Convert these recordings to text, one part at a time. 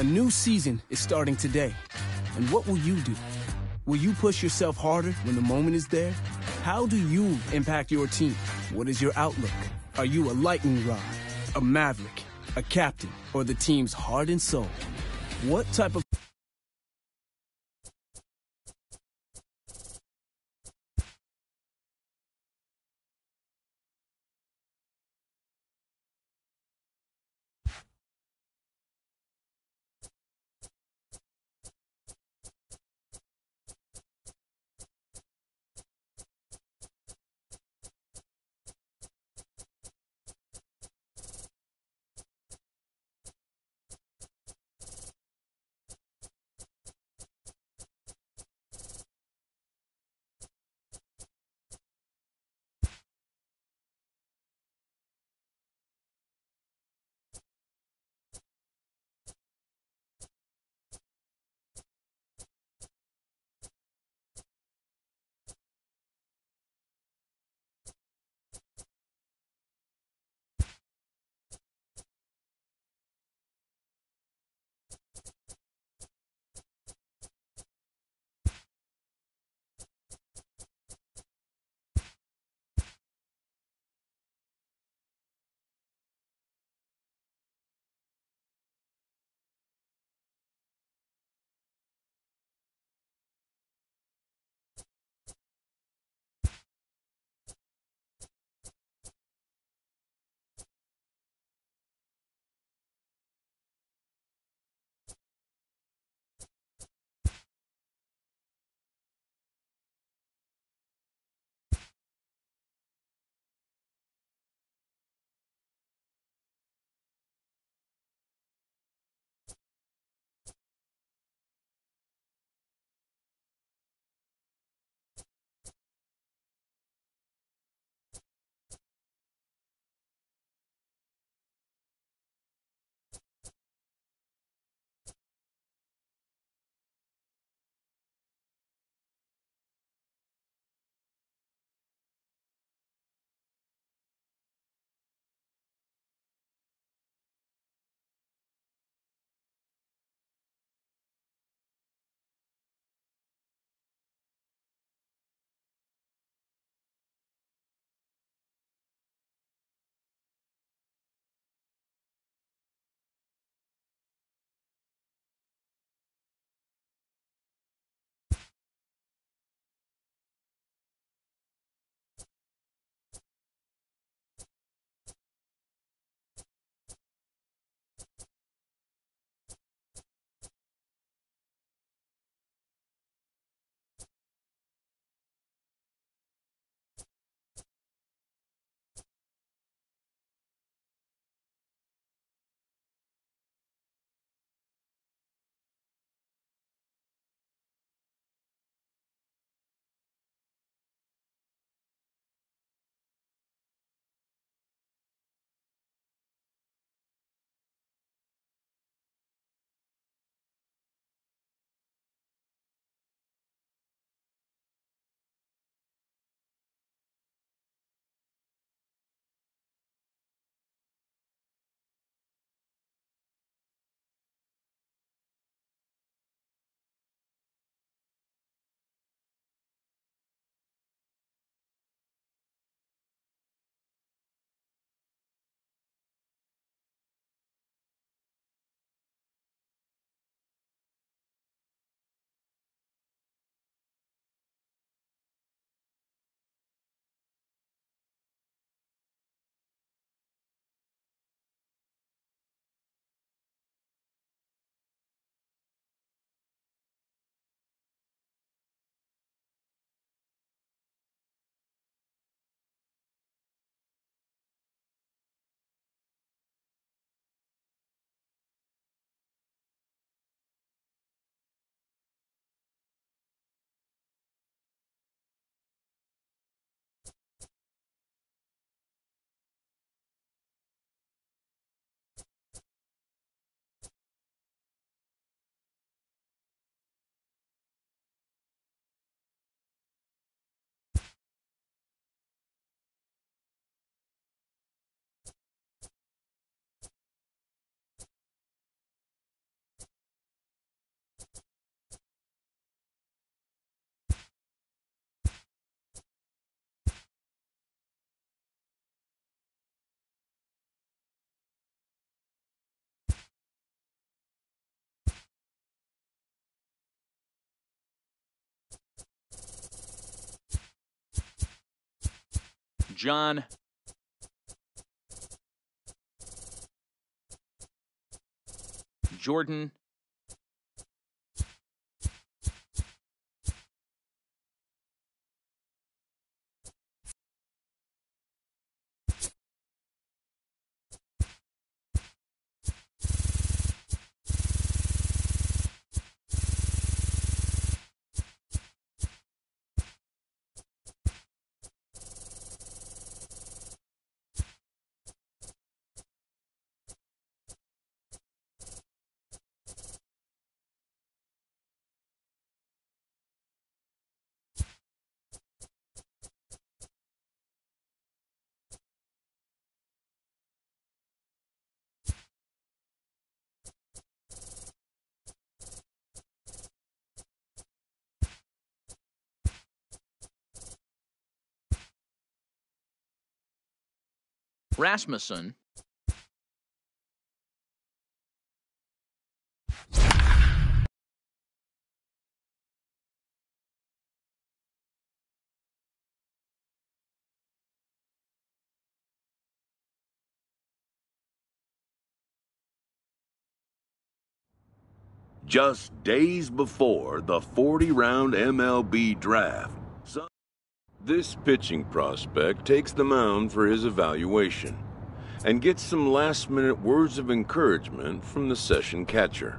A new season is starting today. And what will you do? Will you push yourself harder when the moment is there? How do you impact your team? What is your outlook? Are you a lightning rod, a maverick, a captain, or the team's heart and soul? What type of John. Jordan. Rasmussen. Just days before the 40-round MLB draft, this pitching prospect takes the mound for his evaluation and gets some last-minute words of encouragement from the session catcher.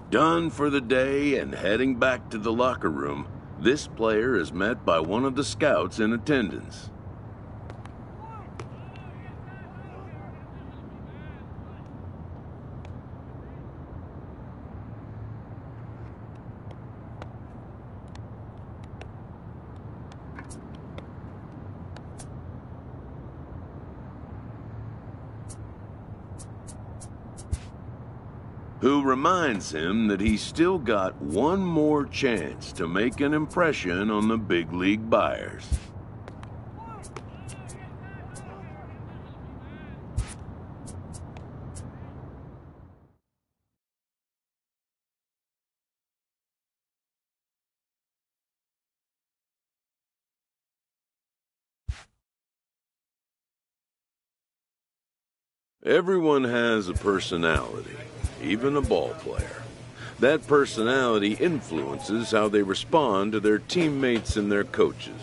Done for the day and heading back to the locker room, this player is met by one of the scouts in attendance. Who reminds him that he's still got one more chance to make an impression on the big league buyers. Everyone has a personality. Even a ball player. That personality influences how they respond to their teammates and their coaches.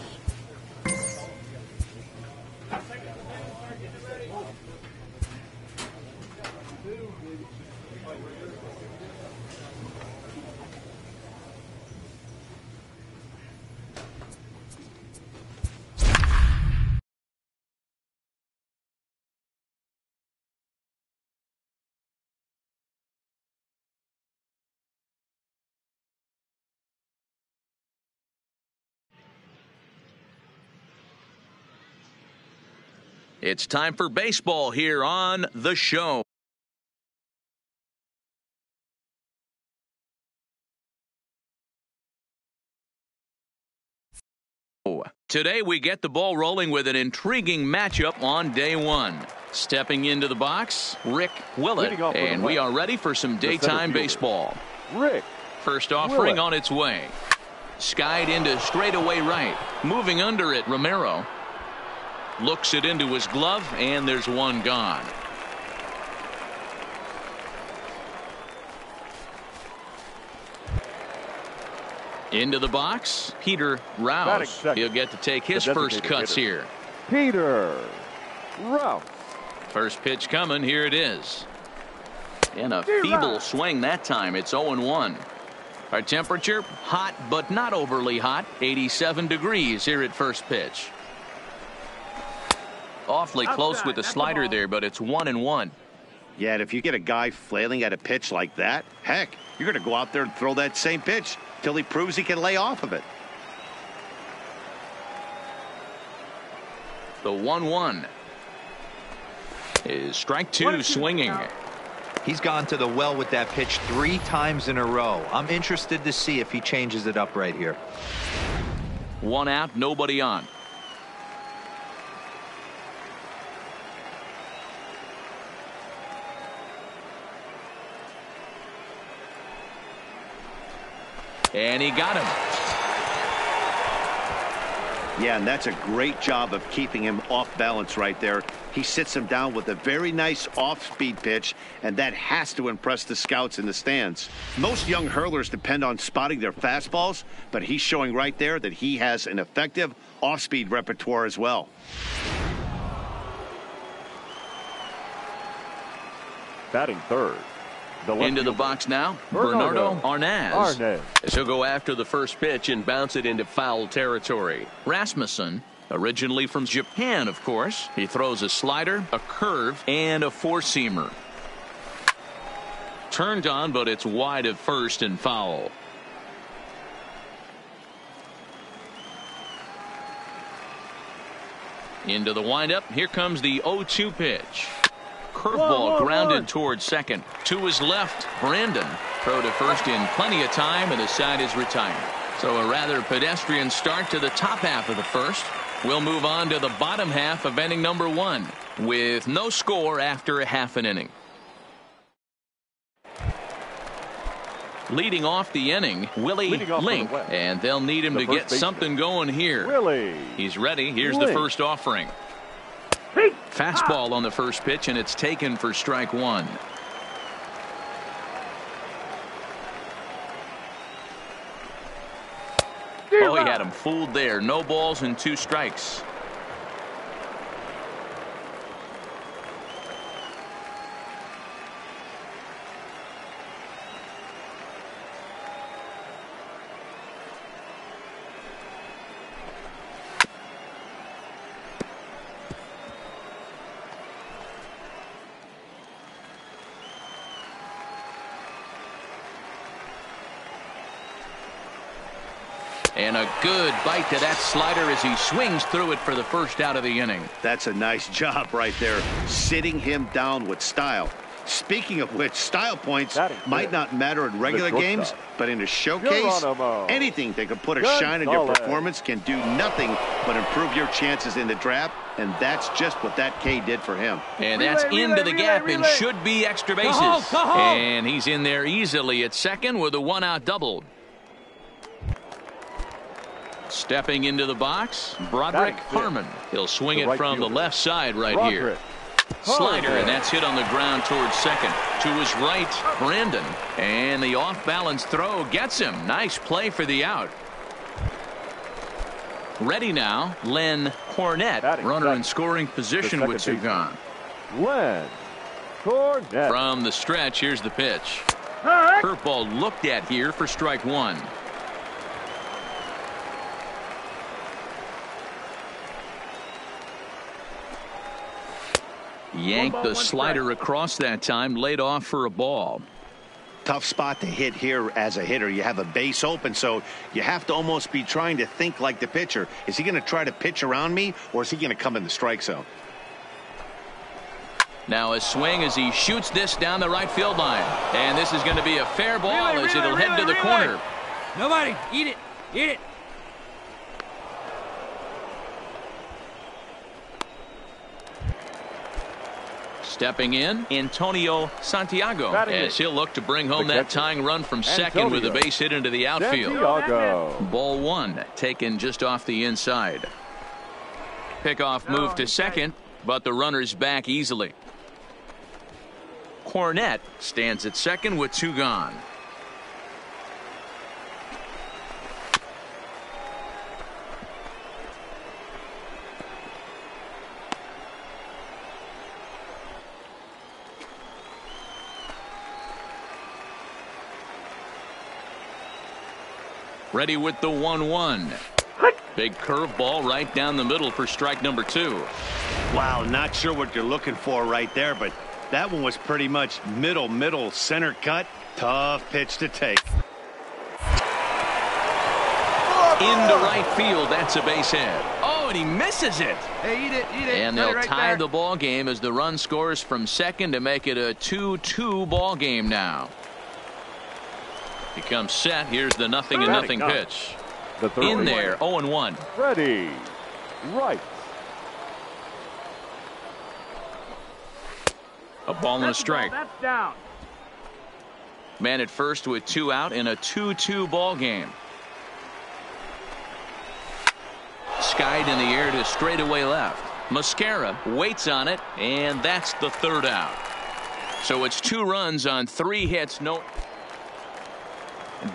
It's time for baseball here on the show. Today we get the ball rolling with an intriguing matchup on day one. Stepping into the box, Rick Willett, and we are ready for some daytime baseball. Rick. First offering on its way. Skied into straightaway right. Moving under it, Romero. Looks it into his glove, and there's one gone. Into the box, Peter Rouse. He'll get to take his first cuts here. Peter Rouse. First pitch coming, here it is. And a feeble swing that time. It's 0-1. Our temperature, hot but not overly hot. 87 degrees here at first pitch. Awfully close with the slider there, but it's 1-1. Yeah, and if you get a guy flailing at a pitch like that, heck, you're going to go out there and throw that same pitch till he proves he can lay off of it. The 1-1 is strike two, swinging. He's gone to the well with that pitch 3 times in a row. I'm interested to see if he changes it up right here. 1 out, nobody on. And he got him. Yeah, and that's a great job of keeping him off balance right there. He sits him down with a very nice off-speed pitch, and that has to impress the scouts in the stands. Most young hurlers depend on spotting their fastballs, but he's showing right there that he has an effective off-speed repertoire as well. Batting third. Into the box now, Bernardo Arnaz. He'll go after the first pitch and bounce it into foul territory. Rasmussen, originally from Japan, of course. He throws a slider, a curve, and a four-seamer. Turned on, but it's wide of first and foul. Into the windup. Here comes the 0-2 pitch. Curveball grounded towards second. To his left, Brandon. Throw to first in plenty of time, and the side is retired. So a rather pedestrian start to the top half of the first. We'll move on to the bottom half of inning number 1 with no score after a half an inning. Leading off the inning, Willie Link, and they'll need him to get something going here. He's ready. Here's the first offering. Fastball on the first pitch, and it's taken for strike 1. Oh, he had him fooled there. No balls and 2 strikes. And a good bite to that slider as he swings through it for the first out of the inning. That's a nice job right there, sitting him down with style. Speaking of which, style points might not matter in regular games, but in a showcase, anything that can put a shine in your performance can do nothing but improve your chances in the draft, and that's just what that K did for him. And that's into the gap and should be extra bases. And he's in there easily at second with a one-out double. Stepping into the box, Broderick Harmon. He'll swing it from the left side right here. Slider, and that's hit on the ground towards second. To his right, Brandon. And the off-balance throw gets him. Nice play for the out. Ready now, Len Cornett. Runner in scoring position with two gone. Len Cornett. From the stretch, here's the pitch. Curveball looked at here for strike one. Yanked the slider across that time, laid off for a ball. Tough spot to hit here as a hitter. You have a base open, so you have to almost be trying to think like the pitcher. Is he going to try to pitch around me, or is he going to come in the strike zone? Now a swing as he shoots this down the right field line. And this is going to be a fair ball as it'll head to the corner. Nobody, eat it, eat it. Stepping in, Antonio Santiago, as he'll look to bring home that tying run from second with a base hit into the outfield. Ball one, taken just off the inside. Pickoff move to second, but the runner's back easily. Cornett stands at second with two gone. Ready with the 1-1. Big curveball right down the middle for strike number two. Wow, not sure what you're looking for right there, but that one was pretty much middle center cut. Tough pitch to take. Into right field, that's a base hit. Oh, and he misses it. Hey, eat it, eat it. And they'll tie the ball game as the run scores from second to make it a 2-2 ball game now. He comes set. Here's the 0-0 pitch. In there, 0-1. Ready, right. A ball and a strike. That's down. Man at first with two out in a 2-2 ball game. Skied in the air to straightaway left. Mascara waits on it, and that's the third out. So it's 2 runs on 3 hits. No.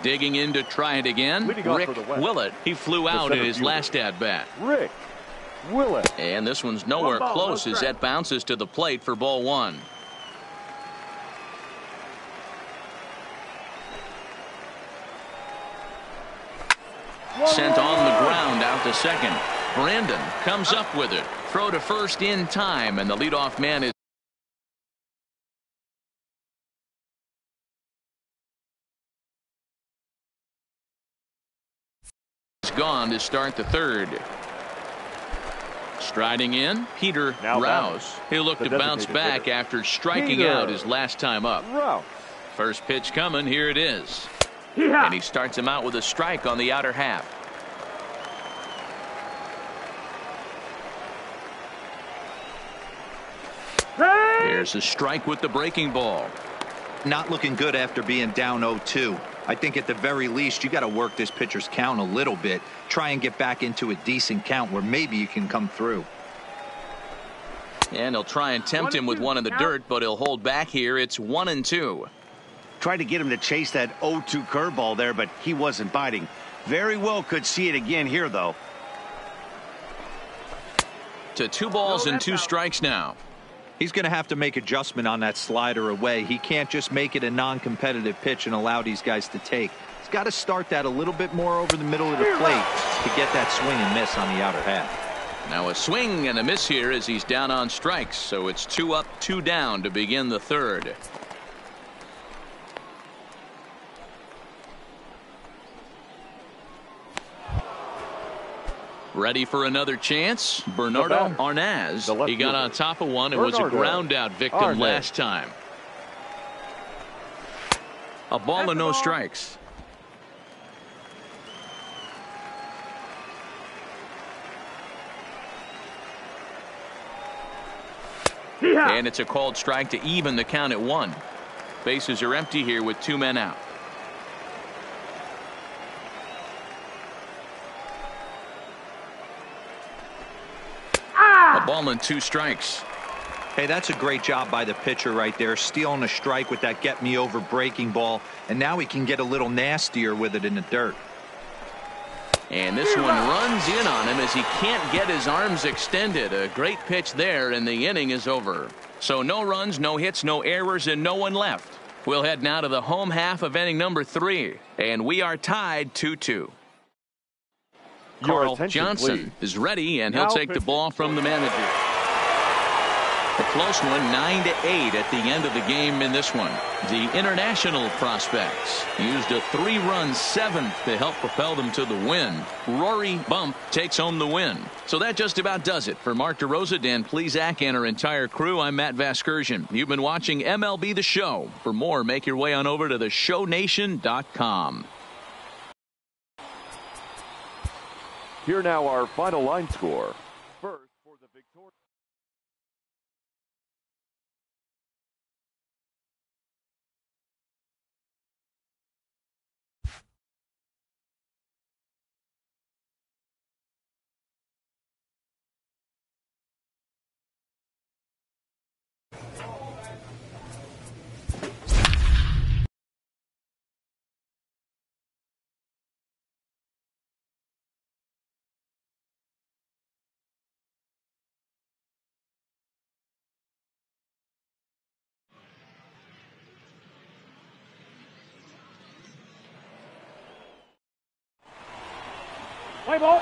Digging in to try it again, Rick Willett. He flew out in his last at-bat. Rick Willett. And this one's nowhere close as that bounces to the plate for ball one. Sent on the ground out to second. Brandon comes up with it. Throw to first in time, and the leadoff man is gone to start the third. Striding in, Peter Rouse. He'll look to bounce back after striking out his last time up. First pitch coming, here it is. And he starts him out with a strike on the outer half. Here's a strike with the breaking ball. Not looking good after being down 0-2. I think at the very least you got to work this pitcher's count a little bit. Try and get back into a decent count where maybe you can come through. And he'll try and tempt him with one in the dirt, but he'll hold back here. It's 1-2. Tried to get him to chase that 0-2 curveball there, but he wasn't biting. Very well could see it again here, though. To 2 balls and 2 strikes now. He's going to have to make adjustment on that slider away. He can't just make it a non-competitive pitch and allow these guys to take. He's got to start that a little bit more over the middle of the plate to get that swing and miss on the outer half. Now a swing and a miss here as he's down on strikes. So it's 2 up, 2 down to begin the third. Ready for another chance? Bernardo Arnaz. He got on top of one and was a ground out victim last time. A ball and no strikes. And it's a called strike to even the count at 1. Bases are empty here with 2 men out. A ball and 2 strikes. Hey, that's a great job by the pitcher right there, stealing a strike with that get me over breaking ball, and now he can get a little nastier with it in the dirt. And this one runs in on him as he can't get his arms extended. A great pitch there, and the inning is over. So no runs, no hits, no errors, and no one left. We'll head now to the home half of inning number 3, and we are tied 2-2. Carl Johnson is ready, and he'll take the ball from the manager. A close one, 9-8 at the end of the game in this one. The international prospects used a 3-run 7th to help propel them to the win. Rory Bump takes home the win. So that just about does it. For Mark DeRosa, Dan Plesac, and our entire crew, I'm Matt Vasgersian. You've been watching MLB The Show. For more, make your way on over to the show19.com. Here now our final line score. First for the victorious. Play ball.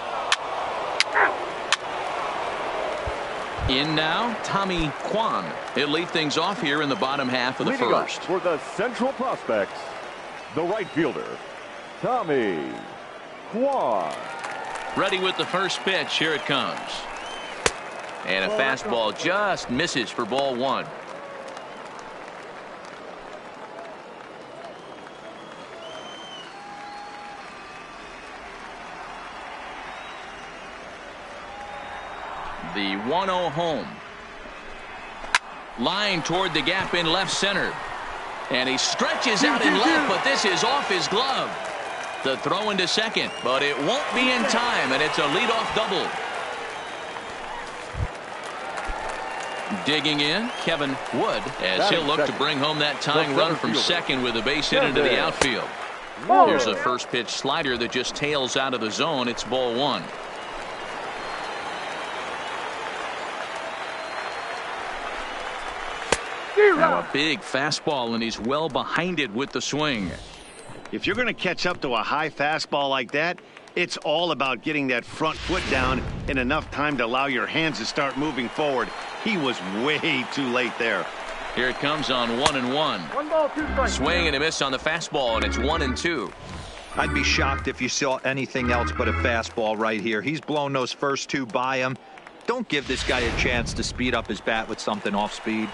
In now, Tommy Kwan. He'll lead things off here in the bottom half of the Leading first. for the Central Prospects, the right fielder, Tommy Kwan. Ready with the first pitch. Here it comes. And a fastball just misses for ball 1. The 1-0 home. Line toward the gap in left center. And he stretches out in left, but this is off his glove. The throw into second, but it won't be in time, and it's a leadoff double. Digging in, Kevin Wood, as he'll look to bring home that tying run from second with a base hit into the outfield. Here's a first pitch slider that just tails out of the zone. It's ball 1. Now a big fastball, and he's well behind it with the swing. If you're going to catch up to a high fastball like that, it's all about getting that front foot down in enough time to allow your hands to start moving forward. He was way too late there. Here it comes on 1-1. 1 ball, 2 strikes. Swing and a miss on the fastball, and it's 1-2. I'd be shocked if you saw anything else but a fastball right here. He's blown those first 2 by him. Don't give this guy a chance to speed up his bat with something off speed.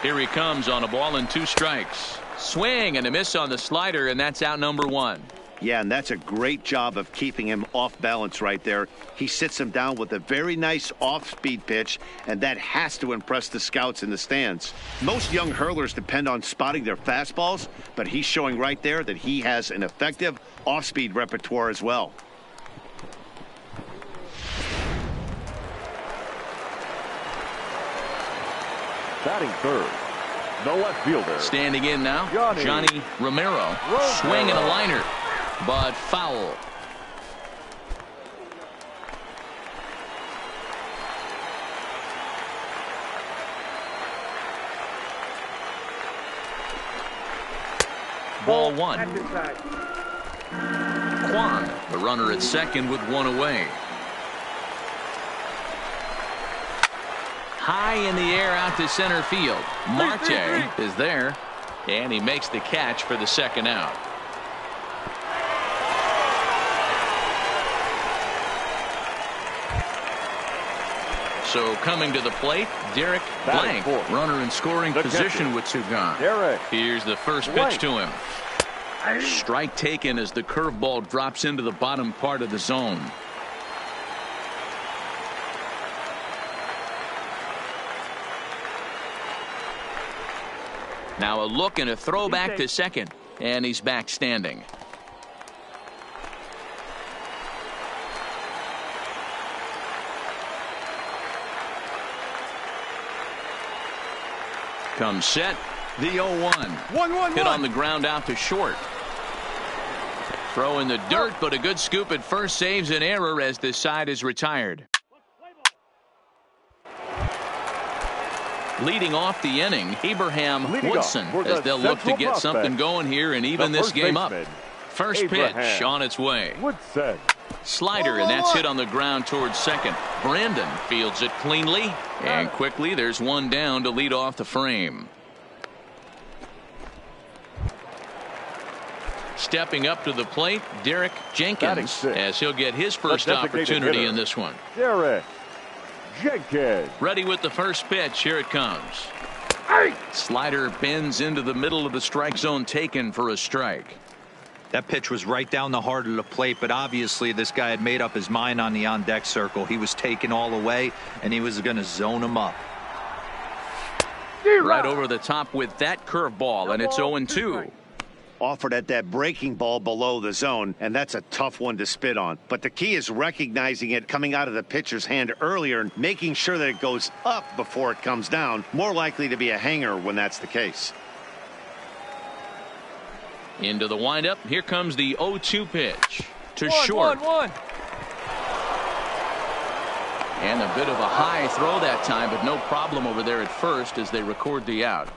Here he comes on a ball and 2 strikes. Swing and a miss on the slider, and that's out number 1. Yeah, and that's a great job of keeping him off balance right there. He sits him down with a very nice off-speed pitch, and that has to impress the scouts in the stands. Most young hurlers depend on spotting their fastballs, but he's showing right there that he has an effective off-speed repertoire as well. Batting third, the left fielder. Standing in now, Johnny Romero. Swing and a liner, but foul. Ball 1. Kwan, the runner at second with 1 away. high in the air out to center field. Marte is there, and he makes the catch for the second out. So coming to the plate, Derek Blank, runner in scoring position with two gone. Here's the first pitch to him. Strike taken as the curveball drops into the bottom part of the zone. Now a look and a throw back to second, and he's back standing. Comes set, the 0-1. Hit on the ground out to short. Throw in the dirt, but a good scoop at first saves an error as this side is retired. Leading off the inning, Abraham Woodson, as they'll look to get something going here and even this game up. First pitch on its way. Slider, and that's hit on the ground towards second. Brandon fields it cleanly, and quickly there's one down to lead off the frame. Stepping up to the plate, Derek Jenkins, as he'll get his first opportunity in this one. Derek Jenkins. Ready with the first pitch. Here it comes. Slider bends into the middle of the strike zone, taken for a strike. That pitch was right down the heart of the plate, but obviously this guy had made up his mind on the on-deck circle. He was taken all the way, and he was going to zone him up. Right over the top with that curveball, and it's 0-2. Offered at that breaking ball below the zone, and that's a tough one to spit on. But the key is recognizing it coming out of the pitcher's hand earlier and making sure that it goes up before it comes down. More likely to be a hanger when that's the case. Into the windup. Here comes the 0-2 pitch to short. And a bit of a high throw that time, but no problem over there at first as they record the out.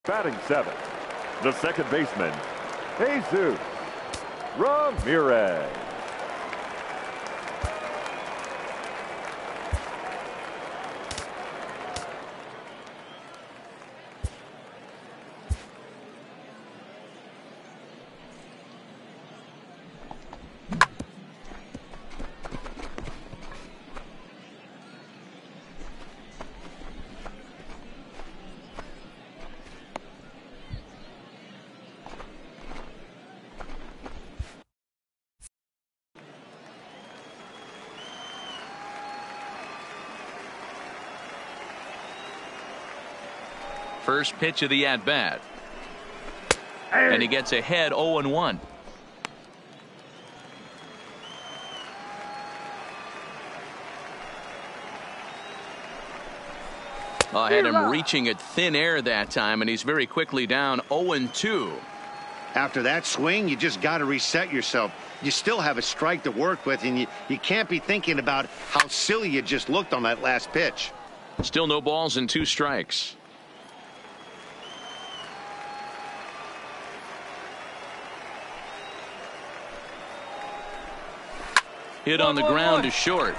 Batting seventh, the second baseman, Jesus Ramirez. First pitch of the at-bat. And he gets ahead 0-1. Had him reaching at thin air that time, and he's very quickly down 0-2. After that swing, you just got to reset yourself. You still have a strike to work with, and you can't be thinking about how silly you just looked on that last pitch. Still no balls and 2 strikes. Hit on the ground to short.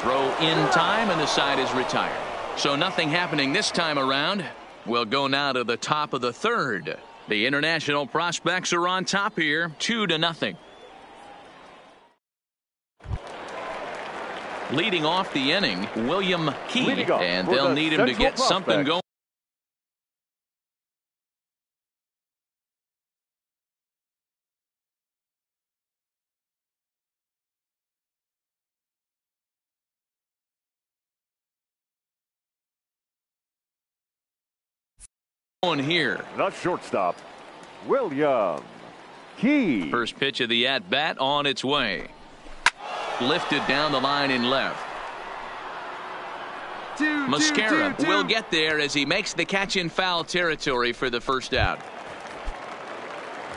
Throw in time, and the side is retired. So nothing happening this time around. We'll go now to the top of the third. The international prospects are on top here, 2-0. Leading off the inning, William Key, and they'll need him to get something going. Here. The shortstop, William Key. First pitch of the at-bat on its way. Lifted down the line in left. Mascara will get there as he makes the catch in foul territory for the first out.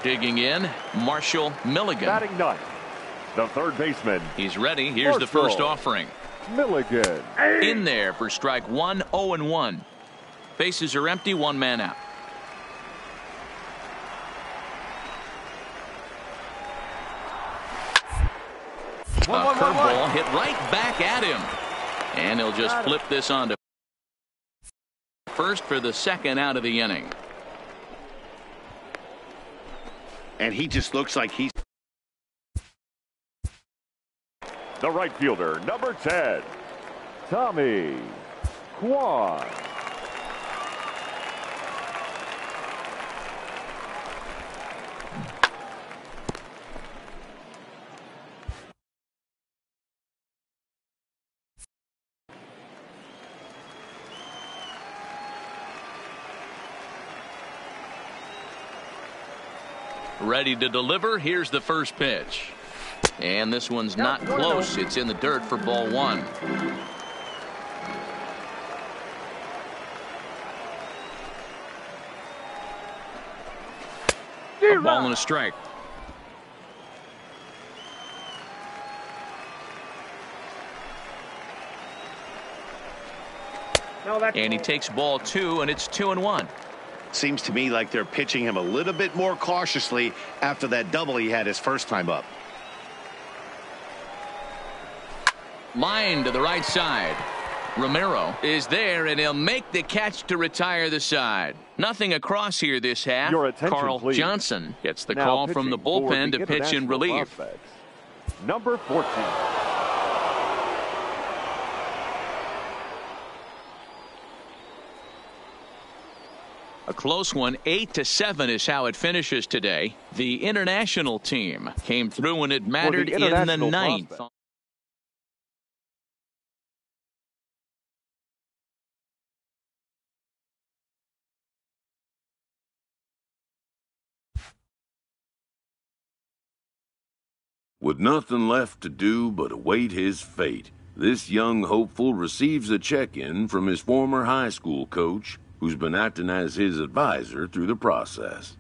Digging in, Marshall Milligan. Batting ninth, the third baseman. He's ready. Here's the first offering. Milligan. In there for strike one, 0-1. Bases are empty, 1 man out. A curveball hit right back at him. And he'll just flip this on to first for the second out of the inning. And he just looks like he's... The right fielder, number 10, Tommy Kwan. Ready to deliver. Here's the first pitch. And this one's not close. It's in the dirt for ball one. A ball and a strike. And he takes ball two, and it's 2-1. Seems to me like they're pitching him a little bit more cautiously after that double he had his first time up. Line to the right side. Romero is there, and he'll make the catch to retire the side. Nothing across here this half. Your attention, Carl please. Johnson gets the Now call from the pitching for bullpen the to pitch in relief. Prospects, number 14. A close one. 8-7 is how it finishes today. The international team came through when it mattered in the ninth. Prospect. With nothing left to do but await his fate, this young hopeful receives a check-in from his former high school coach, who's been acting as his advisor through the process.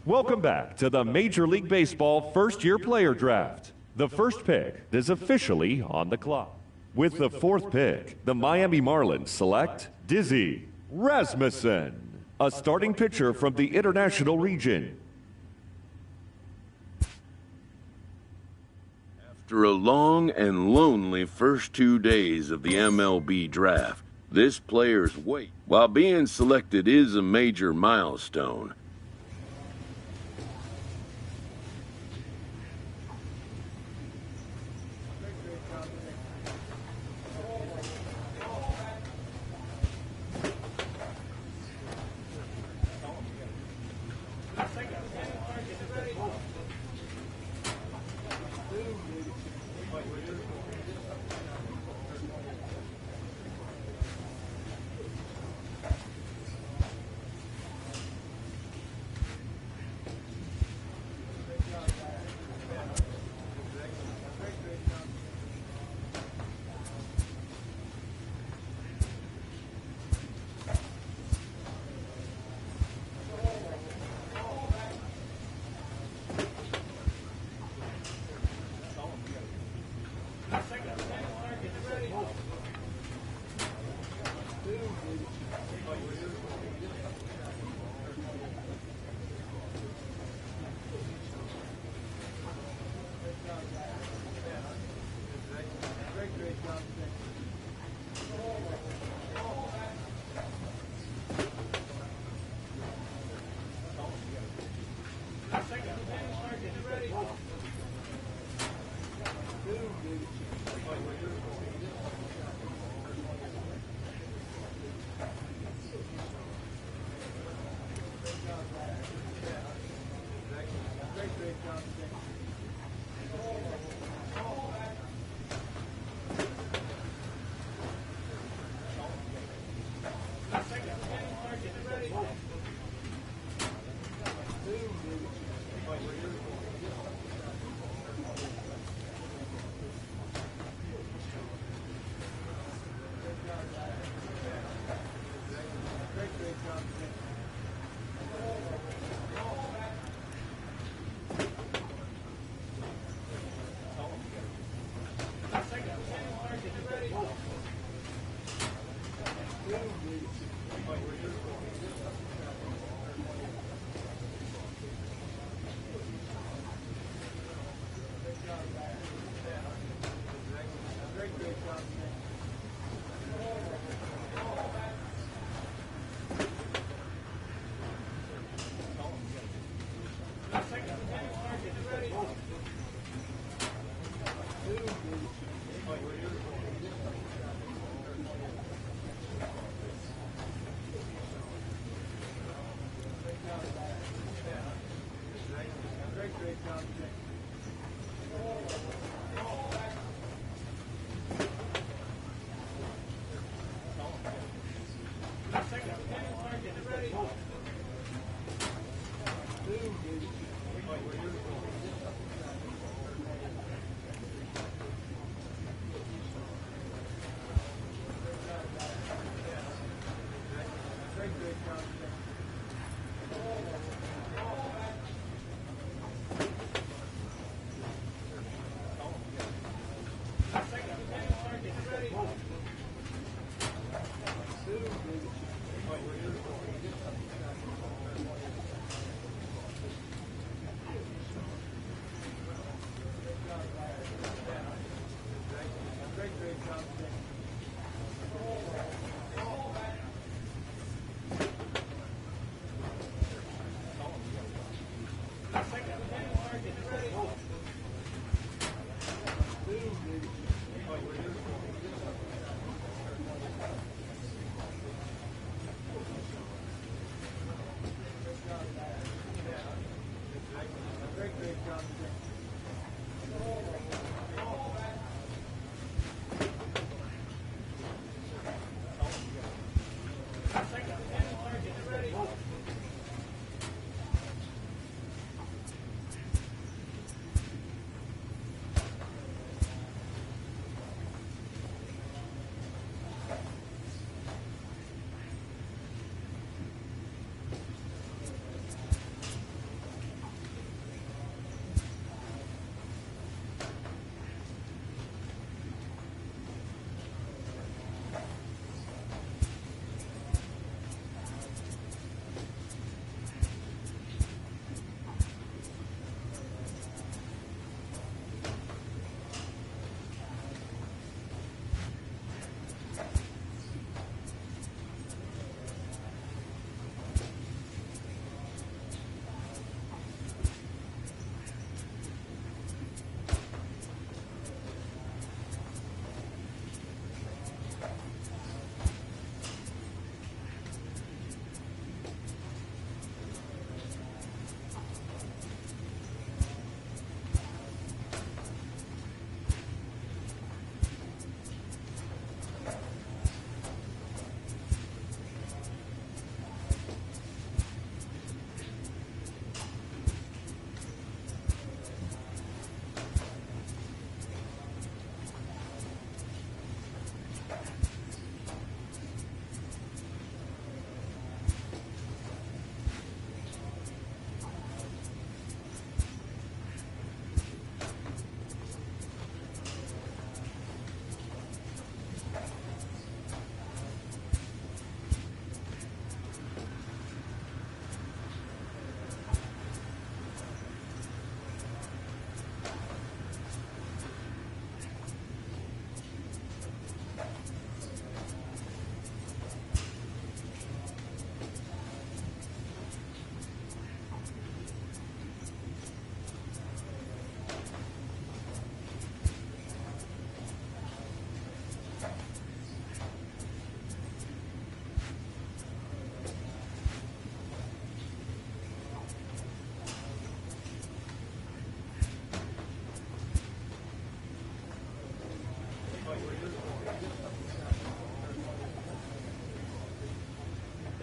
Welcome back to the Major League Baseball first-year player draft. The first pick is officially on the clock. With the fourth pick, the Miami Marlins select Dizzy Rasmussen, a starting pitcher from the International region. After a long and lonely first 2 days of the MLB draft, this player's wait, while being selected, is a major milestone.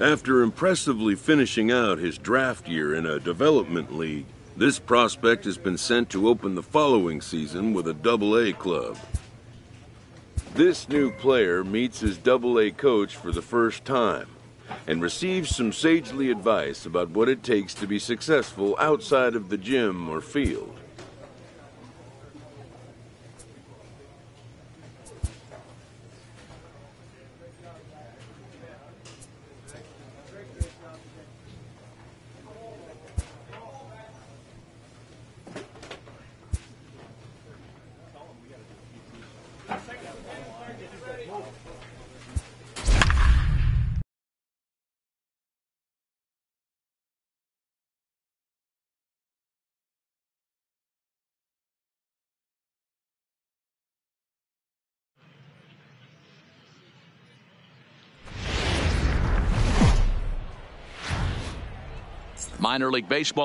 After impressively finishing out his draft year in a development league, this prospect has been sent to open the following season with a Double-A club. This new player meets his Double-A coach for the first time and receives some sagely advice about what it takes to be successful outside of the gym or field. Minor League Baseball.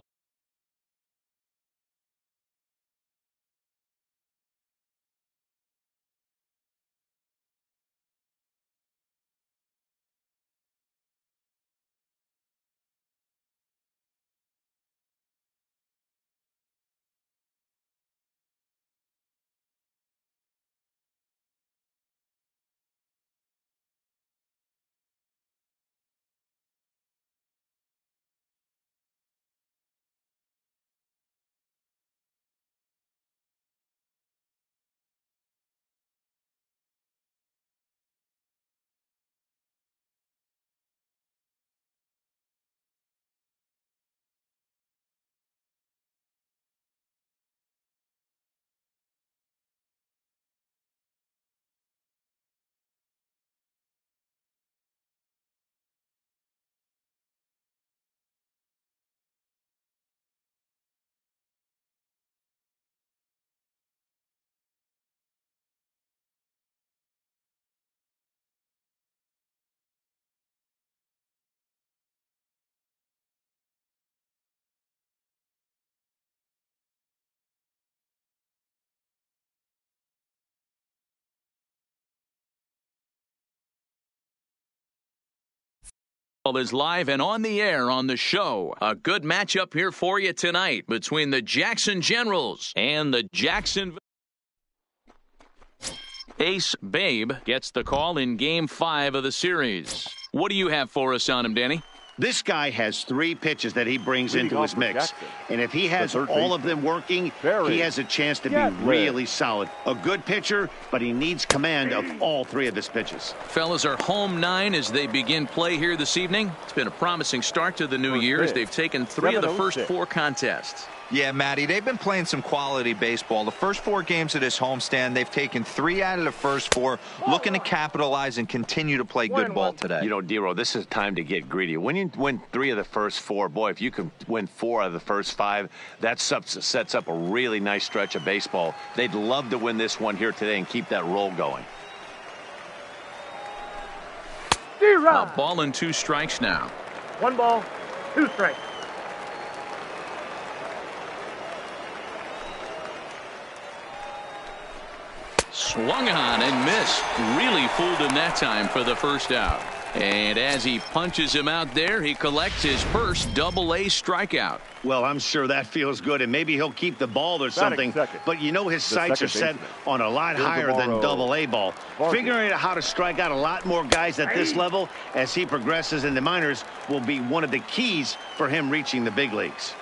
Is live and on the air on the show. A good matchup here for you tonight between the Jackson Generals and the Jacksonville. Ace Babe gets the call in Game 5 of the series. What do you have for us on him, Danny? This guy has 3 pitches that he brings into his mix. And if he has all of them working, he has a chance to be really solid. A good pitcher, but he needs command of all 3 of his pitches. Fellas are home 9 as they begin play here this evening. It's been a promising start to the new year as they've taken 3 of the first 4 contests. Yeah, Matty, they've been playing some quality baseball. The first 4 games of this homestand, they've taken 3 out of the first 4, looking to capitalize and continue to play good ball today. You know, Dero, this is time to get greedy. When you win 3 of the first 4, boy, if you can win 4 of the first 5, that sets up a really nice stretch of baseball. They'd love to win this one here today and keep that roll going. A ball and 2 strikes now. 1 ball, 2 strikes. Swung on and missed. Really fooled him that time for the first out. And as he punches him out there, he collects his first Double-A strikeout. Well, I'm sure that feels good, and maybe he'll keep the ball or something. But you know his sights are set on a lot higher than Double-A ball. Figuring out how to strike out a lot more guys at this level as he progresses in the minors will be one of the keys for him reaching the big leagues.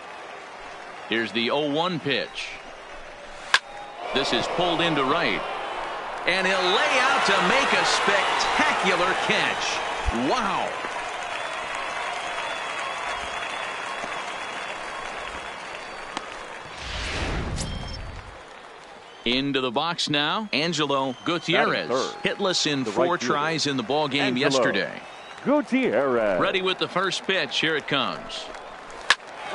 Here's the 0-1 pitch. This is pulled into right. And he'll lay out to make a spectacular catch. Wow. Into the box now, Angelo Gutierrez. Hitless in 4 tries in the ball game yesterday. Gutierrez. Ready with the first pitch. Here it comes.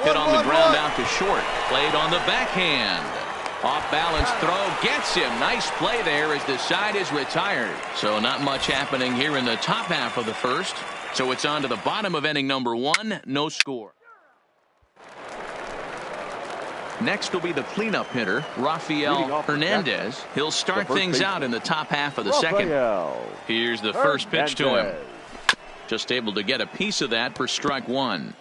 Hit on the ground out to short. Played on the backhand. Off-balance throw gets him. Nice play there as the side is retired. So not much happening here in the top half of the first. So it's on to the bottom of inning number 1. No score. Next will be the cleanup hitter, Rafael Hernandez. He'll start things out in the top half of the second. Here's the first pitch to him. Just able to get a piece of that for strike one.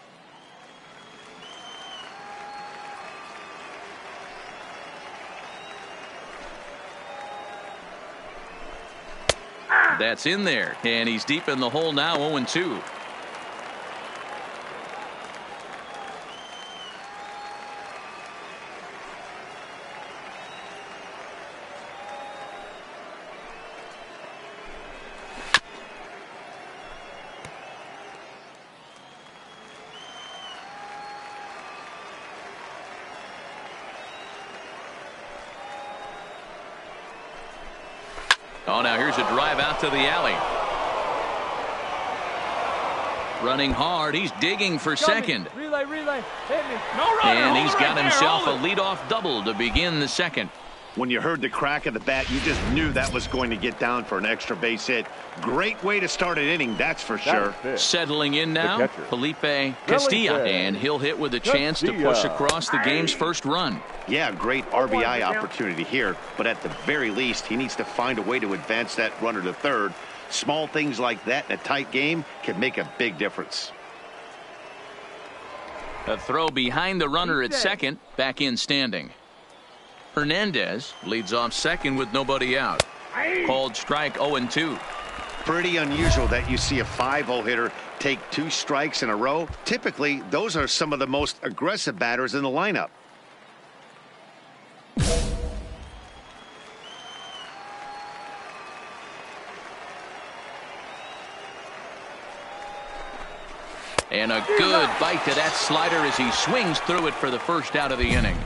That's in there, and he's deep in the hole now, 0-2. Oh, now here's a drive out to the alley. Running hard. He's digging for second. Relay. Hit me. No runner. And he's got himself a leadoff double to begin the second. When you heard the crack of the bat, you just knew that was going to get down for an extra base hit. Great way to start an inning, that's for sure. Settling in now, Felipe Castilla, and he'll hit with a chance to push across the game's first run. Yeah, great RBI opportunity here, but at the very least, he needs to find a way to advance that runner to third. Small things like that in a tight game can make a big difference. A throw behind the runner at second, back in standing. Hernandez leads off second with nobody out. Called strike 0-2. Pretty unusual that you see a 5-0 hitter take 2 strikes in a row. Typically, those are some of the most aggressive batters in the lineup. And a good bite to that slider as he swings through it for the first out of the inning.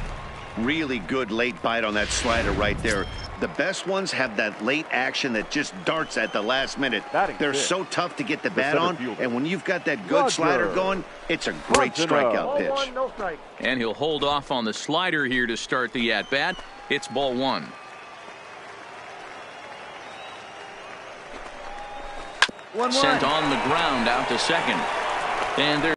Really good late bite on that slider right there. The best ones have that late action that just darts at the last minute. They're so tough to get the bat on, and when you've got that good slider going, it's a great strikeout pitch. And he'll hold off on the slider here to start the at-bat. It's ball one. Sent on the ground out to second. And there.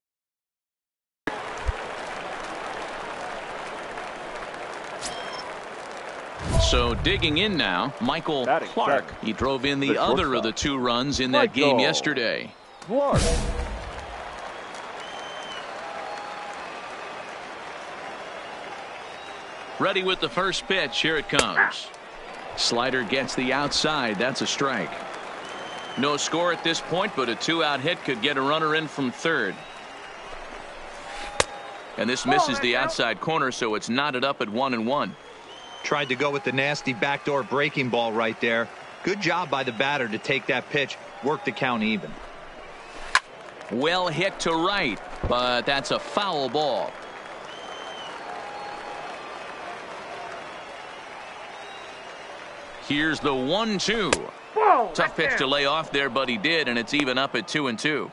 So digging in now, Michael Clark. He drove in the other of the 2 runs in that game yesterday. Ready with the first pitch. Here it comes. Slider gets the outside. That's a strike. No score at this point, but a 2-out hit could get a runner in from third. And this misses the outside corner, so it's knotted up at 1-1. Tried to go with the nasty backdoor breaking ball right there. Good job by the batter to take that pitch, work the count even. Well hit to right, but that's a foul ball. Here's the 1-2. Tough pitch to lay off there, but he did, and it's even up at 2-2.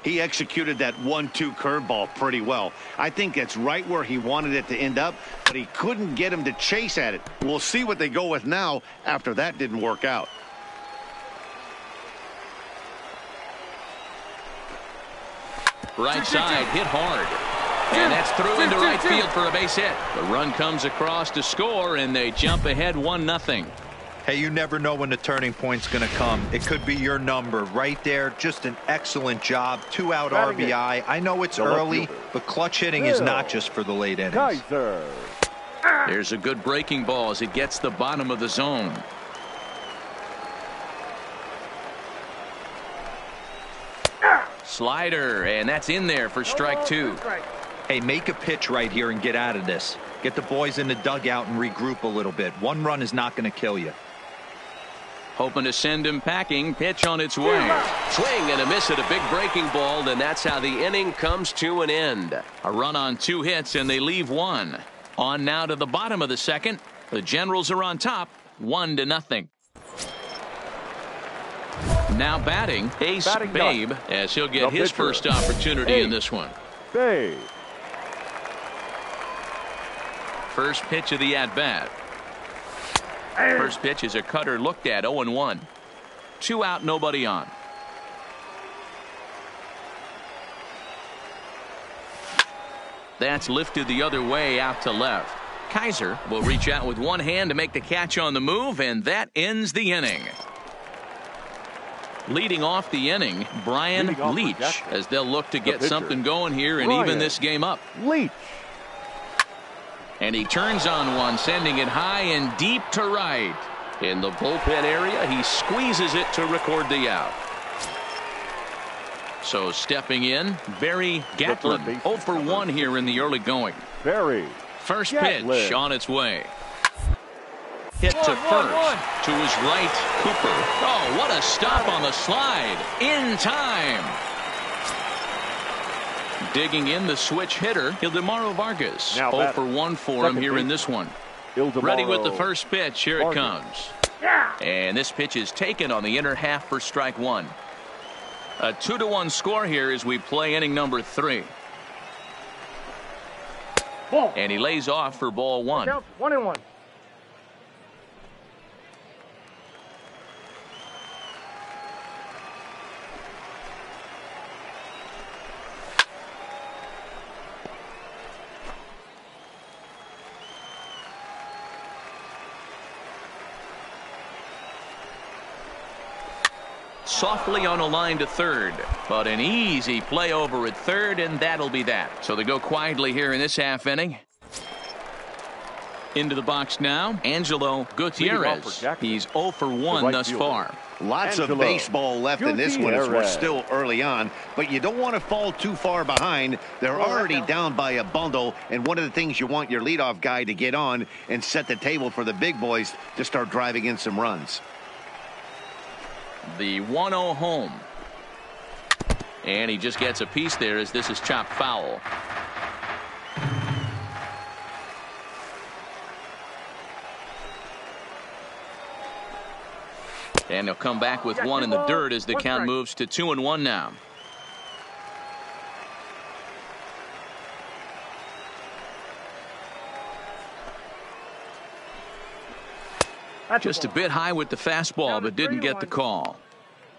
He executed that 1-2 curveball pretty well. I think that's right where he wanted it to end up, but he couldn't get him to chase at it. We'll see what they go with now after that didn't work out. Right side, hit hard. And that's through into right field for a base hit. The run comes across to score, and they jump ahead 1-0. Hey, you never know when the turning point's going to come. It could be your number right there. Just an excellent job. 2-out RBI. I know it's early, but clutch hitting is not just for the late innings. There's a good breaking ball as it gets the bottom of the zone. Slider, and that's in there for strike 2. Hey, make a pitch right here and get out of this. Get the boys in the dugout and regroup a little bit. 1 run is not going to kill you. Hoping to send him packing. Pitch on its way. Swing and a miss at a big breaking ball. Then that's how the inning comes to an end. A run on 2 hits, and they leave 1. On now to the bottom of the second. The Generals are on top, 1-0. Now batting, Ace Babe, as he'll get his first opportunity in this one. First pitch of the at-bat. First pitch is a cutter looked at, 0-1. 2 out, nobody on. That's lifted the other way out to left. Kaiser will reach out with one hand to make the catch on the move, and that ends the inning. Leading off the inning, Brian Leach, as they'll look to get something going here and even this game up. Leach. And he turns on one, sending it high and deep to right. In the bullpen area, he squeezes it to record the out. So stepping in, Barry Gatlin, 0 for 1 here in the early going. Barry. First pitch on its way. Hit to first. To his right, Cooper. Oh, what a stop on the slide. In time. Digging in the switch hitter, Ildemaro Vargas. 0 for 1 for him here in this one. Ready with the first pitch. Here it comes. And this pitch is taken on the inner half for strike one. A 2-1 score here as we play inning number 3. And he lays off for ball 1. 1-1. Softly on a line to third, but an easy play over at third, and that'll be that. So they go quietly here in this half inning. Into the box now, Angelo Gutierrez. He's 0 for 1 thus far. Lots of baseball left in this one as we're still early on, but you don't want to fall too far behind. They're already down by a bundle, and one of the things you want your leadoff guy to get on and set the table for the big boys to start driving in some runs. The 1-0 home. And he just gets a piece there as this is chopped foul. And he'll come back with one in the dirt as the count moves to 2-1 now. Just a bit high with the fastball, but didn't get the call.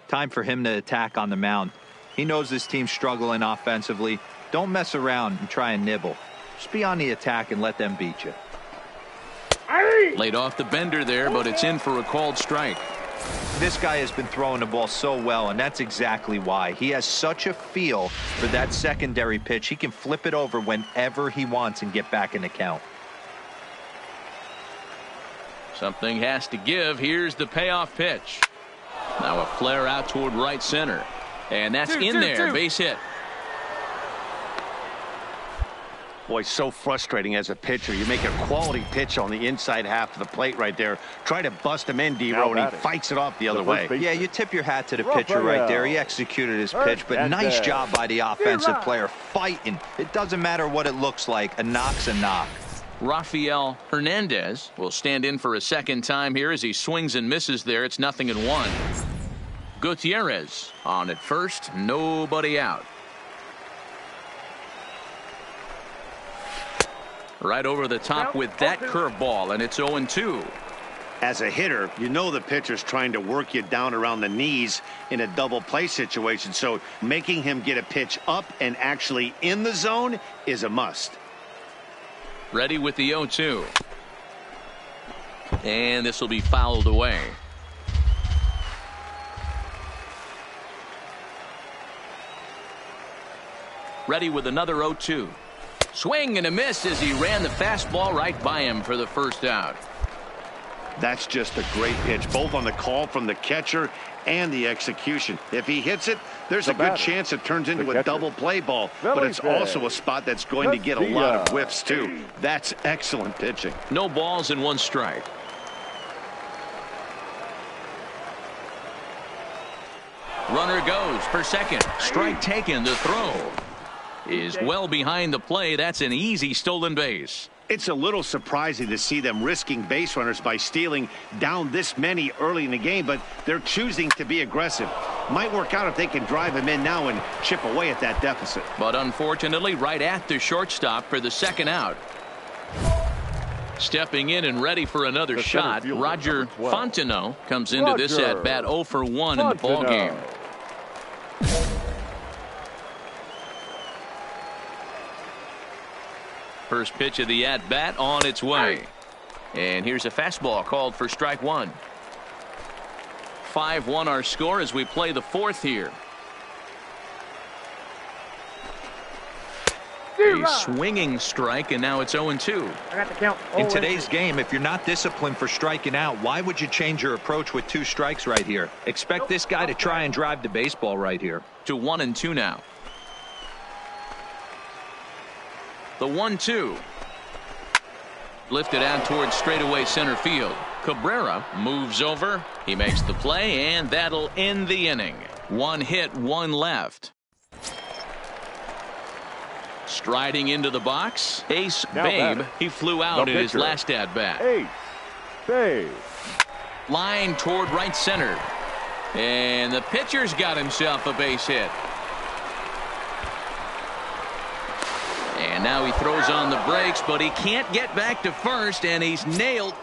Time for him to attack on the mound. He knows this team's struggling offensively. Don't mess around and try and nibble. Just be on the attack and let them beat you. Laid off the bender there, but it's in for a called strike. This guy has been throwing the ball so well, and that's exactly why. He has such a feel for that secondary pitch. He can flip it over whenever he wants and get back in the count. Something has to give. Here's the payoff pitch. Now a flare out toward right center. And that's in there. Base hit. Boy, so frustrating as a pitcher. You make a quality pitch on the inside half of the plate right there. Try to bust him in, D-Row, and he fights it off the other way. Yeah, you tip your hat to the pitcher right there. He executed his pitch, but nice job by the offensive player fighting. It doesn't matter what it looks like. A knock's a knock. Rafael Hernandez will stand in for a second time here as he swings and misses there. It's 0-1. Gutierrez on at first, nobody out. Right over the top with that curveball, and it's 0-2. As a hitter, you know the pitcher's trying to work you down around the knees in a double play situation, so making him get a pitch up and actually in the zone is a must. Ready with the 0-2. And this will be fouled away. Ready with another 0-2. Swing and a miss as he ran the fastball right by him for the first out. That's just a great pitch, both on the call from the catcher and the execution. If he hits it, there's a good chance it turns into a double play ball, but it's also a spot that's going to get a lot of whiffs too. That's excellent pitching. No balls and 1 strike. Runner goes for second. Strike taken. The throw is well behind the play. That's an easy stolen base. It's a little surprising to see them risking base runners by stealing down this many early in the game, but they're choosing to be aggressive. Might work out if they can drive him in now and chip away at that deficit. But unfortunately, right at the shortstop for the second out. Stepping in and ready for another shot, Roger Fontenot comes into this at bat 0 for 1 in the ball game. First pitch of the at-bat on its way. And here's a fastball called for strike 1. 5-1 our score as we play the fourth here. A swinging strike, and now it's 0-2. I got the count. In today's game, if you're not disciplined for striking out, why would you change your approach with 2 strikes right here? Expect this guy to try and drive the baseball right here. To 1-2 now. The 1-2. Lifted out towards straightaway center field. Cabrera moves over. He makes the play, and that'll end the inning. 1 hit, 1 left. Striding into the box, Ace Babe. He flew out in his last at-bat. Ace Babe. Line toward right center. And the pitcher's got himself a base hit. And now he throws on the brakes, but he can't get back to first, and he's nailed.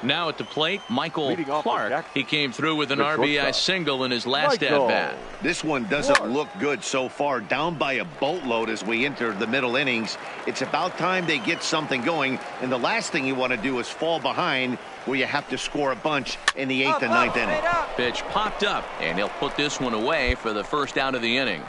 Now at the plate, Michael Clark. He came through with an RBI single in his last at-bat. This one doesn't look good so far. Down by a boatload as we enter the middle innings. It's about time they get something going, and the last thing you want to do is fall behind where you have to score a bunch in the 8th and 9th inning. Pitch popped up, and he'll put this one away for the first out of the inning.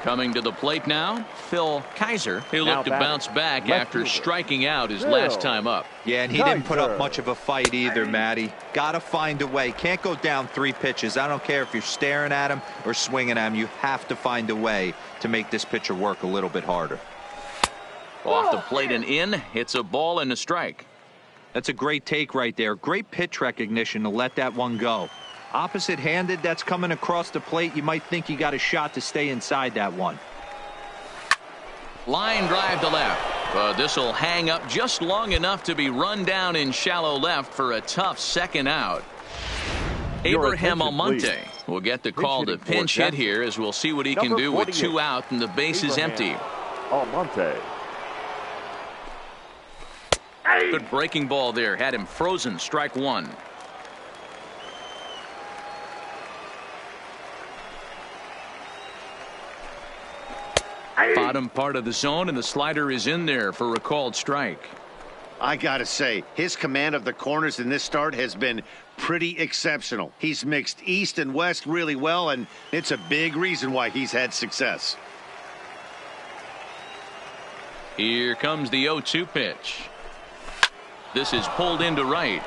Coming to the plate now, Phil Kaiser. He'll look to bounce back after striking out his last time up. Yeah, and he didn't put up much of a fight either, Matty. Got to find a way. Can't go down 3 pitches. I don't care if you're staring at him or swinging at him. You have to find a way to make this pitcher work a little bit harder. Off the plate and in. It's a ball and a strike. That's a great take right there. Great pitch recognition to let that one go. Opposite-handed, that's coming across the plate. You might think you got a shot to stay inside that one. Line drive to left. But this will hang up just long enough to be run down in shallow left for a tough second out. Abraham Almonte will get the call to pinch hit here, as we'll see what he can do with 2 out and the base is empty. Almonte. Good breaking ball there. Had him frozen. Strike 1. Bottom part of the zone, and the slider is in there for a called strike. I gotta say, his command of the corners in this start has been pretty exceptional. He's mixed east and west really well, and it's a big reason why he's had success. Here comes the 0-2 pitch. This is pulled into right.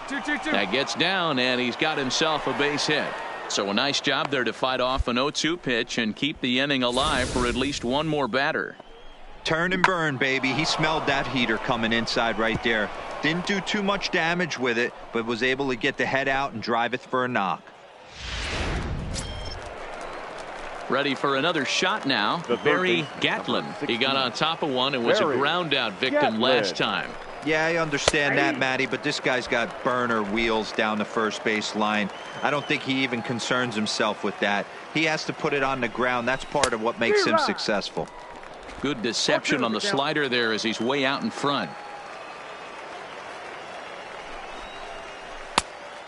That gets down, and he's got himself a base hit. So a nice job there to fight off an 0-2 pitch and keep the inning alive for at least one more batter. Turn and burn, baby. He smelled that heater coming inside right there. Didn't do too much damage with it, but was able to get the head out and drive it for a knock. Ready for another shot now. Barry Gatlin. He got on top of one and was a ground out victim last time. Yeah, I understand that, Matty, but this guy's got burner wheels down the first base line. I don't think he even concerns himself with that. He has to put it on the ground. That's part of what makes him successful. Good deception on the slider there as he's way out in front.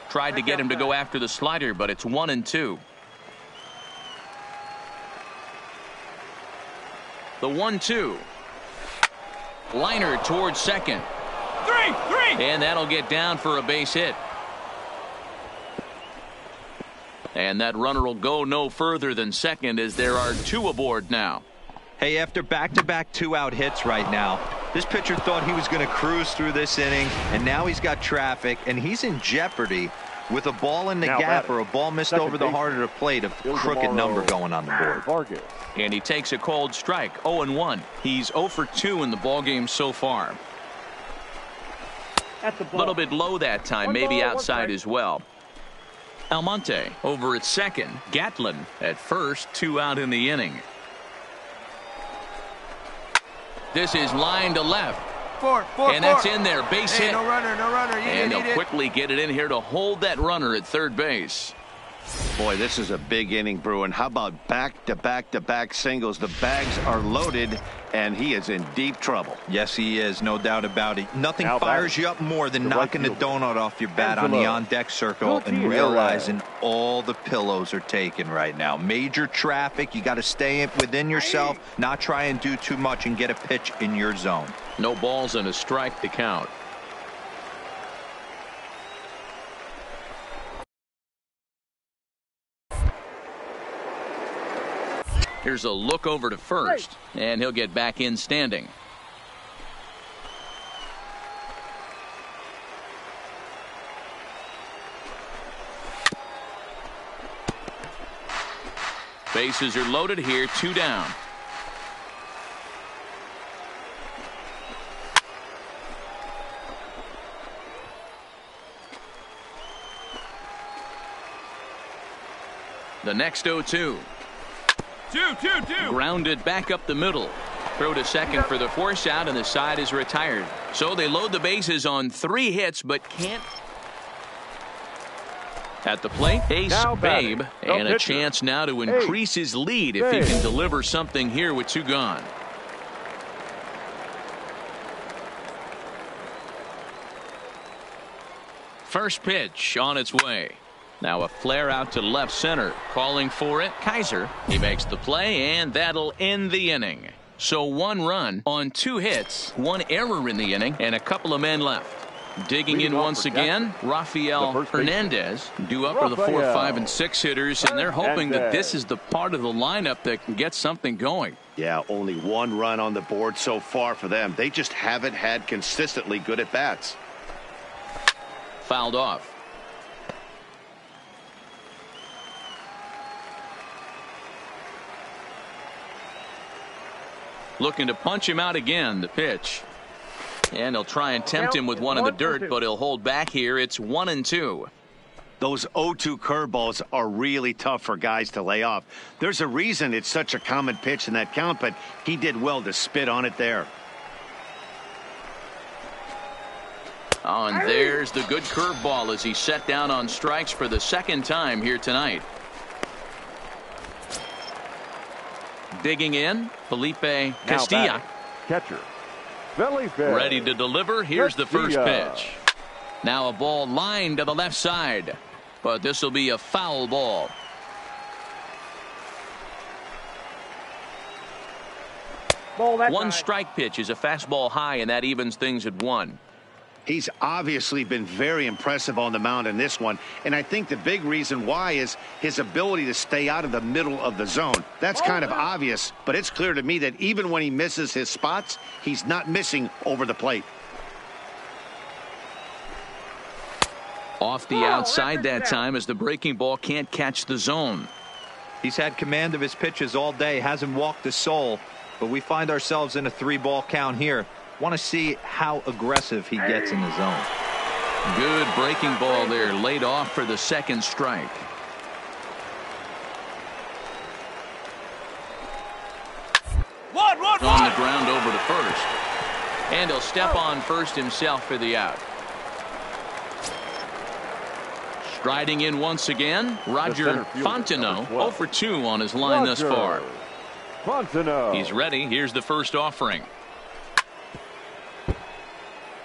Tried to get him to go after the slider, but it's 1-2. The 1-2. Liner towards second. 3-3. And that'll get down for a base hit. And that runner will go no further than second, as there are 2 aboard now. Hey, after back-to-back 2-out hits right now, this pitcher thought he was going to cruise through this inning, and now he's got traffic, and he's in jeopardy with a ball in the gap or a ball missed over the heart of the plate. A crooked number going on the board. And he takes a cold strike. 0-1. He's 0 for 2 in the ballgame so far. A little bit low that time, maybe outside as well. Almonte over at second. Gatlin at first. 2 out in the inning. This is line to left. And that's in there. Base hit. No runner, no runner. And they'll quickly get it in here to hold that runner at third base. Boy, this is a big inning, Bruin. How about back-to-back-to-back singles? The bags are loaded, and he is in deep trouble. Yes, he is. No doubt about it. Nothing fires you up more than knocking the donut off your bat on the on-deck circle and realizing all the pillows are taken right now. Major traffic. You got to stay within yourself, not try and do too much and get a pitch in your zone. No balls and a strike to count. Here's a look over to first, and he'll get back in standing. Bases are loaded here, 2 down. The next 0-2. 2-2-2. Grounded back up the middle. Throw to second for the force out, and the side is retired. So they load the bases on 3 hits, but can't. At the plate, Ace Babe, and a chance now to increase his lead if he can deliver something here with 2 gone. First pitch on its way. Now a flare out to left center. Calling for it, Kaiser. He makes the play, and that'll end the inning. So 1 run on 2 hits, 1 error in the inning, and a couple of men left. Digging in once again, Rafael Hernandez, due up for the 4, 5, and 6 hitters, and they're hoping that this is the part of the lineup that can get something going. Yeah, only 1 run on the board so far for them. They just haven't had consistently good at-bats. Fouled off. Looking to punch him out again, the pitch. And he'll try and tempt him with one in the dirt, but he'll hold back here. It's 1-2. Those 0-2 curveballs are really tough for guys to lay off. There's a reason it's such a common pitch in that count, but he did well to spit on it there. Oh, and there's the good curveball as he set down on strikes for the 2nd time here tonight. Digging in, Felipe Castilla. Catcher. Ready to deliver. Here's the first pitch. Now a ball lined to the left side, but this will be a foul ball. One strike pitch is a fastball high, and that evens things at 1. He's obviously been very impressive on the mound in this one, and I think the big reason why is his ability to stay out of the middle of the zone. That's kind of obvious, but it's clear to me that even when he misses his spots, he's not missing over the plate. Off the outside that time as the breaking ball can't catch the zone. He's had command of his pitches all day, hasn't walked a soul, but we find ourselves in a 3-ball count here. Want to see how aggressive he gets in the zone. Good breaking ball there, laid off for the 2nd strike. On the ground over to first. And he'll step on first himself for the out. Striding in once again, Roger Fontenot, 0 for 2 on his line thus far. He's ready. Here's the first offering.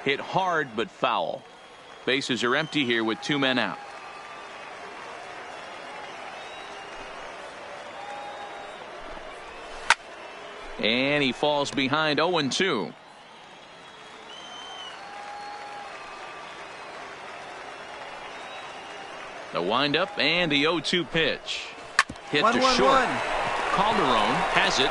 Hit hard but foul. Bases are empty here with 2 men out. And he falls behind 0-2. The windup and the 0-2 pitch. Hit to short. Calderon has it.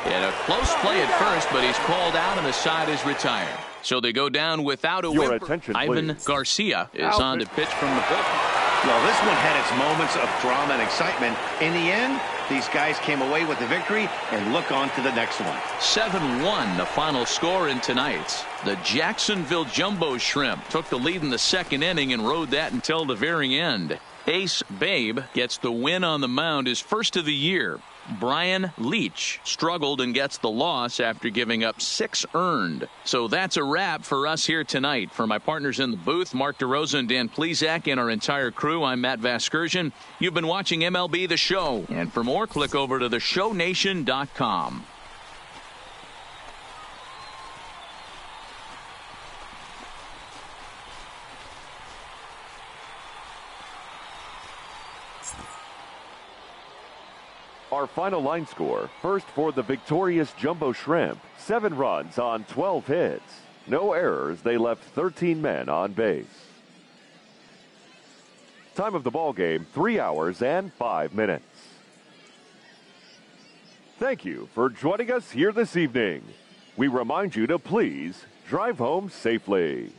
And a close play at first, but he's called out and the side is retired. So they go down without a whimper. Ivan Garcia is on to pitch from the bullpen. Well, this one had its moments of drama and excitement. In the end, these guys came away with the victory, and look on to the next one. 7-1, the final score in tonight's. The Jacksonville Jumbo Shrimp took the lead in the 2nd inning and rode that until the very end. Ace Babe gets the win on the mound, his first of the year. Brian Leach struggled and gets the loss after giving up 6 earned. So that's a wrap for us here tonight. For my partners in the booth, Mark DeRosa and Dan Plesac, and our entire crew, I'm Matt Vasgersian. You've been watching MLB The Show. And for more, click over to theshownation.com. Our final line score, first for the victorious Jumbo Shrimp, 7 runs on 12 hits. No errors, they left 13 men on base. Time of the ball game, 3 hours and 5 minutes. Thank you for joining us here this evening. We remind you to please drive home safely.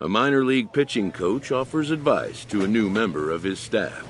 A minor league pitching coach offers advice to a new member of his staff.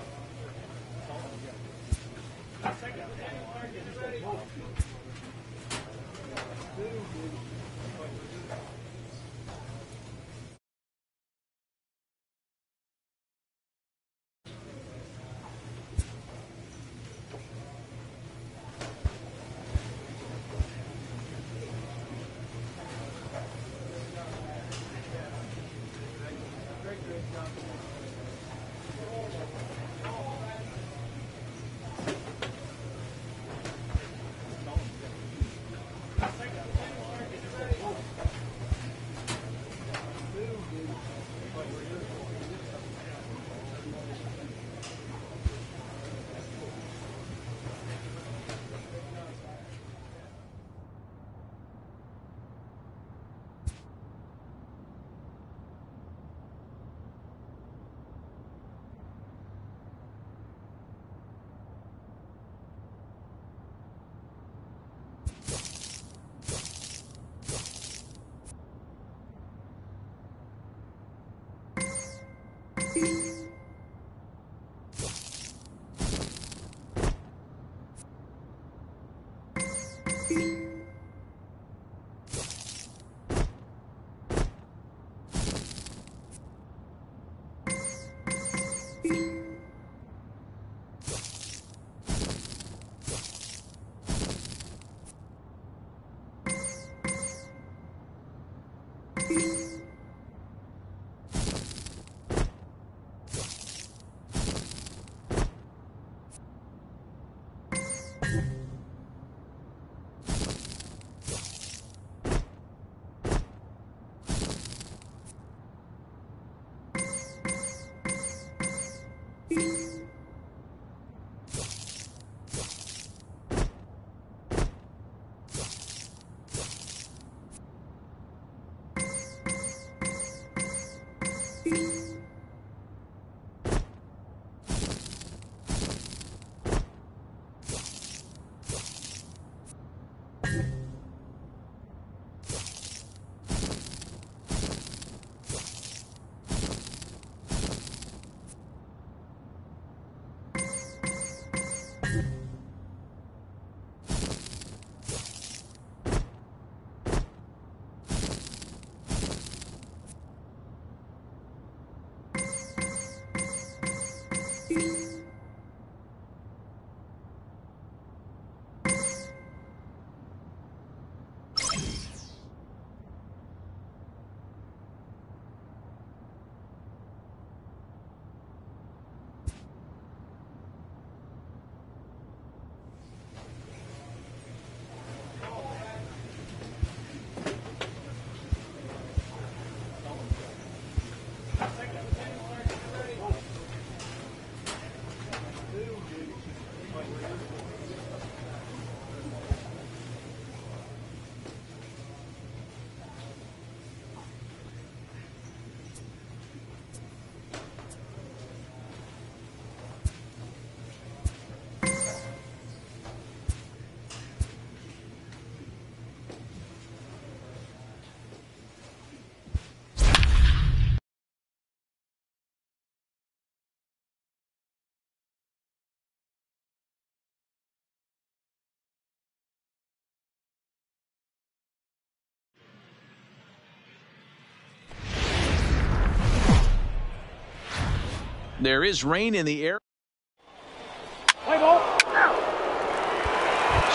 There is rain in the air.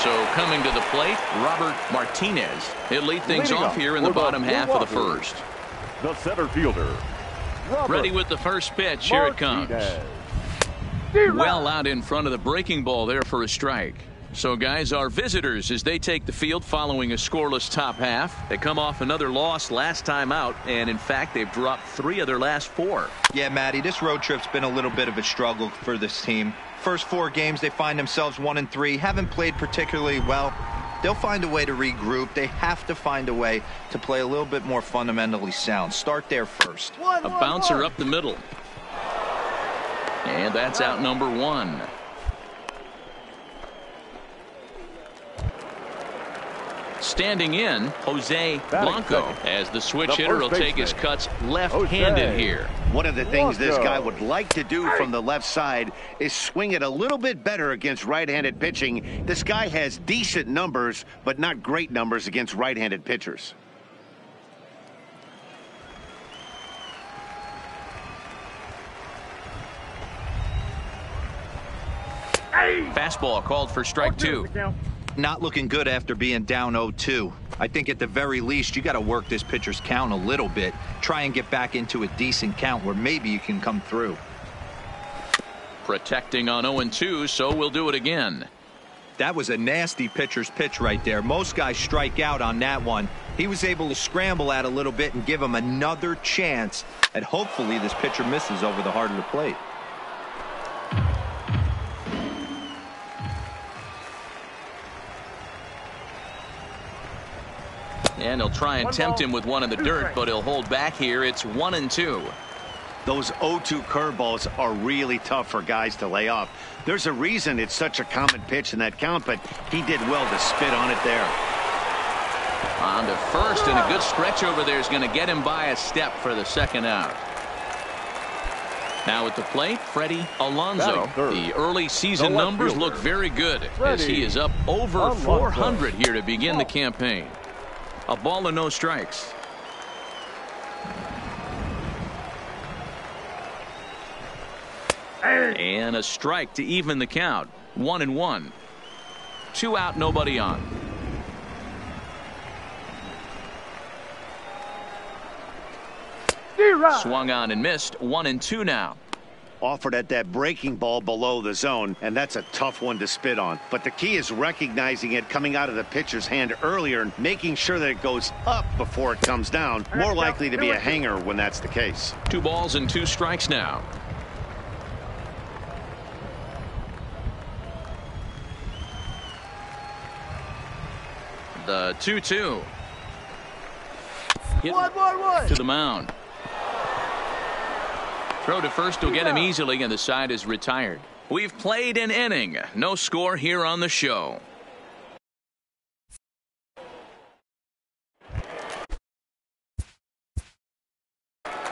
So coming to the plate, Robert Martinez. He'll lead things off here in the bottom half of the first. The center fielder, Robert Ready with the first pitch. Here it comes. Well out in front of the breaking ball there for a strike. So, guys, our visitors, as they take the field following a scoreless top half, they come off another loss last time out, and, in fact, they've dropped 3 of their last 4. Yeah, Matty, this road trip's been a little bit of a struggle for this team. First 4 games, they find themselves 1-3, haven't played particularly well. They'll find a way to regroup. They have to find a way to play a little bit more fundamentally sound. Start there first. A bouncer up the middle. And that's out number 1. Standing in, Jose Blanco, as the switch hitter will take his cuts left-handed here. One of the things this guy would like to do from the left side is swing it a little bit better against right-handed pitching. This guy has decent numbers, but not great numbers against right-handed pitchers. Fastball called for strike 2. Not looking good after being down 0-2. I think at the very least you got to work this pitcher's count a little bit. Try and get back into a decent count where maybe you can come through. Protecting on 0-2, so we'll do it again. That was a nasty pitcher's pitch right there. Most guys strike out on that one. He was able to scramble at a little bit and give him another chance. And hopefully this pitcher misses over the heart of the plate. And he'll try and tempt him with one in the dirt, but he'll hold back here. It's 1-2. Those 0-2 curveballs are really tough for guys to lay off. There's a reason it's such a common pitch in that count, but he did well to spit on it there. On to first, and a good stretch over there is going to get him by a step for the second out. Now at the plate, Freddie Alonso. The early season numbers look very good as he is up over 400 here to begin the campaign. A ball and no strikes. And a strike to even the count. 1-1. 2 out, nobody on. Swung on and missed. 1-2 now. Offered at that breaking ball below the zone, and that's a tough one to spit on. But the key is recognizing it coming out of the pitcher's hand earlier and making sure that it goes up before it comes down. More likely to be a hanger when that's the case. 2 balls and 2 strikes now. The 2-2. Hit to the mound. Throw to first will get him easily, and the side is retired. We've played an inning. No score here on the show.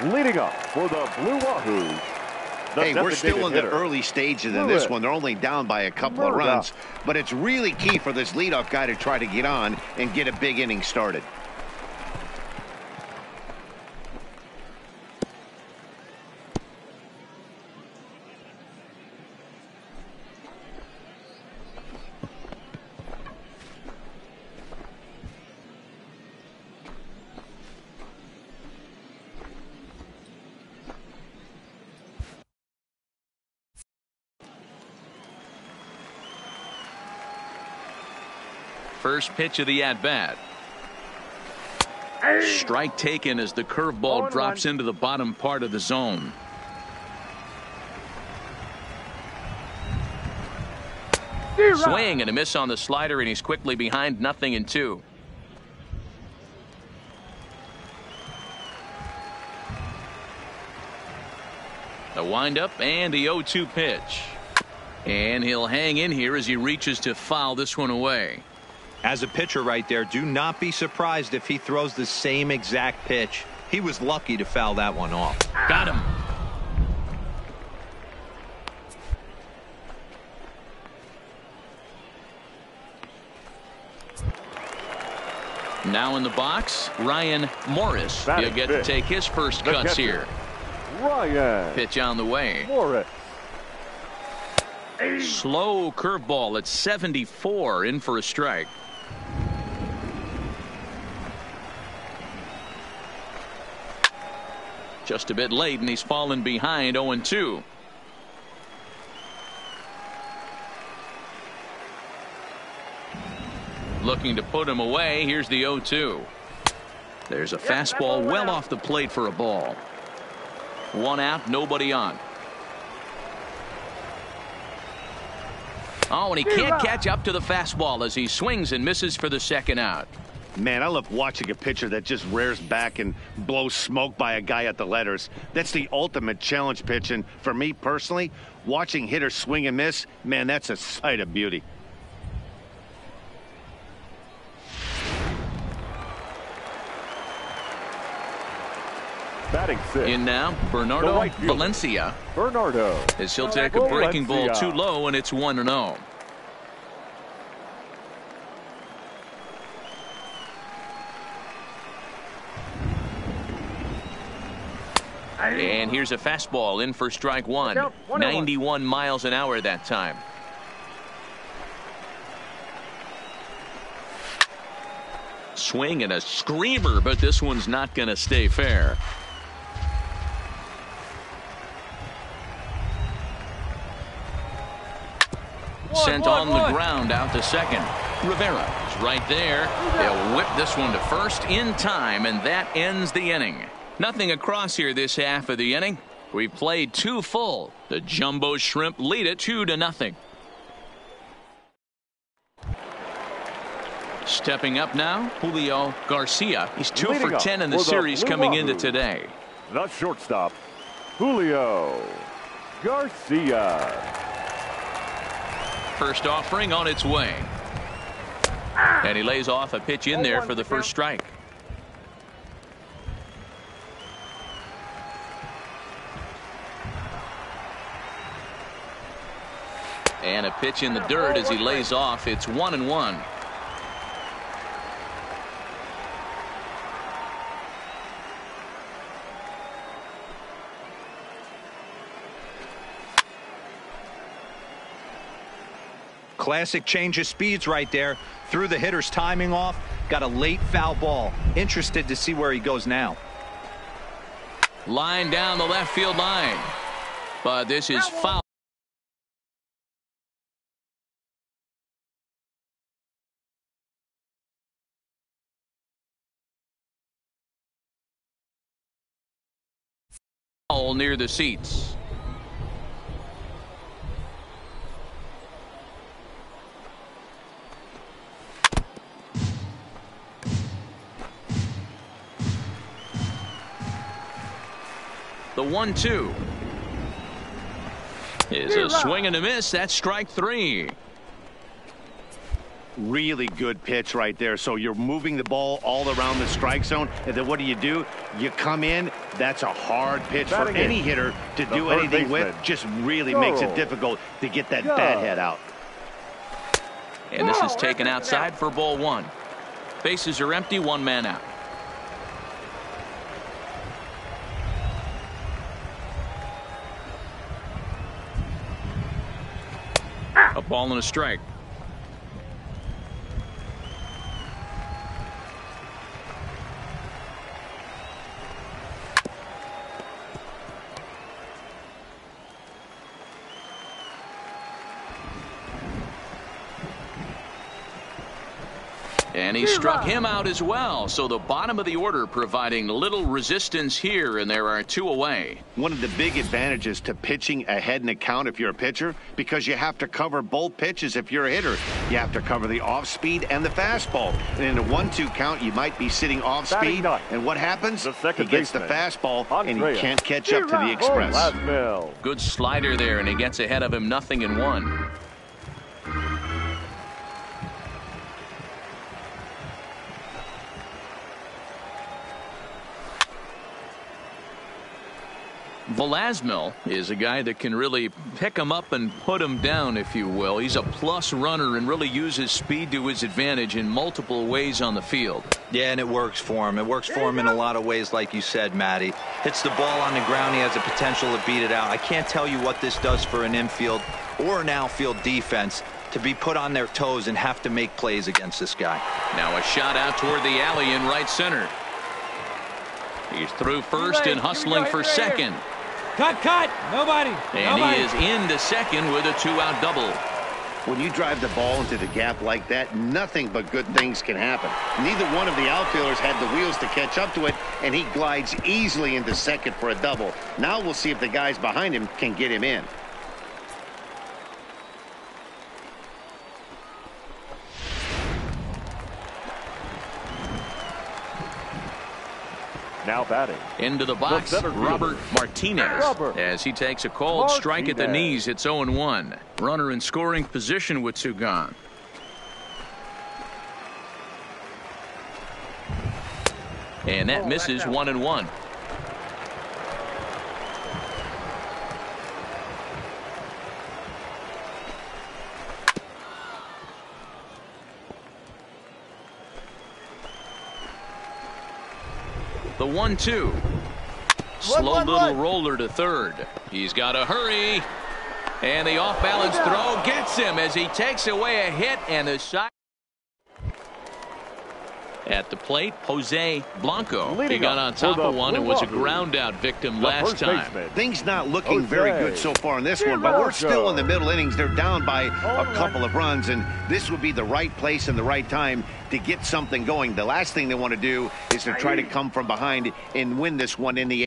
Leading up for the Blue Wahoos. Hey, we're still in the early stages of this one. They're only down by a couple of runs, but it's really key for this leadoff guy to try to get on and get a big inning started. First pitch of the at-bat. Strike taken as the curveball drops into the bottom part of the zone. Swing and a miss on the slider, and he's quickly behind 0-2. The windup and the 0-2 pitch. And he'll hang in here as he reaches to foul this one away. As a pitcher right there, do not be surprised if he throws the same exact pitch. He was lucky to foul that one off. Got him. Now in the box, Ryan Morris. He'll get to take his first cuts here. Ryan. Pitch on the way. Morris. Slow curveball at 74, in for a strike. Just a bit late, and he's fallen behind 0-2. Looking to put him away. Here's the 0-2. There's a fastball well off the plate for a ball. One out, nobody on. Oh, and he can't catch up to the fastball as he swings and misses for the second out. Man, I love watching a pitcher that just rears back and blows smoke by a guy at the letters. That's the ultimate challenge pitch, and for me personally, watching hitters swing and miss, man, that's a sight of beauty. Batting sixth. In now, Bernardo right Valencia. Bernardo. As he'll take a breaking ball too low, and it's 1-0. And here's a fastball in for strike one. 91 miles an hour that time. Swing and a screamer, but this one's not going to stay fair. Sent on the ground out to second. Rivera is right there. They'll whip this one to first in time, and that ends the inning. Nothing across here this half of the inning. We've played 2 full. The Jumbo Shrimp lead it 2-0. Stepping up now, Julio Garcia. He's 2 for 10 in the series coming into today. The shortstop, Julio Garcia. First offering on its way. And he lays off a pitch in there for the first strike. And a pitch in the dirt as he lays off. It's 1-1. Classic change of speeds right there. Threw the hitter's timing off. Got a late foul ball. Interested to see where he goes now. Line down the left field line. But this is foul. Foul near the seats. The 1-2 is a swing and a miss. That's strike 3. Really good pitch right there. So you're moving the ball all around the strike zone, and then what do? You come in. That's a hard pitch for any hitter to do anything with. Just really makes it difficult to get that bad head out. And this is taken outside for ball 1. Bases are empty, 1 man out. A ball and a strike. And he struck him out as well. So the bottom of the order providing little resistance here, and there are 2 away. One of the big advantages to pitching ahead in the count if you're a pitcher, because you have to cover both pitches if you're a hitter. You have to cover the off speed and the fastball. And in a 1-2 count, you might be sitting off speed. And what happens? He gets the fastball, and he can't catch up to the express. Good slider there, and he gets ahead of him, 0-1. Velasquez is a guy that can really pick him up and put him down, if you will. He's a plus runner and really uses speed to his advantage in multiple ways on the field. Yeah, and it works for him. It works for him in a lot of ways, like you said, Matty. Hits the ball on the ground. He has the potential to beat it out. I can't tell you what this does for an infield or an outfield defense to be put on their toes and have to make plays against this guy. Now a shot out toward the alley in right center. He's through first and hustling for second. Cut. Nobody. And he is into second with a 2-out double. When you drive the ball into the gap like that, nothing but good things can happen. Neither one of the outfielders had the wheels to catch up to it, and he glides easily into second for a double. Now we'll see if the guys behind him can get him in. Now batting. Into the box, Robert Martinez. As he takes a cold strike at the knees, it's 0-1. Runner in scoring position with 2 gone. And that misses 1-1. The 1-2. Slow little roller to third. He's got to hurry. And the off-balance throw gets him as he takes away a hit, and the shot at the plate, Jose Blanco. He got on top of one and was a ground-out victim last time. Things not looking very good so far in this one, but we're still in the middle innings. They're down by a couple of runs, and this would be the right place and the right time to get something going. The last thing they want to do is to try to come from behind and win this one in the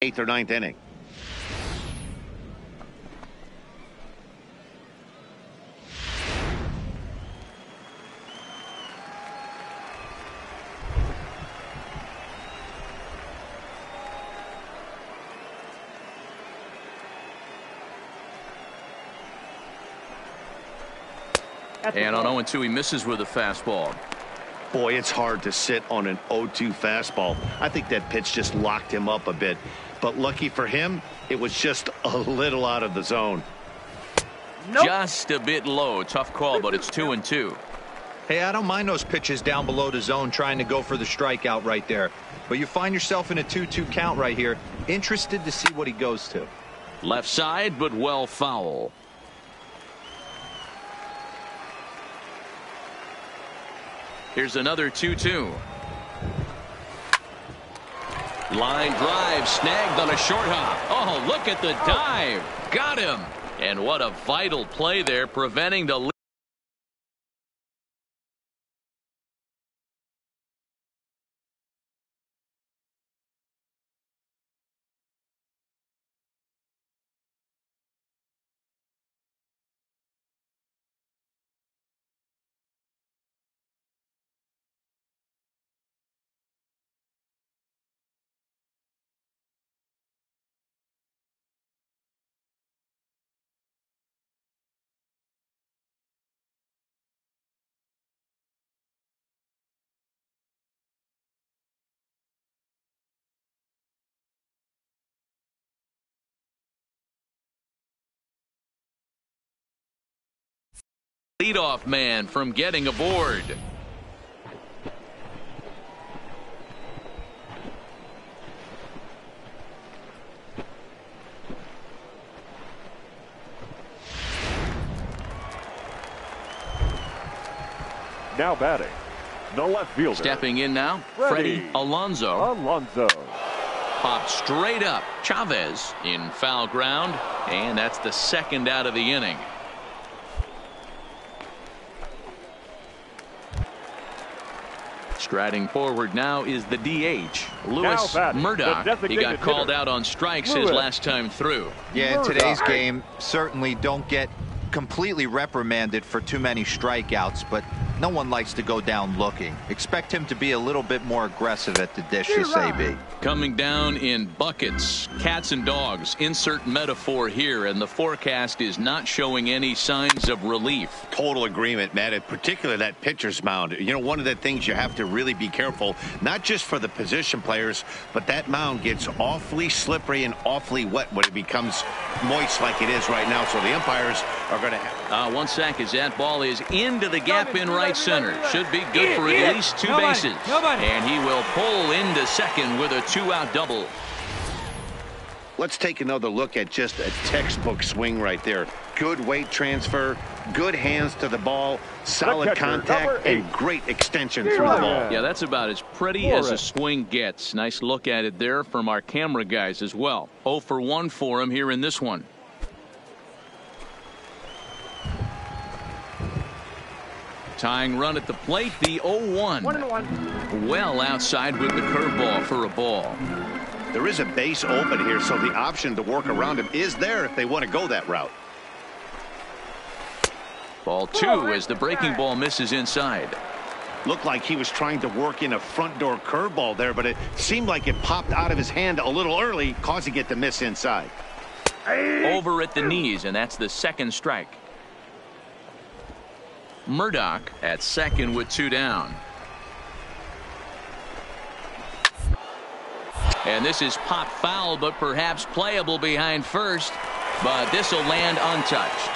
eighth or ninth inning. And on 0-2, he misses with a fastball. Boy, it's hard to sit on an 0-2 fastball. I think that pitch just locked him up a bit. But lucky for him, it was just a little out of the zone. Just a bit low. Tough call, but it's 2-2. Hey, I don't mind those pitches down below the zone trying to go for the strikeout right there. But you find yourself in a 2-2 count right here. Interested to see what he goes to. Left side, but well foul. Here's another 2-2. Line drive snagged on a short hop. Oh, look at the dive. Got him. And what a vital play there, preventing the leadoff man from getting aboard. Now batting, the left fielder. Stepping in now, Freddie Alonso. Alonso. Popped straight up. Chavez in foul ground, and that's the second out of the inning. Striding forward now is the DH, Lewis Murdoch. He got called out on strikes his last time through. Yeah, in today's game, certainly don't get completely reprimanded for too many strikeouts, but no one likes to go down looking. Expect him to be a little bit more aggressive at the dish, this AB. Coming down in buckets, cats and dogs, insert metaphor here, and the forecast is not showing any signs of relief. Total agreement, Matt, and particularly that pitcher's mound. You know, one of the things you have to really be careful, not just for the position players, but that mound gets awfully slippery and awfully wet when it becomes moist like it is right now, so the umpires are going to have... One sack as that ball is into the gap in right center. Should be good for at least two bases. And he will pull into second with a two-out double. Let's take another look at just a textbook swing right there. Good weight transfer, good hands to the ball, solid contact, and great extension through the ball. Yeah, that's about as pretty as a swing gets. Nice look at it there from our camera guys as well. 0 for 1 for him here in this one. Tying run at the plate, the 0-1. 1-1. Well outside with the curveball for a ball. There is a base open here, so the option to work around him is there if they want to go that route. Ball 2 as the breaking ball misses inside. Looked like he was trying to work in a front door curveball there, but it seemed like it popped out of his hand a little early, causing it to miss inside. Over at the knees, and that's the second strike. Murdoch at second with 2 down. And this is pop foul, but perhaps playable behind first. But this will land untouched.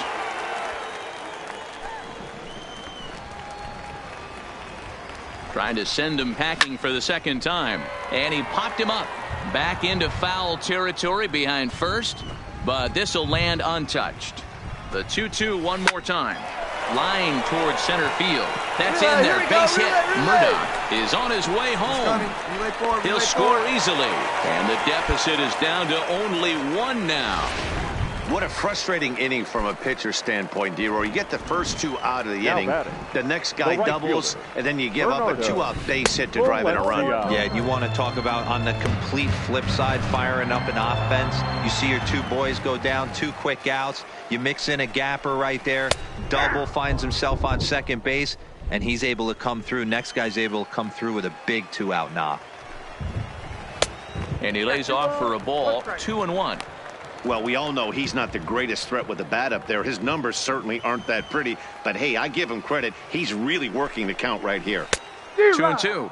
Trying to send him packing for the second time. And he popped him up. Back into foul territory behind first. But this will land untouched. The 2-2 one more time. Line towards center field. That's in there. Base hit. Murdoch is on his way home. He'll score easily. And the deficit is down to only 1 now. What a frustrating inning from a pitcher standpoint, D-Roy. You get the first 2 out of the inning. The next guy doubles, and then you give up a 2-out base hit to drive in a run. Yeah, you want to talk about on the complete flip side, firing up an offense. You see your 2 boys go down, 2 quick outs. You mix in a gapper right there. Double, finds himself on second base, and he's able to come through. Next guy's able to come through with a big 2-out knock. And he lays off for a ball. 2-1. Well, we all know he's not the greatest threat with the bat up there. His numbers certainly aren't that pretty. But, hey, I give him credit. He's really working the count right here. 2-2.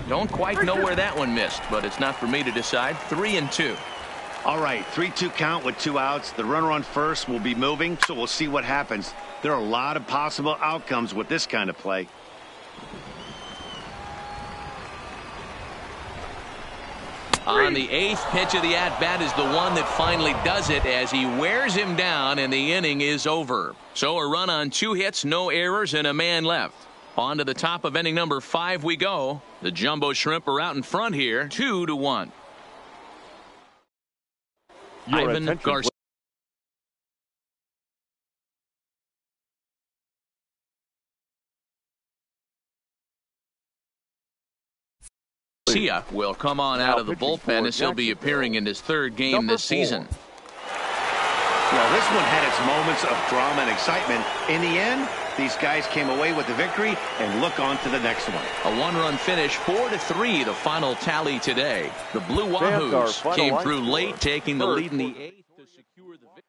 Don't quite know where that one missed, but it's not for me to decide. 3-2. All right, 3-2 count with 2 outs. The runner on first will be moving, so we'll see what happens. There are a lot of possible outcomes with this kind of play. On the 8th pitch of the at-bat is the one that finally does it as he wears him down, and the inning is over. So a run on 2 hits, no errors, and a man left. On to the top of inning number 5 we go. The Jumbo Shrimp are out in front here, 2-1. Ivan Garcia. Garcia will come on out of the bullpen as he'll be appearing in his 3rd game this season. Well, this one had its moments of drama and excitement. In the end, these guys came away with the victory and look on to the next one. A 1-run finish, 4-3, the final tally today. The Blue Wahoos came through late, taking the lead in the 8th to secure the victory.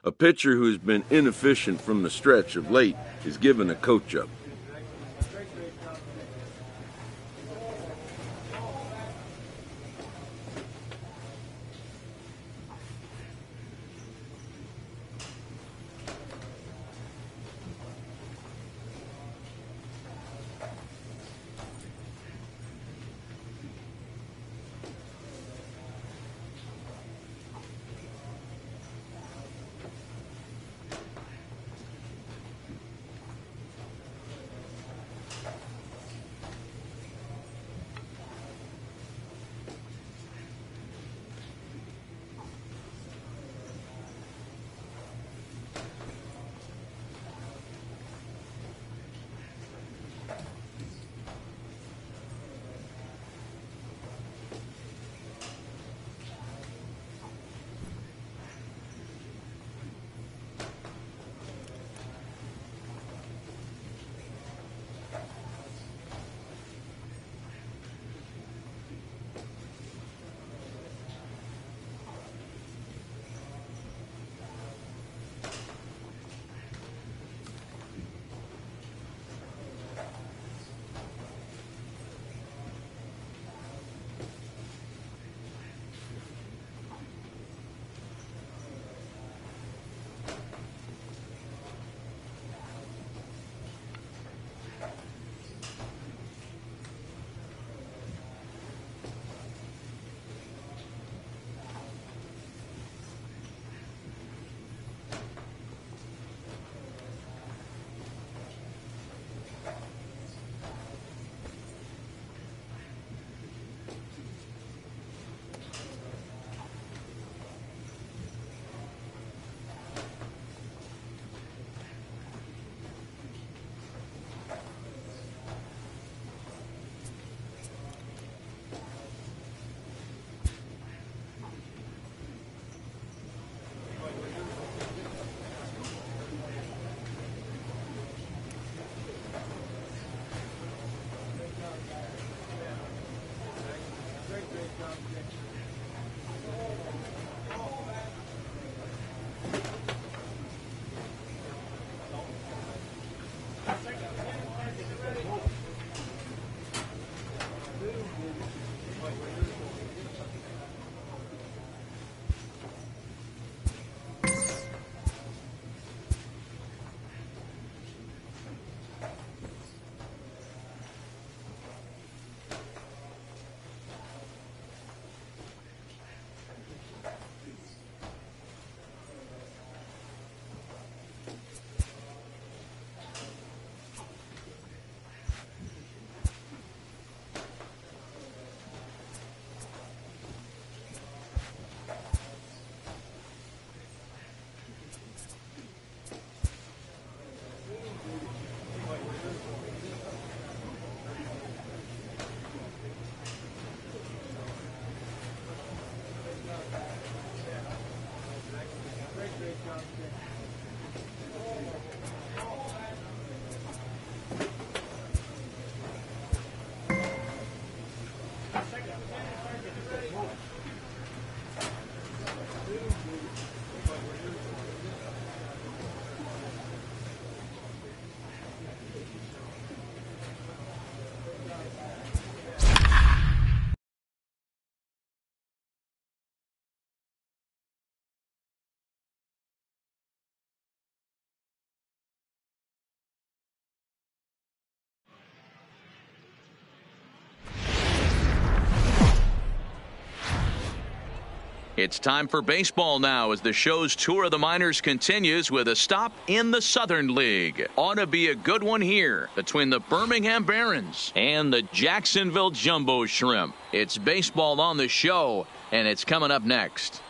A pitcher who's been inefficient from the stretch of late is given a coach-up. It's time for baseball now as the show's tour of the minors continues with a stop in the Southern League. Ought to be a good one here between the Birmingham Barons and the Jacksonville Jumbo Shrimp. It's baseball on the show, and it's coming up next.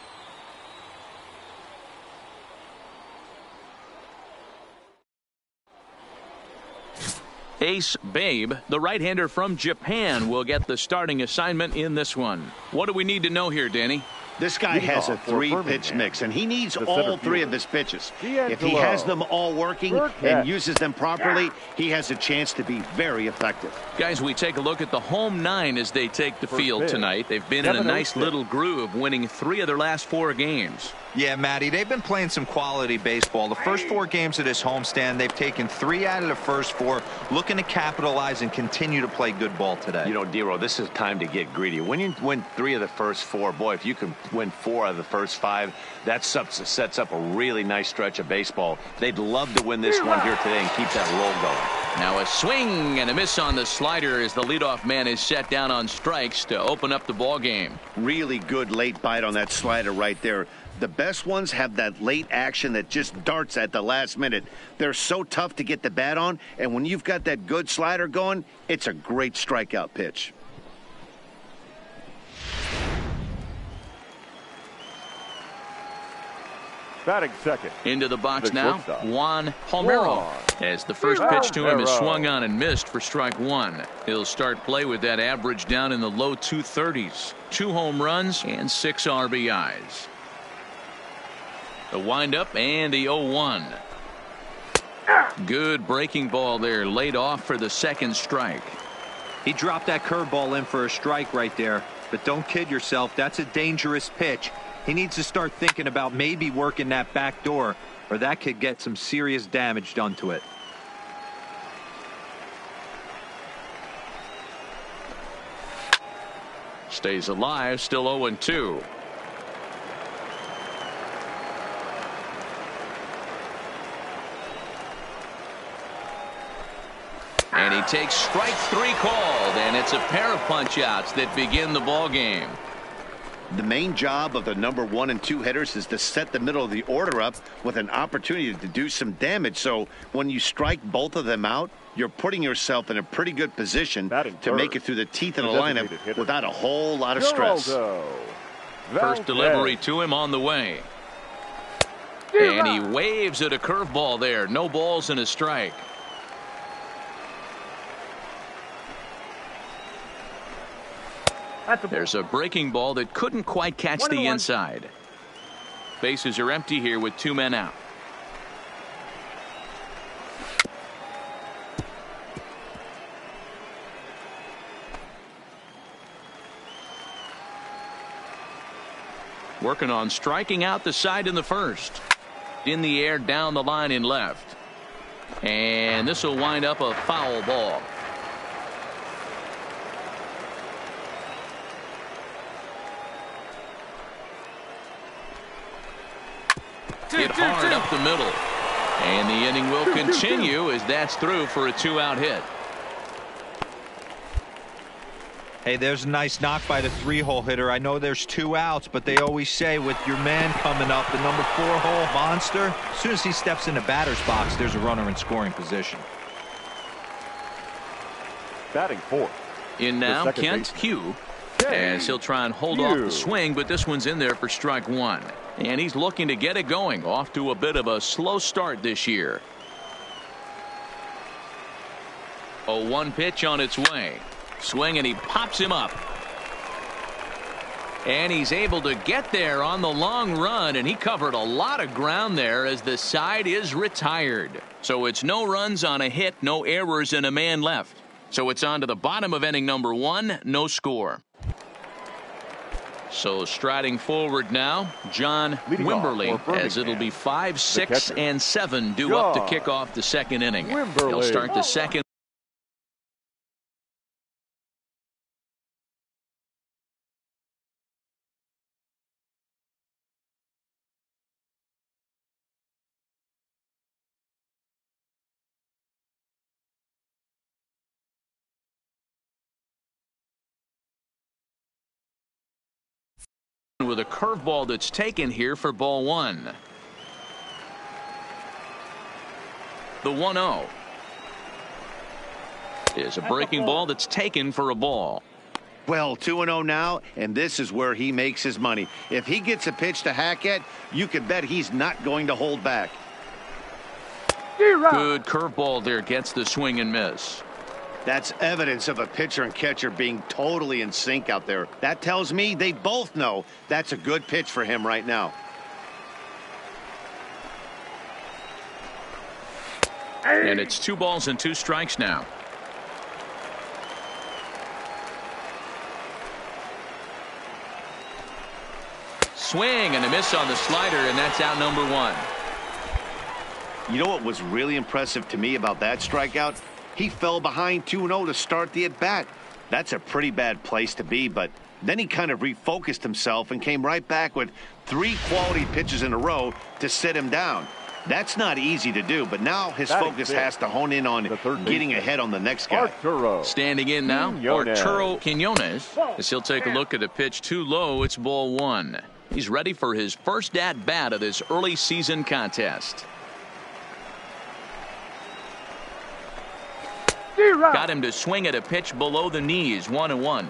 Ace Babe, the right-hander from Japan, will get the starting assignment in this one. What do we need to know here, Danny? This guy has a three-pitch mix, and he needs all three of his pitches. If he has them all working and uses them properly, he has a chance to be very effective. Guys, we take a look at the home nine as they take the field tonight. They've been in a nice little groove, winning 3 of their last 4 games. Yeah, Matty, they've been playing some quality baseball. The first 4 games of this homestand, they've taken 3 out of the first 4, looking to capitalize and continue to play good ball today. You know, D-Row, this is time to get greedy. When you win 3 of the first 4, boy, if you can win 4 of the first 5, that sets up a really nice stretch of baseball. They'd love to win this one here today and keep that roll going. Now a swing and a miss on the slider as the leadoff man is set down on strikes to open up the ball game. Really good late bite on that slider right there. The best ones have that late action that just darts at the last minute. They're so tough to get the bat on, and when you've got that good slider going, it's a great strikeout pitch. Batting second. Into the box now, Juan Palmero. As the first pitch to him is swung on and missed for strike 1. He'll start play with that average down in the low 230s. 2 home runs and 6 RBIs. The windup and the 0-1. Good breaking ball there, laid off for the second strike. He dropped that curveball in for a strike right there, but don't kid yourself, that's a dangerous pitch. He needs to start thinking about maybe working that back door, or that could get some serious damage done to it. Stays alive, still 0-2. And he takes strike 3 called, and it's a pair of punch-outs that begin the ball game. The main job of the number 1 and 2 hitters is to set the middle of the order up with an opportunity to do some damage. So when you strike both of them out, you're putting yourself in a pretty good position to make it through the teeth of the lineup without a whole lot of stress. First delivery to him on the way. And he waves at a curveball there. No balls and a strike. There's a breaking ball that couldn't quite catch the inside. Bases are empty here with 2 men out. Working on striking out the side in the first. In the air, down the line in left. And this will wind up a foul ball. Hit hard up the middle. And the inning will continue as that's through for a 2-out hit. Hey, there's a nice knock by the 3-hole hitter. I know there's 2 outs, but they always say with your man coming up, the number 4-hole monster, as soon as he steps in the batter's box, there's a runner in scoring position. Batting 4th. In now, Kent Hugh. As he'll try and hold off the swing, but this one's in there for strike 1. And he's looking to get it going, off to a bit of a slow start this year. 0-1 pitch on its way. Swing, and he pops him up. And he's able to get there on the long run, and he covered a lot of ground there as the side is retired. So it's no runs on a hit, no errors, and a man left. So it's on to the bottom of inning number 1, no score. So striding forward now, John Wimberly, as it'll be 5, 6, and 7 due up to kick off the second inning. He'll start the second. With with a curveball that's taken here for ball one. The 1-0 is a breaking ball that's taken for a ball. Well, 2-0 now, and this is where he makes his money. If he gets a pitch to hack at, you can bet he's not going to hold back. Good curveball there, gets the swing and miss. That's evidence of a pitcher and catcher being totally in sync out there. That tells me they both know that's a good pitch for him right now. And it's 2 balls and 2 strikes now. Swing and a miss on the slider, and that's out number 1. You know what was really impressive to me about that strikeout? He fell behind 2-0 to start the at-bat. That's a pretty bad place to be, but then he kind of refocused himself and came right back with 3 quality pitches in a row to sit him down. That's not easy to do, but now his focus has to hone in on getting ahead on the next guy. Standing in now, Arturo Quiñones, as he'll take a look at a pitch too low. It's ball 1. He's ready for his first at-bat of this early season contest. Got him to swing at a pitch below the knees, 1-1.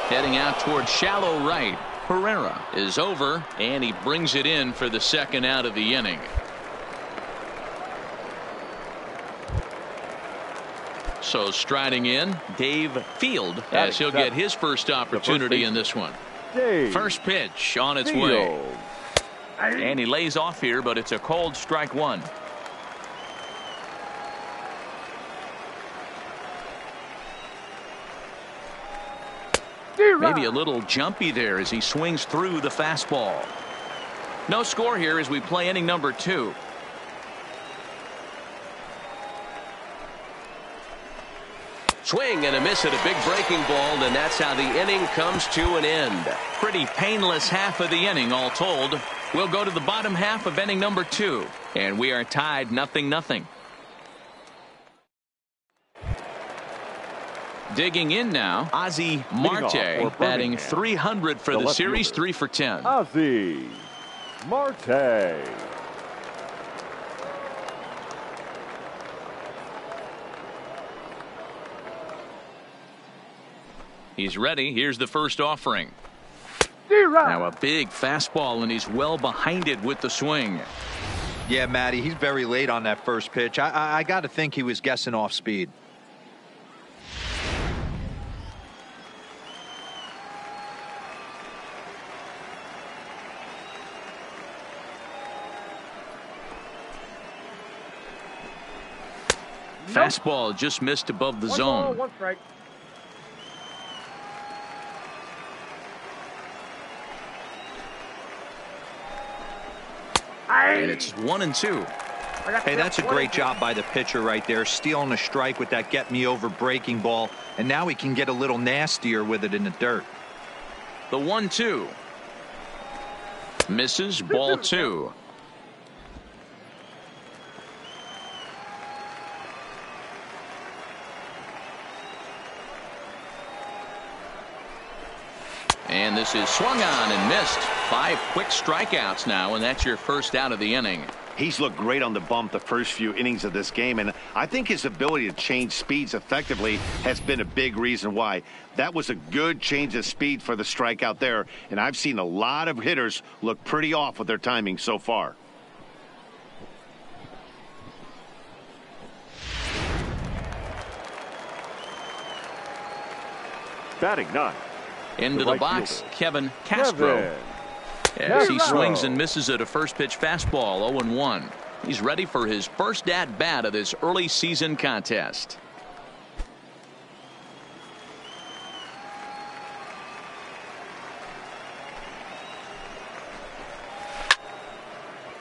Heading out toward shallow right. Herrera is over, and he brings it in for the second out of the inning. So striding in, Dave Field, as he'll get his first opportunity in this one. First pitch on its way. And he lays off here, but it's a called strike 1. Maybe a little jumpy there as he swings through the fastball. No score here as we play inning number 2. Swing and a miss at a big breaking ball, and that's how the inning comes to an end. Pretty painless half of the inning all told. We'll go to the bottom half of inning number 2, and we are tied 0-0. Digging in now, Ozzie Marte, batting 300 for the series, 3 for 10. Ozzie Marte. He's ready. Here's the first offering. Now a big fastball, and he's well behind it with the swing. Yeah, Matty, he's very late on that first pitch. I got to think he was guessing off speed. Fastball just missed above the zone. 1 strike. And it's 1-2. Hey, that's a great job by the pitcher right there, stealing a strike with that get-me-over breaking ball, and now he can get a little nastier with it in the dirt. The 1-2. Misses, ball 2. And this is swung on and missed. 5 quick strikeouts now, and that's your first out of the inning. He's looked great on the bump the first few innings of this game, and I think his ability to change speeds effectively has been a big reason why. That was a good change of speed for the strikeout there, and I've seen a lot of hitters look pretty off with their timing so far. Batting 9. Into the box, Kevin Castro. As he swings and misses at a first pitch fastball, 0-1. He's ready for his first at-bat of this early season contest.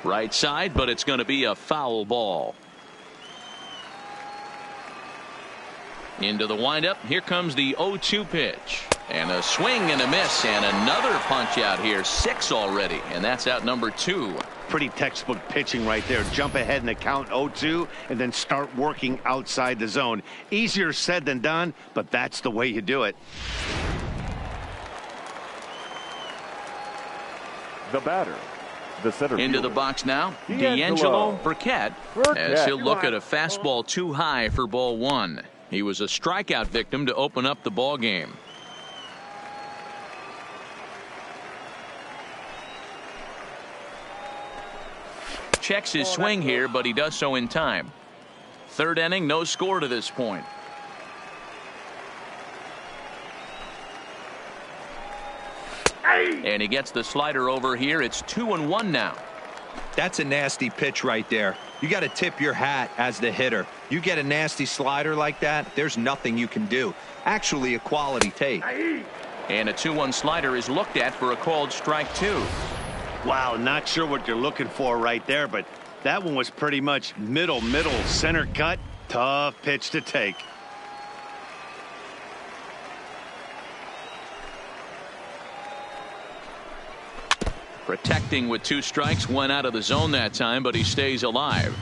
Right side, but it's going to be a foul ball. Into the windup. Here comes the 0-2 pitch. And a swing and a miss, and another punch out here. 6 already, and that's out number 2. Pretty textbook pitching right there. Jump ahead in the count 0-2 and then start working outside the zone. Easier said than done, but that's the way you do it. The batter, the center into the box now, D'Angelo Burkett, as he'll look at a fastball too high for ball one. He was a strikeout victim to open up the ball game. Checks his swing here, but he does so in time. Third inning, no score to this point. And he gets the slider over here. It's 2-1 now. That's a nasty pitch right there. You got to tip your hat as the hitter. You get a nasty slider like that, there's nothing you can do. Actually, a quality take. And a 2-1 slider is looked at for a called strike two. Wow, not sure what you're looking for right there, but that one was pretty much middle, center cut. Tough pitch to take. Protecting with 2 strikes, went out of the zone that time, but he stays alive.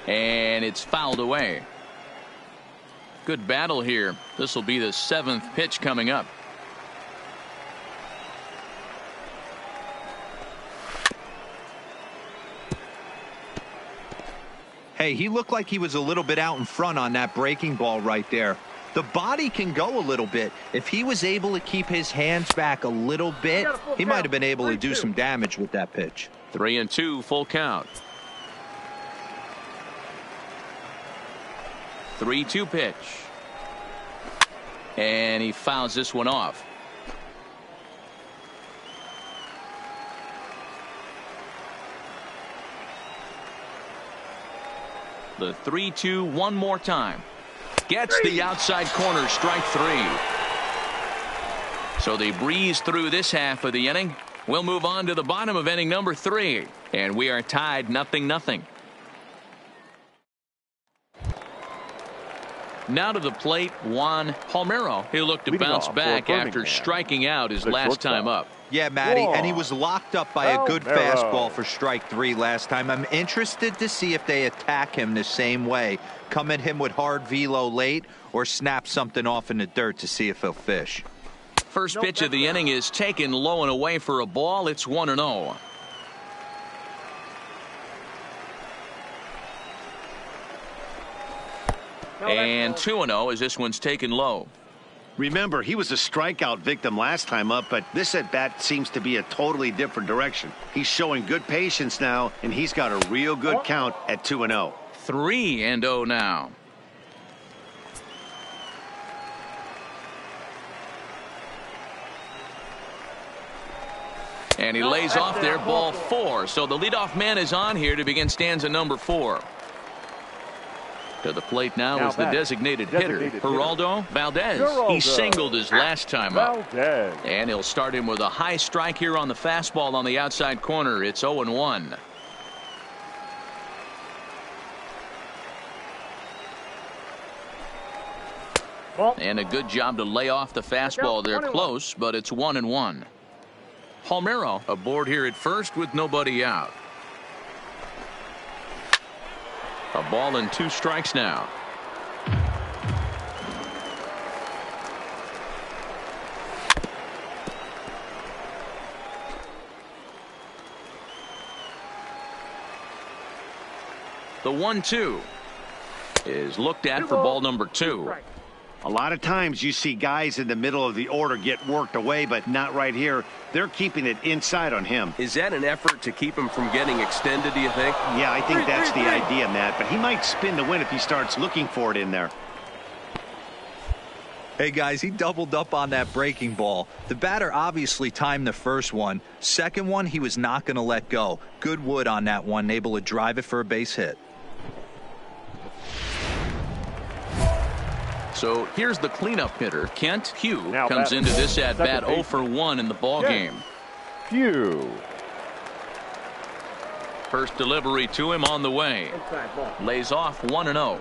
And it's fouled away. Good battle here. This will be the 7th pitch coming up. Hey, he looked like he was a little bit out in front on that breaking ball right there. The body can go a little bit. If he was able to keep his hands back a little bit, he might have been able to do some damage with that pitch. 3-2, full count. 3-2 pitch. And he fouls this one off. The 3-2 one more time. Gets the outside corner, strike 3. So they breeze through this half of the inning. We'll move on to the bottom of inning number 3. And we are tied 0-0. Now to the plate, Juan Palmeiro. He'll look to bounce back after striking out his last time up. Yeah, Matty, and he was locked up by a good fastball for strike 3 last time. I'm interested to see if they attack him the same way. Come at him with hard velo late or snap something off in the dirt to see if he'll fish. First pitch of the inning is taken low and away for a ball. It's 1-0. And 2-0 as this one's taken low. Remember, he was a strikeout victim last time up, but this at-bat seems to be a totally different direction. He's showing good patience now, and he's got a real good count at 2-0. 3-0 now. And he lays off there, ball 4. So the leadoff man is on here to begin stanza number 4. To the plate now is the designated hitter, Geraldo Valdez. He singled his last time up. And he'll start him with a high strike here on the fastball on the outside corner. It's 0-1. And a good job to lay off the fastball there close, but it's 1-1. Palmeiro aboard here at first with nobody out. A ball and 2 strikes now. The 1-2 is looked at for ball number 2. A lot of times you see guys in the middle of the order get worked away, but not right here. They're keeping it inside on him. Is that an effort to keep him from getting extended, do you think? Yeah, I think that's the idea, Matt, but he might spin to win if he starts looking for it in there. Hey, guys, he doubled up on that breaking ball. The batter obviously timed the first one. Second one, he was not going to let go. Good wood on that one, able to drive it for a base hit. So here's the cleanup hitter. Kent Hugh comes into this at-bat 0 for 1 in the ball game. Hugh. First delivery to him on the way. Lays off 1-0.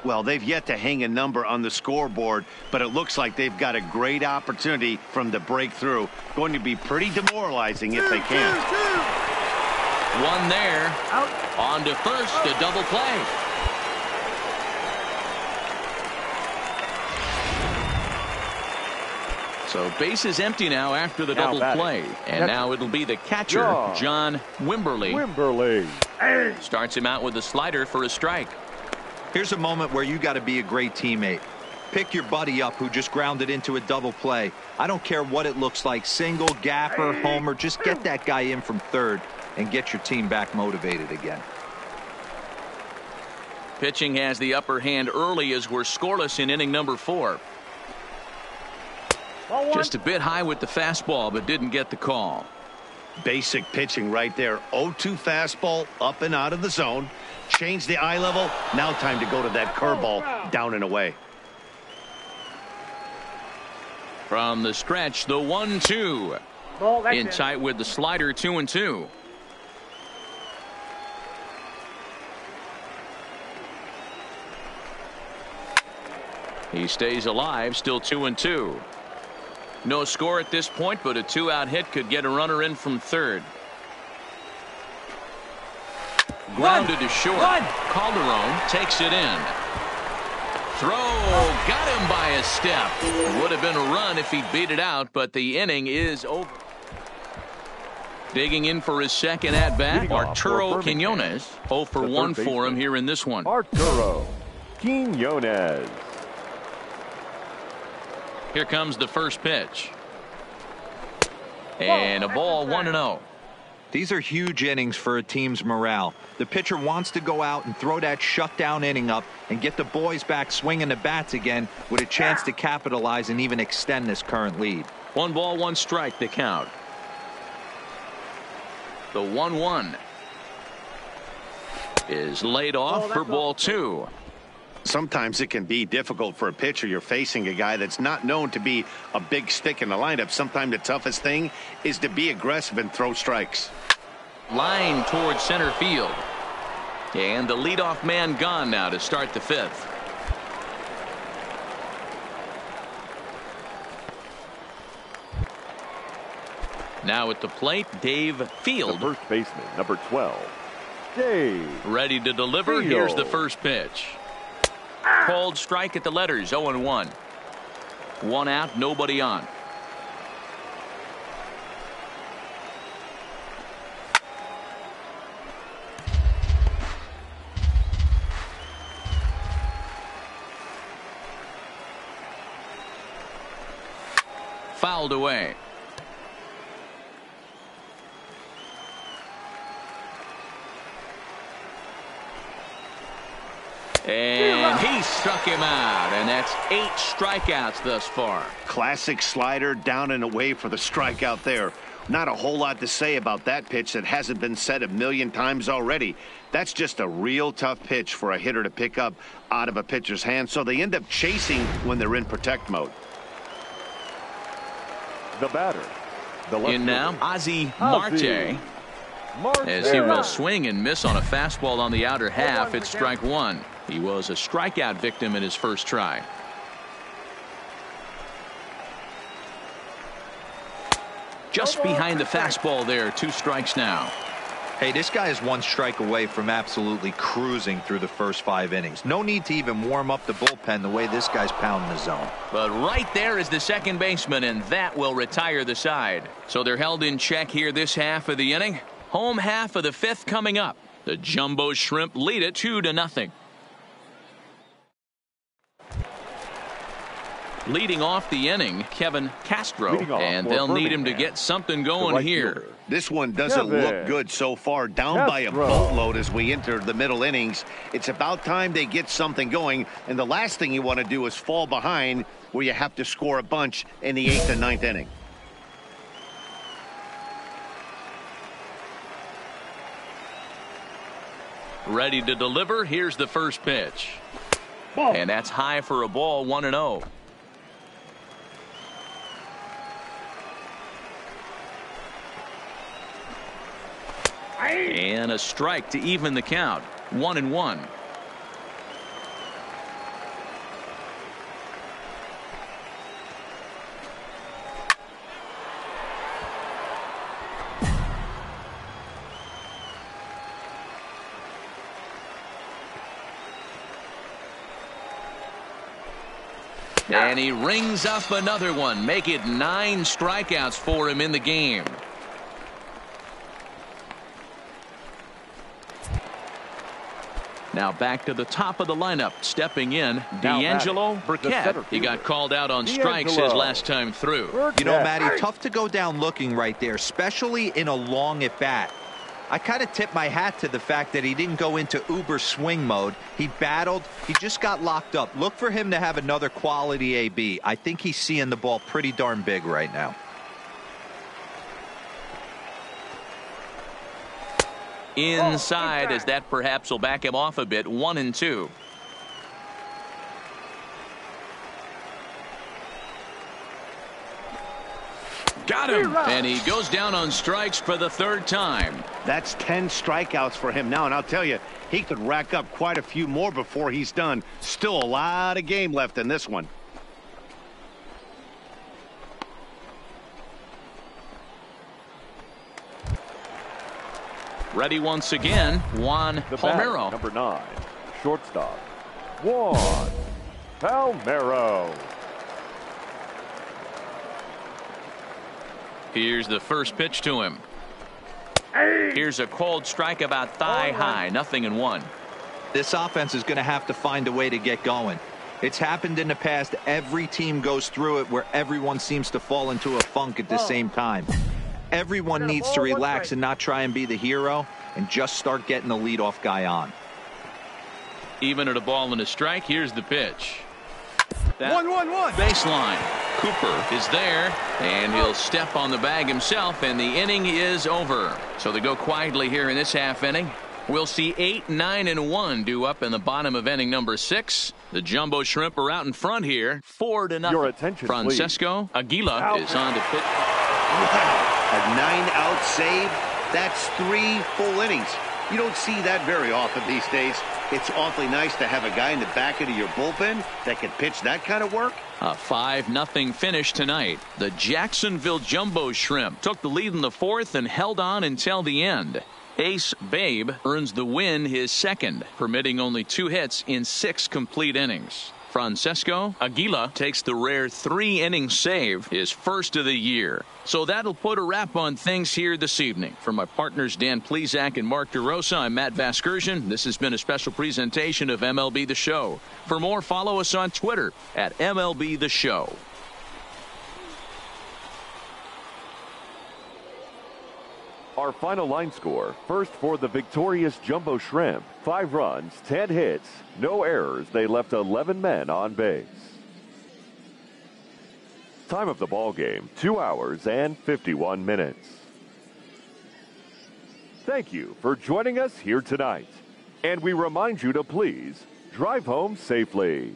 Well, they've yet to hang a number on the scoreboard, but it looks like they've got a great opportunity from the breakthrough. Going to be pretty demoralizing if they can't. One there. Out. On to first, a double play. So base is empty now after the double play. And now it'll be the catcher, John Wimberly. Starts him out with a slider for a strike. Here's a moment where you got to be a great teammate. Pick your buddy up who just grounded into a double play. I don't care what it looks like, single, gapper, homer, just get that guy in from third and get your team back motivated again. Pitching has the upper hand early as we're scoreless in inning number 4. Just a bit high with the fastball, but didn't get the call. Basic pitching right there. 0-2 fastball up and out of the zone. Change the eye level. Now time to go to that curveball down and away. From the stretch, the 1-2. In tight with the slider, 2-2. He stays alive, still 2-2. No score at this point, but a 2-out hit could get a runner in from third. Grounded to short. Calderon takes it in. Throw, got him by a step. Would have been a run if he beat it out, but the inning is over. Digging in for his second at-bat, Arturo Quiñones. 0 for 1 for him here in this one. Arturo Quiñones. Here comes the first pitch. And a ball, 1-0. These are huge innings for a team's morale. The pitcher wants to go out and throw that shutdown inning up and get the boys back swinging the bats again with a chance to capitalize and even extend this current lead. 1 ball, 1 strike, the count. The 1-1 is laid off for ball 2. Sometimes it can be difficult for a pitcher. You're facing a guy that's not known to be a big stick in the lineup. Sometimes the toughest thing is to be aggressive and throw strikes. Line towards center field. And the leadoff man gone now to start the 5th. Now at the plate, Dave Field. The first baseman, number 12. Dave. Ready to deliver. Field. Here's the first pitch. Called strike at the letters, 0-1. 1 out, nobody on. Fouled away. And he struck him out, and that's 8 strikeouts thus far. Classic slider down and away for the strikeout there. Not a whole lot to say about that pitch that hasn't been said a million times already. That's just a real tough pitch for a hitter to pick up out of a pitcher's hand, so they end up chasing when they're in protect mode. The batter. The in now, Ozzie Marte. As he will swing and miss on a fastball on the outer half. It's strike 1. He was a strikeout victim in his first try. Just behind the fastball there. 2 strikes now. Hey, this guy is 1 strike away from absolutely cruising through the first 5 innings. No need to even warm up the bullpen the way this guy's pounding the zone. But right there is the second baseman, and that will retire the side. So they're held in check here this half of the inning. Home half of the 5th coming up. The Jumbo Shrimp lead it 2-0. Leading off the inning, Kevin Castro, and they'll need him to get something going here. This one doesn't look good so far. Down by a boatload as we enter the middle innings. It's about time they get something going, and the last thing you want to do is fall behind where you have to score a bunch in the 8th and 9th inning. Ready to deliver. Here's the first pitch. And that's high for a ball, 1-0. And a strike to even the count. 1-1. And he rings up another one. Make it 9 strikeouts for him in the game. Now back to the top of the lineup. Stepping in, D'Angelo Burkett. He got called out on strikes his last time through. You know, Matty, tough to go down looking right there, especially in a long at-bat. I kind of tip my hat to the fact that he didn't go into uber swing mode. He battled. He just got locked up. Look for him to have another quality AB. I think he's seeing the ball pretty darn big right now. Inside, as that perhaps will back him off a bit. 1-2. Got him. And he goes down on strikes for the 3rd time. That's 10 strikeouts for him now, and I'll tell you, he could rack up quite a few more before he's done. Still a lot of game left in this one. Ready once again, Juan Palmeiro. Number 9, shortstop, Juan Palmeiro. Here's the first pitch to him. Here's a cold strike about thigh high. 0-1. This offense is going to have to find a way to get going. It's happened in the past. Every team goes through it where everyone seems to fall into a funk at the same time. Everyone needs to relax and not try and be the hero and just start getting the leadoff guy on. Even at a ball and a strike, here's the pitch. 1-1-1. Baseline. Cooper is there, and he'll step on the bag himself, and the inning is over. So they go quietly here in this half inning. We'll see 8, 9, and 1 due up in the bottom of inning number 6. The Jumbo Shrimp are out in front here, 4-0. Your attention, Francesco Aguila is on to pitch. Wow. A 9-out save. That's 3 full innings. You don't see that very often these days. It's awfully nice to have a guy in the back end of your bullpen that can pitch that kind of work. A 5-0 finish tonight. The Jacksonville Jumbo Shrimp took the lead in the 4th and held on until the end. Ace Babe earns the win, his 2nd, permitting only 2 hits in 6 complete innings. Francesco Aguila takes the rare 3-inning save, his 1st of the year. So that'll put a wrap on things here this evening. For my partners Dan Plesac and Mark DeRosa, I'm Matt Vasgersian. This has been a special presentation of MLB The Show. For more, follow us on Twitter at MLB The Show. Our final line score, first for the victorious Jumbo Shrimp, 5 runs, 10 hits, no errors. They left 11 men on base. Time of the ball game, 2 hours and 51 minutes. Thank you for joining us here tonight. And we remind you to please drive home safely.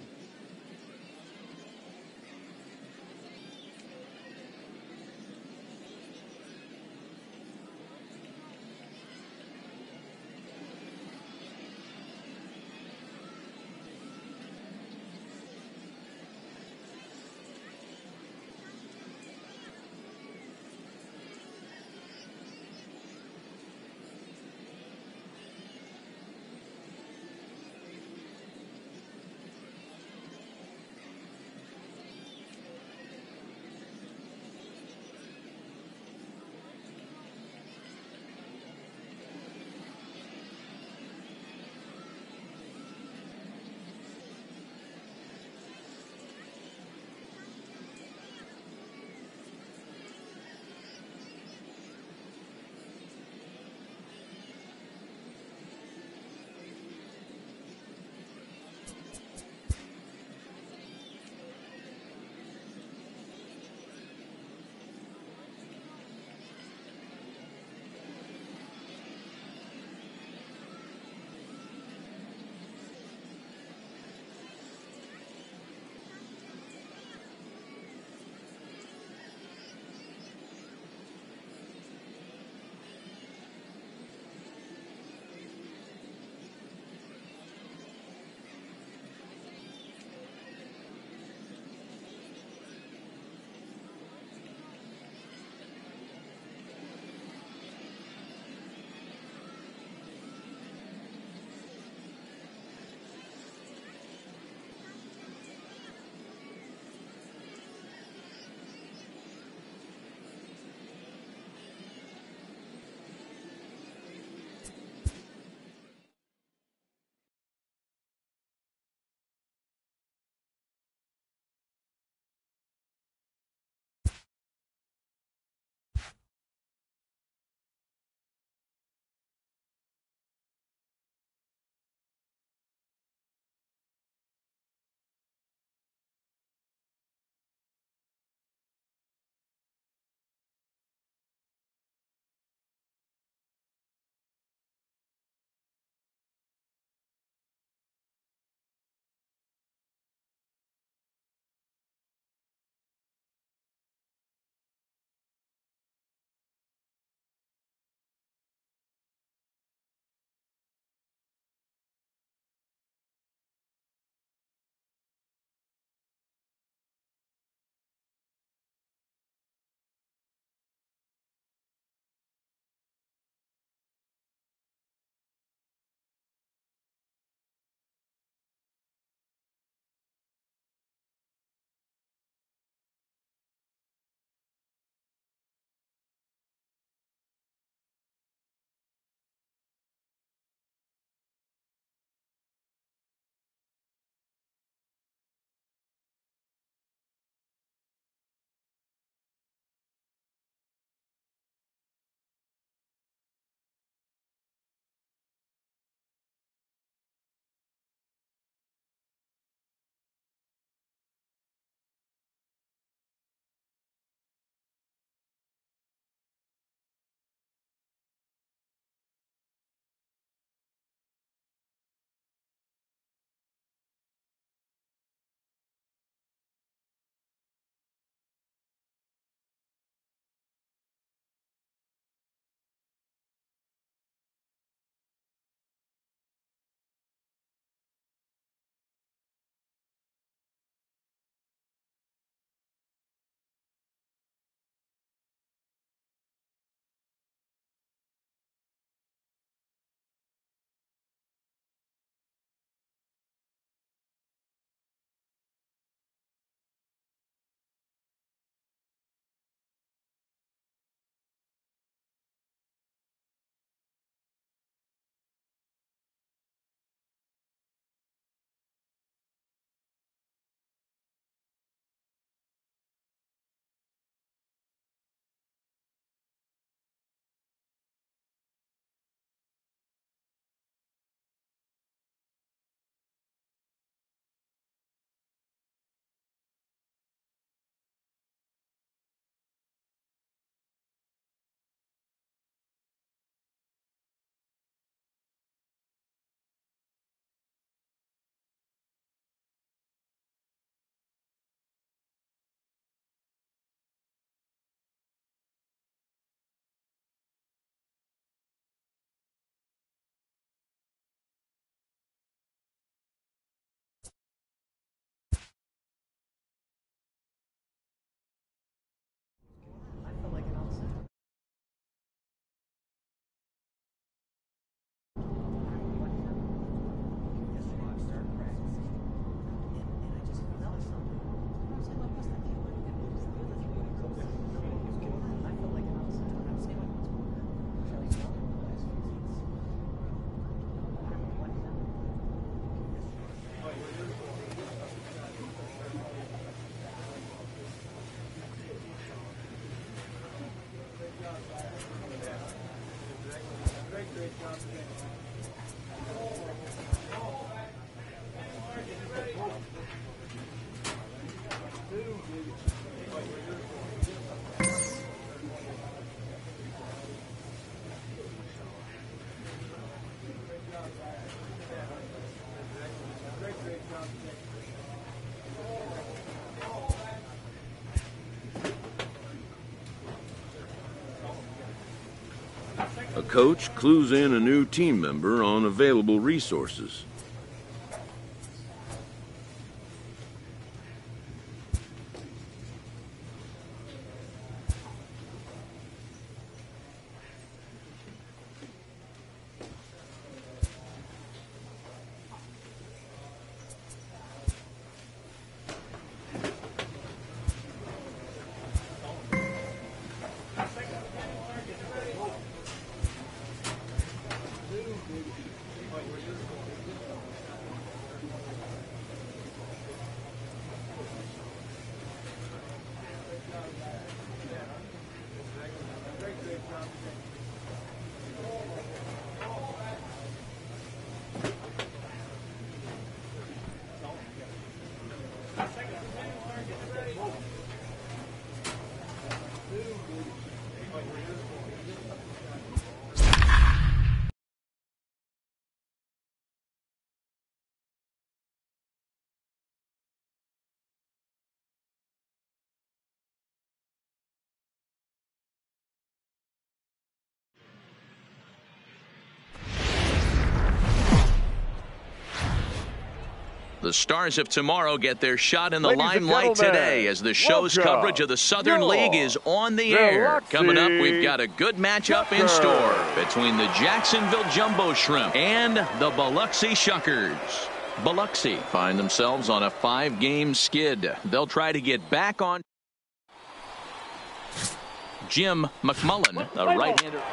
A coach clues in a new team member on available resources. The stars of tomorrow get their shot in the limelight today as the show's coverage of the Southern League is on the air. Coming up, we've got a good matchup in store between the Jacksonville Jumbo Shrimp and the Biloxi Shuckers. Biloxi find themselves on a 5-game skid. They'll try to get back on. Jim McMullen, a right-hander.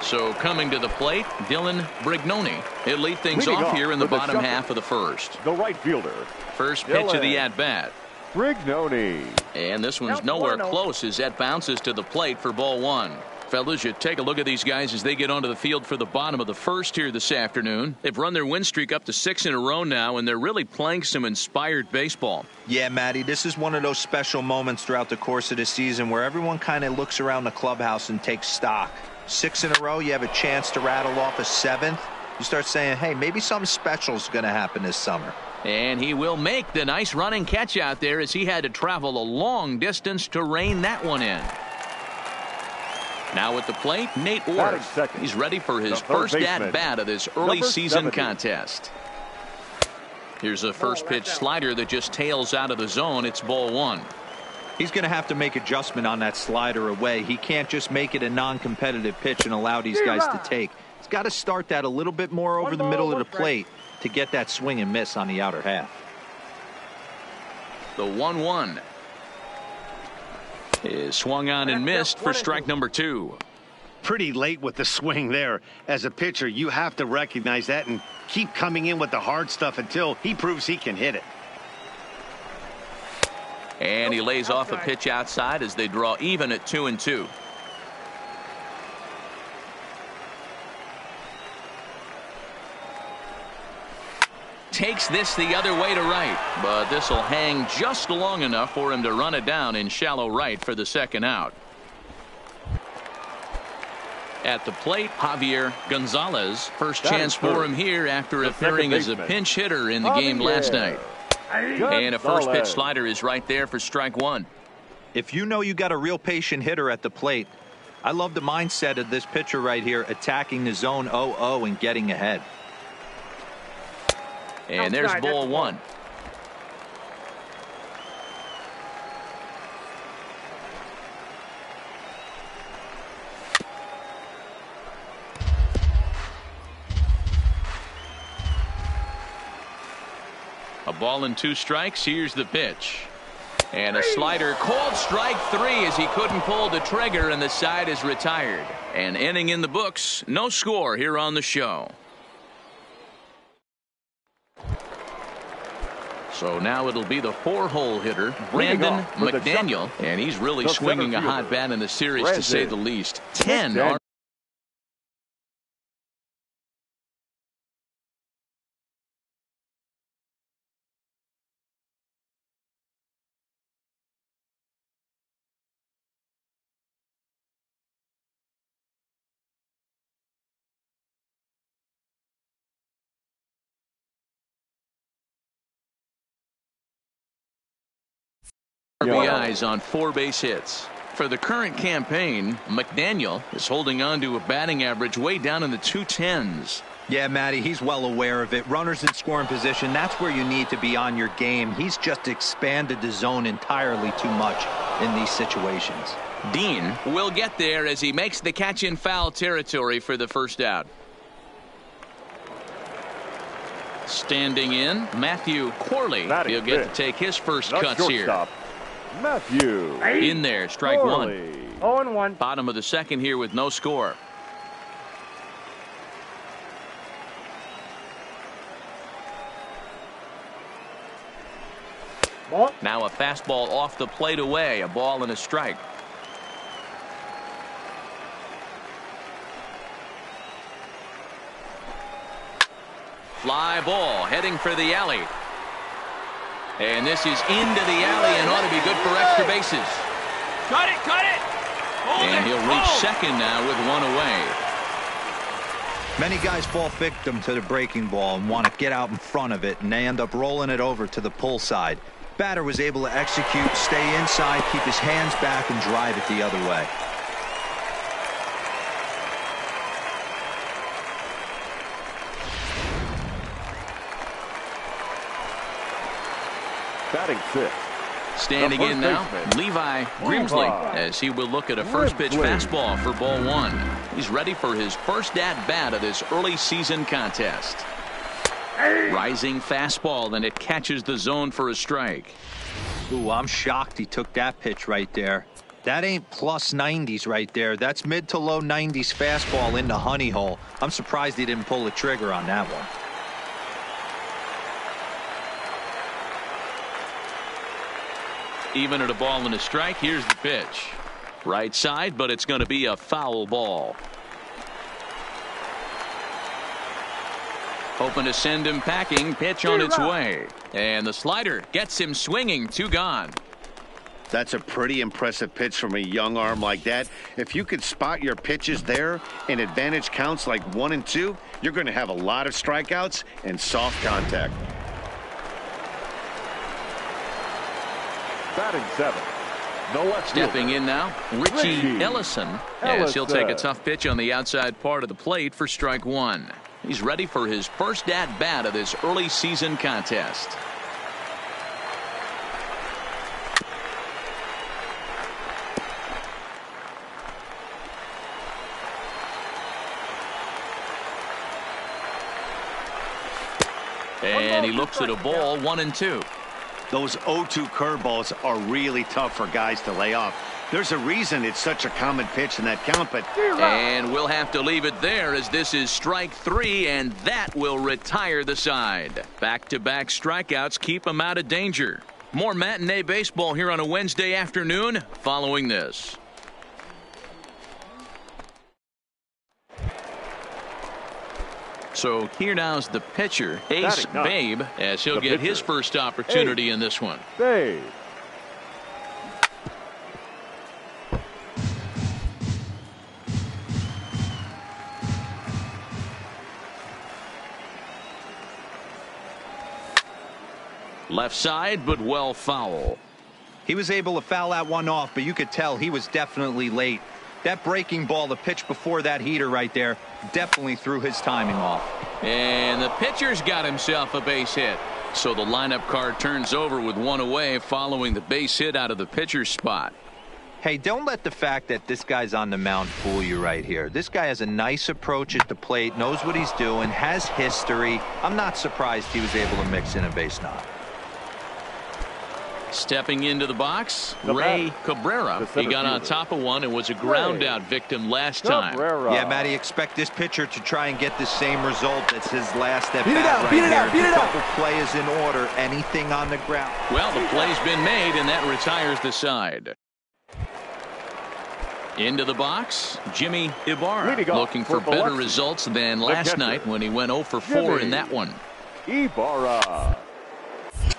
So coming to the plate, Dylan Brignoni. He'll lead things off here in the bottom half of the first. The right fielder. First pitch of the at-bat. Brignoni. And this one's nowhere close as that bounces to the plate for ball one. Fellas, you take a look at these guys as they get onto the field for the bottom of the first here this afternoon. They've run their win streak up to 6 in a row now, and they're really playing some inspired baseball. Yeah, Matty, this is one of those special moments throughout the course of the season where everyone kind of looks around the clubhouse and takes stock. 6 in a row, you have a chance to rattle off a 7th. You start saying, hey, maybe something special is going to happen this summer. And he will make the nice running catch out there as he had to travel a long distance to rein that one in. Now at the plate, Nate Orth. He's ready for his first at-bat of this early season contest. Here's a first pitch slider that just tails out of the zone. It's ball one. He's going to have to make adjustment on that slider away. He can't just make it a non-competitive pitch and allow these guys to take. He's got to start that a little bit more over the middle of the plate to get that swing and miss on the outer half. The 1-1 is swung on and missed for strike number 2. Pretty late with the swing there. As a pitcher, you have to recognize that and keep coming in with the hard stuff until he proves he can hit it. And he lays off a pitch outside as they draw even at 2-2. Takes this the other way to right, but this will hang just long enough for him to run it down in shallow right for the second out. At the plate, Javier Gonzalez. First chance for him here after appearing as a pinch hitter in the game last night. And a first pitch slider is right there for strike one. If you know you got a real patient hitter at the plate, I love the mindset of this pitcher right here, attacking the zone 0-0 and getting ahead. And there's ball one. A ball and 2 strikes. Here's the pitch. And a slider called strike 3 as he couldn't pull the trigger, and the side is retired. An inning in the books. No score here on the show. So now it'll be the 4-hole hitter, Brandon McDaniel, and he's really swinging a hot bat in the series, to say the least. 10 are RBIs on 4 base hits. For the current campaign, McDaniel is holding on to a batting average way down in the 210s. Yeah, Matty, he's well aware of it. Runners in scoring position, that's where you need to be on your game. He's just expanded the zone entirely too much in these situations. Dean will get there as he makes the catch in foul territory for the first out. Standing in, Matthew Corley. He'll get to take his first cuts here. Matthew. In there, strike Corley. 1. 0-1. Bottom of the second here with no score. Now a fastball off the plate away, a ball and a strike. Fly ball heading for the alley. And this is into the alley and ought to be good for extra bases. Cut it, cut it. And he'll reach second now with 1 away. Many guys fall victim to the breaking ball and want to get out in front of it, and they end up rolling it over to the pull side. Batter was able to execute, stay inside, keep his hands back, and drive it the other way. Batting 6. Standing in now, Levi Grimsley, as he will look at a first pitch fastball for ball 1. He's ready for his first at-bat of this early season contest. Rising fastball, and it catches the zone for a strike. Ooh, I'm shocked he took that pitch right there. That ain't plus 90s right there. That's mid to low 90s fastball into honey hole. I'm surprised he didn't pull the trigger on that one. Even at a ball and a strike, here's the pitch. Right side, but it's going to be a foul ball. Hoping to send him packing. Pitch on its way. And the slider gets him swinging. 2 gone. That's a pretty impressive pitch from a young arm like that. If you could spot your pitches there in advantage counts like 1 and 2, you're going to have a lot of strikeouts and soft contact. Batting 7. The left Stepping in now, Richie Ellison. As he'll take a tough pitch on the outside part of the plate for strike 1. He's ready for his first at-bat of this early season contest. And he looks at a ball, 1 and 2. Those 0-2 curveballs are really tough for guys to lay off. There's a reason it's such a common pitch in that count, but... And we'll have to leave it there as this is strike 3, and that will retire the side. Back-to-back strikeouts keep him out of danger. More matinee baseball here on a Wednesday afternoon following this. So here now's the pitcher, Ace Babe, as he'll get his first opportunity in this one. Babe. Left side, but well foul. He was able to foul that one off, but you could tell he was definitely late. That breaking ball, the pitch before that heater right there, definitely threw his timing off. And the pitcher's got himself a base hit. So the lineup card turns over with 1 away following the base hit out of the pitcher's spot. Hey, don't let the fact that this guy's on the mound fool you right here. This guy has a nice approach at the plate, knows what he's doing, has history. I'm not surprised he was able to mix in a base knock. Stepping into the box, Ray Cabrera. He got on top of one and was a ground out victim last time. Yeah, Matty, expect this pitcher to try and get the same result as his last at bat right here. A couple plays in order, anything on the ground. Well, the play's been made, and that retires the side. Into the box, Jimmy Ibarra, looking for better results than last night when he went 0 for 4 in that one. Ibarra.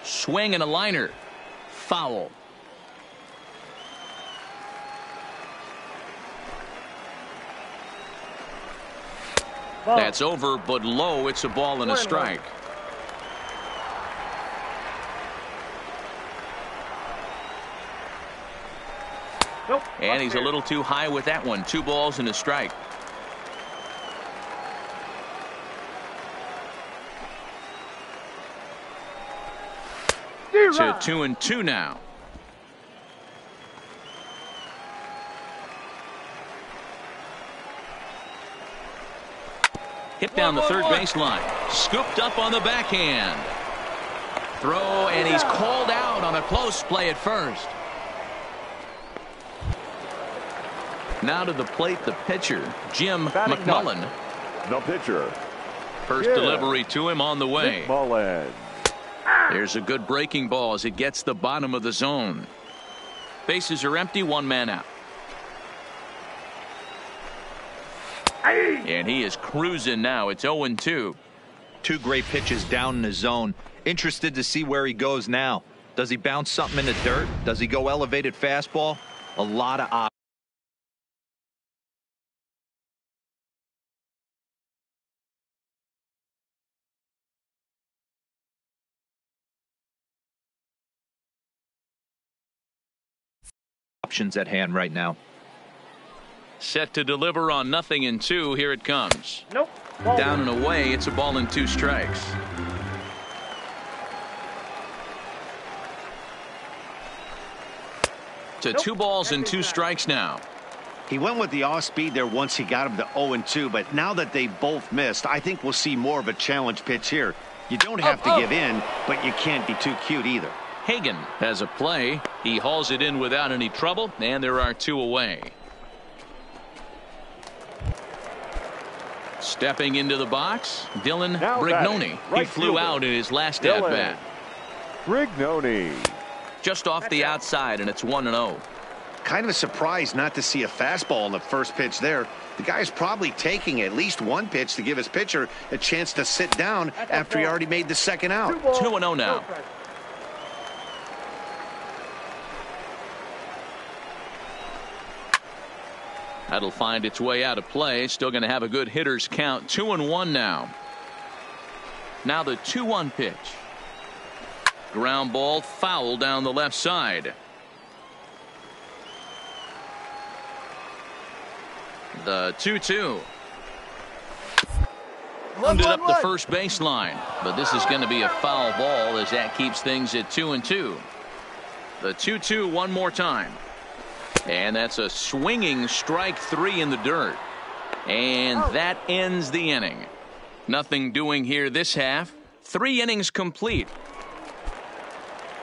Swing and a liner. Foul. That's over, but low. It's a ball and a strike. And he's a little too high with that one. 2 balls and a strike. To 2-2 now. Hit down the third baseline. Scooped up on the backhand. Throw, and he's called out on a close play at first. Now to the plate, the pitcher, Jim McMullen. The pitcher. First delivery to him on the way. McMullen. There's a good breaking ball as it gets the bottom of the zone. Bases are empty, 1 man out. And he is cruising now. It's 0-2. 2 great pitches down in the zone. Interested to see where he goes now. Does he bounce something in the dirt? Does he go elevated fastball? A lot of options at hand right now. Set to deliver on 0-2. Here it comes. Nope. Down and away. It's a ball and 2 strikes. To 2 balls and 2 strikes now. He went with the off speed there once he got him to 0-2, but now that they both missed, I think we'll see more of a challenge pitch here. You don't have to give in, but you can't be too cute either. Hagan has a play. He hauls it in without any trouble, and there are 2 away. Stepping into the box, Dylan Brignoni. He flew out in his last at-bat. Brignoni. Just off the outside, and it's 1-0. Kind of a surprise not to see a fastball on the first pitch there. The guy's probably taking at least 1 pitch to give his pitcher a chance to sit down after he already made the second out. 2-0 now. That'll find its way out of play. Still going to have a good hitter's count. 2-1 now. Now the 2-1 pitch. Ground ball foul down the left side. The 2-2. Rounded up the first baseline, but this is going to be a foul ball as that keeps things at 2-2. The 2-2 one more time. And that's a swinging strike 3 in the dirt. And that ends the inning. Nothing doing here this half. 3 innings complete.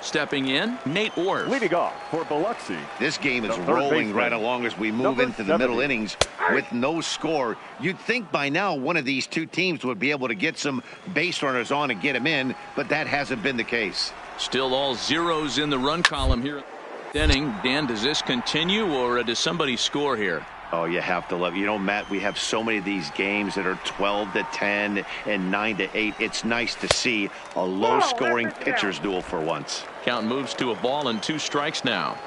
Stepping in, Nate Orff. Leading off for Biloxi. This game is rolling right along as we move into the middle innings with no score. You'd think by now one of these 2 teams would be able to get some base runners on and get them in, but that hasn't been the case. Still all zeros in the run column here. Inning. Dan, does this continue or does somebody score here? Oh, you have to love. You know, Matt, we have so many of these games that are 12-10 and 9-8. It's nice to see a low-scoring pitcher's duel for once. Count moves to a ball and 2 strikes now.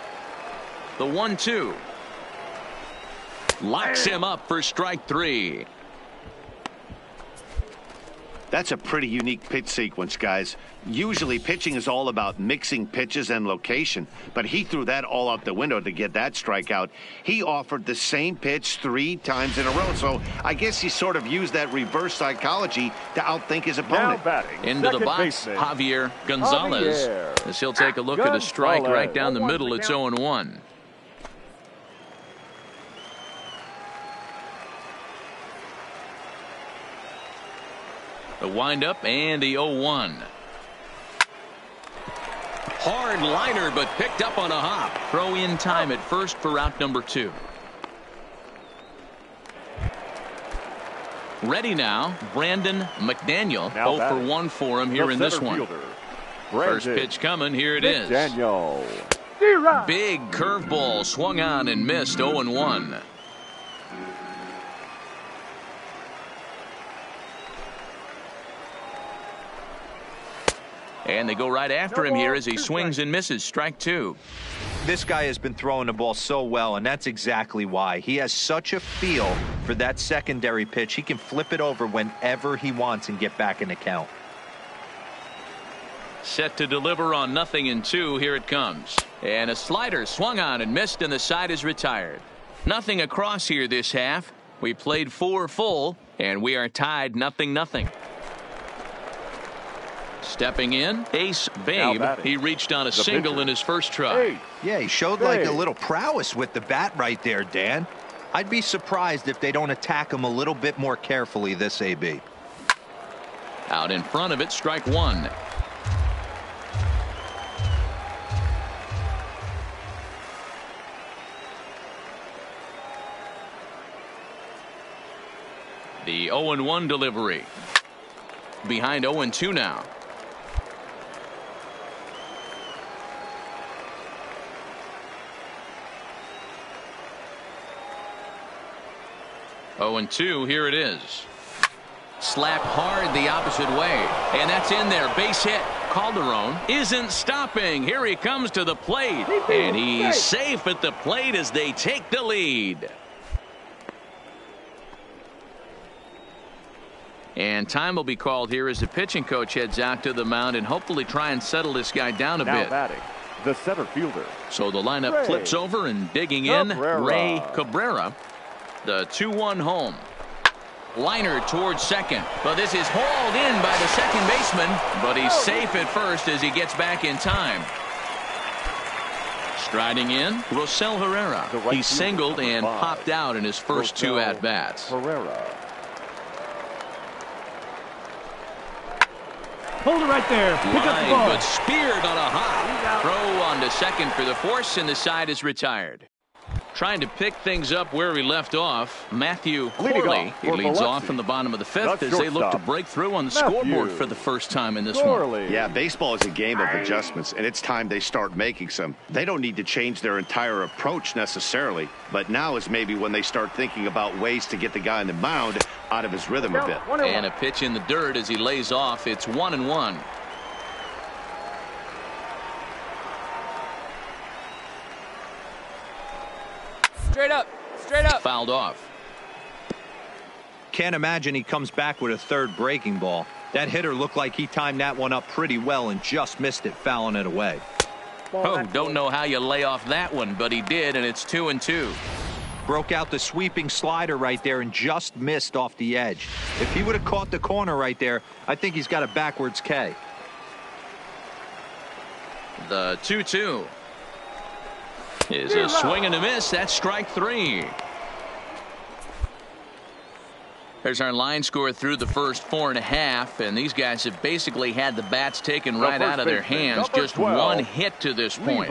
The 1-2 locks him up for strike 3. That's a pretty unique pitch sequence, guys. Usually pitching is all about mixing pitches and location, but he threw that all out the window to get that strikeout. He offered the same pitch 3 times in a row, so I guess he sort of used that reverse psychology to outthink his opponent. Into the box, baseman, Javier Gonzalez. As he'll take a look at a strike right down the middle. It's 0-1. The windup and the 0-1. Hard liner, but picked up on a hop. Throw in time at first for out number 2. Ready now, Brandon McDaniel. 0 for 1 for him here in this one. First pitch coming. Here it is. Big curveball swung on and missed. 0-1. And they go right after him here as he swings and misses. Strike 2. This guy has been throwing the ball so well, and that's exactly why. He has such a feel for that secondary pitch. He can flip it over whenever he wants and get back in the count. Set to deliver on 0-2. Here it comes. And a slider swung on and missed, and the side is retired. Nothing across here this half. We played 4 full, and we are tied 0-0. Stepping in, Ace Babe. He reached on a single in his first try. Yeah, he showed like a little prowess with the bat right there, Dan. I'd be surprised if they don't attack him a little bit more carefully this AB. Out in front of it, strike one. The 0-1 delivery. Behind 0-2 now. Oh, and 2, here it is. Slapped hard the opposite way, and that's in there. Base hit. Calderon isn't stopping. Here he comes to the plate, and he's safe at the plate as they take the lead. And time will be called here as the pitching coach heads out to the mound and hopefully try and settle this guy down a bit. Batting, the center fielder. So the lineup flips over, and digging in, Ray Cabrera. The 2-1 home. Liner towards second, but this is hauled in by the second baseman, but he's safe at first as he gets back in time. Striding in, Rosell Herrera. He singled and popped out in his first 2 at-bats. Herrera. Hold it right there. Pick up the ball. But speared on a hop. Throw on to second for the force, and the side is retired. Trying to pick things up where we left off, Matthew Corley. He leads off from the bottom of the 5th as they look to break through on the scoreboard for the first time in this one. Yeah, baseball is a game of adjustments, and it's time they start making some. They don't need to change their entire approach necessarily, but now is maybe when they start thinking about ways to get the guy on the mound out of his rhythm a bit. And a pitch in the dirt as he lays off. It's 1-1. Straight up. Straight up. Fouled off. Can't imagine he comes back with a third breaking ball. That hitter looked like he timed that one up pretty well and just missed it, fouling it away. Oh, don't know how you lay off that one, but he did, and it's 2-2. Broke out the sweeping slider right there and just missed off the edge. If he would have caught the corner right there, I think he's got a backwards K. The 2-2 is a swing and a miss. That's strike 3. There's our line score through the first 4.5, and these guys have basically had the bats taken right out of their hands. Just 12, one hit to this point.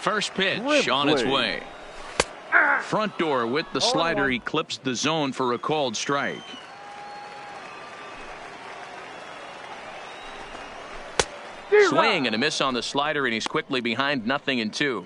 First pitch on its way. Front door with the slider. He clips the zone for a called strike. Swing and a miss on the slider, and he's quickly behind 0-2.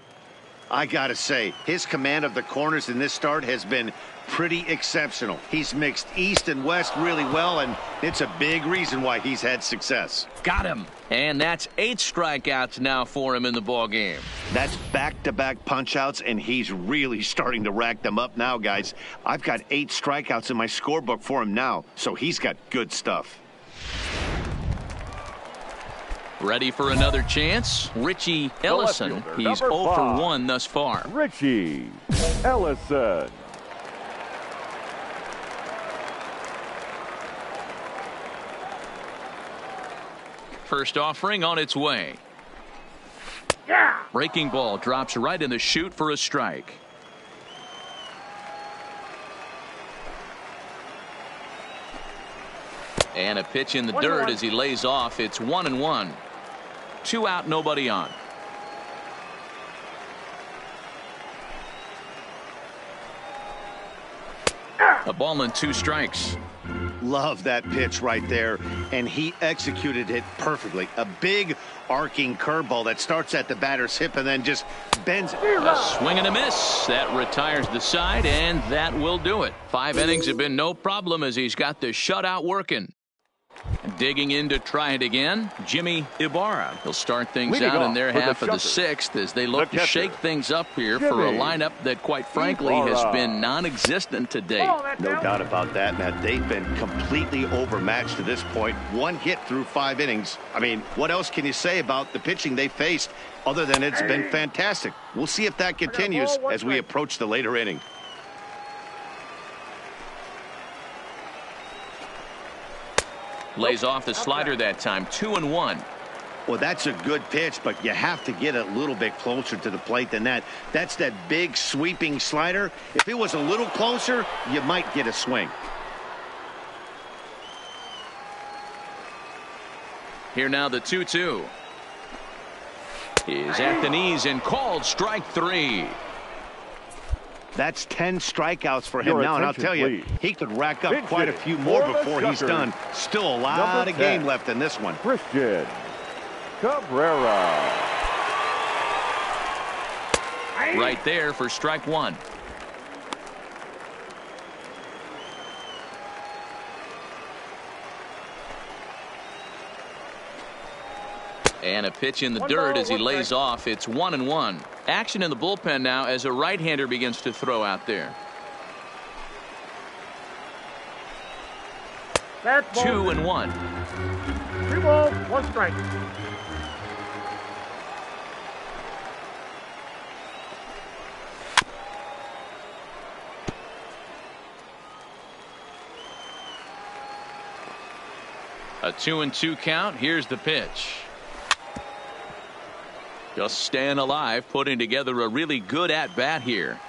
I gotta say, his command of the corners in this start has been pretty exceptional. He's mixed east and west really well, and it's a big reason why he's had success. Got him. And that's 8 strikeouts now for him in the ball game. That's back-to-back punch-outs, and he's really starting to rack them up now, guys. I've got 8 strikeouts in my scorebook for him now, so he's got good stuff. Ready for another chance? Richie Ellison. He's 0 for 1 thus far. Richie Ellison. First offering on its way. Breaking ball drops right in the chute for a strike. And a pitch in the dirt as he lays off. It's 1-1. 2 out, nobody on. A ball and 2 strikes. Love that pitch right there, and he executed it perfectly. A big arcing curveball that starts at the batter's hip and then just bends. A swing and a miss. That retires the side, and that will do it. 5 innings have been no problem as he's got the shutout working. Digging in to try it again, Jimmy Ibarra. He'll start things out in their half of the sixth as they look to shake things up here for a lineup that, quite frankly, has been non-existent to date. No doubt about that, Matt. They've been completely overmatched to this point. One hit through 5 innings. I mean, what else can you say about the pitching they faced other than it's been fantastic? We'll see if that continues as we approach the later inning. Lays off the slider that time, 2-1. Well, that's a good pitch, but you have to get a little bit closer to the plate than that. That's that big sweeping slider. If it was a little closer, you might get a swing. Here now the 2-2. Is at the knees and called strike 3. That's 10 strikeouts for him now, and I'll tell you, he could rack up quite a few more before he's done. Still a lot of game left in this one. Christian Cabrera. Right there for strike 1. And a pitch in the dirt as he lays off. It's 1-1. Action in the bullpen now as a right-hander begins to throw out there. 2-1. 3 balls, 1 strike. A 2-2 count. Here's the pitch. Just staying alive, putting together a really good at-bat here.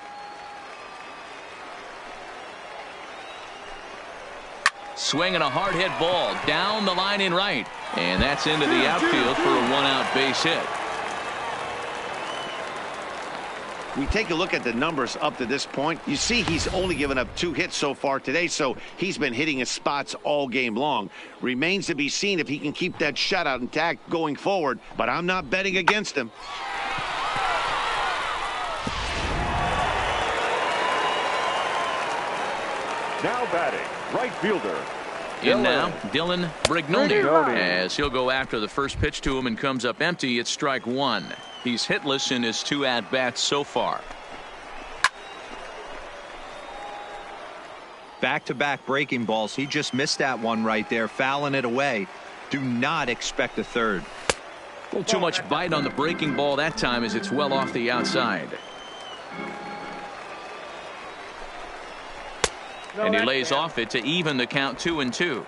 Swinging a hard hit ball down the line in right. And that's into the outfield for a 1-out base hit. We take a look at the numbers up to this point. You see he's only given up 2 hits so far today, so he's been hitting his spots all game long. Remains to be seen if he can keep that shutout intact going forward, but I'm not betting against him. Now batting, right fielder. In now, Dylan Brignoni, as he'll go after the first pitch to him and comes up empty. It's strike 1. He's hitless in his 2 at-bats so far. Back-to-back breaking balls. He just missed that one right there, fouling it away. Do not expect a third. A little too much bite on the breaking ball that time as it's well off the outside. And he lays off it to even the count 2-2.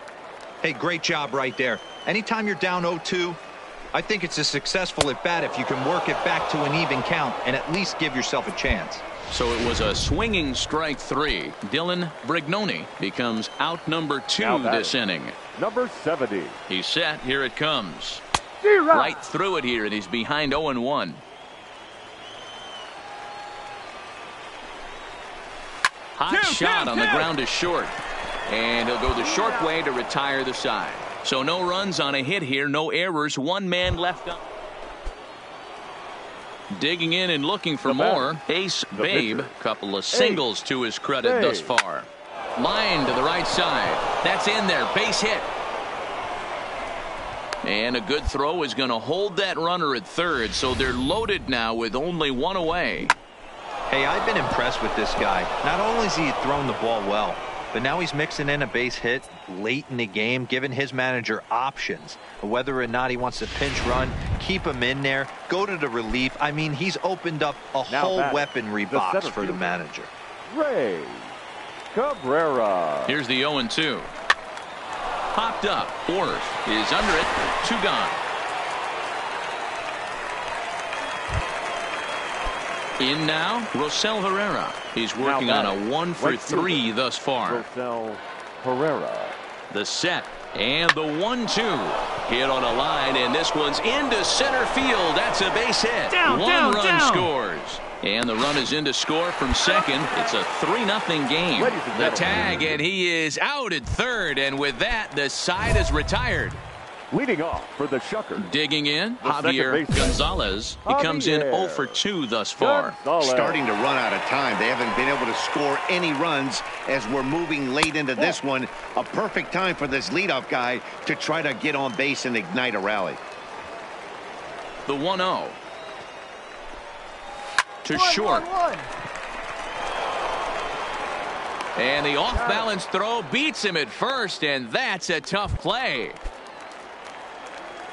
Hey, great job right there. Anytime you're down 0-2, I think it's a successful at bat if you can work it back to an even count and at least give yourself a chance. So it was a swinging strike 3. Dylan Brignoni becomes out number 2 this inning. Number 70. He's set. Here it comes. Right through it here, and he's behind 0-1. Hot shot on the ground is short. And he'll go the short way to retire the side. So no runs on a hit here, no errors, 1 man left up. Digging in and looking for more. Ace Babe, couple of singles to his credit thus far. Line to the right side. That's in there, base hit. And a good throw is going to hold that runner at third, so they're loaded now with only 1 away. Hey, I've been impressed with this guy. Not only has he thrown the ball well, but now he's mixing in a base hit late in the game, giving his manager options. Whether or not he wants to pinch run, keep him in there, go to the relief. I mean, he's opened up a whole weaponry box for the manager. Ray Cabrera. Here's the 0-2. Popped up. Orf is under it. 2 gone. In now, Rosell Herrera. He's working on a 1 for 3 thus far. Rosell Herrera. The set and the 1-2. Hit on a line, and this one's into center field. That's a base hit. One run scores. And the run is in to score from second. It's a 3-0 game. The tag, and he is out at third. And with that, the side is retired. Leading off for the Shuckers. Digging in, The Javier second baseman. Gonzalez. He comes in 0 for 2 thus far. Starting to run out of time. They haven't been able to score any runs as we're moving late into this one. A perfect time for this leadoff guy to try to get on base and ignite a rally. The 1-0. To short. And the off-balance throw beats him at first, and that's a tough play.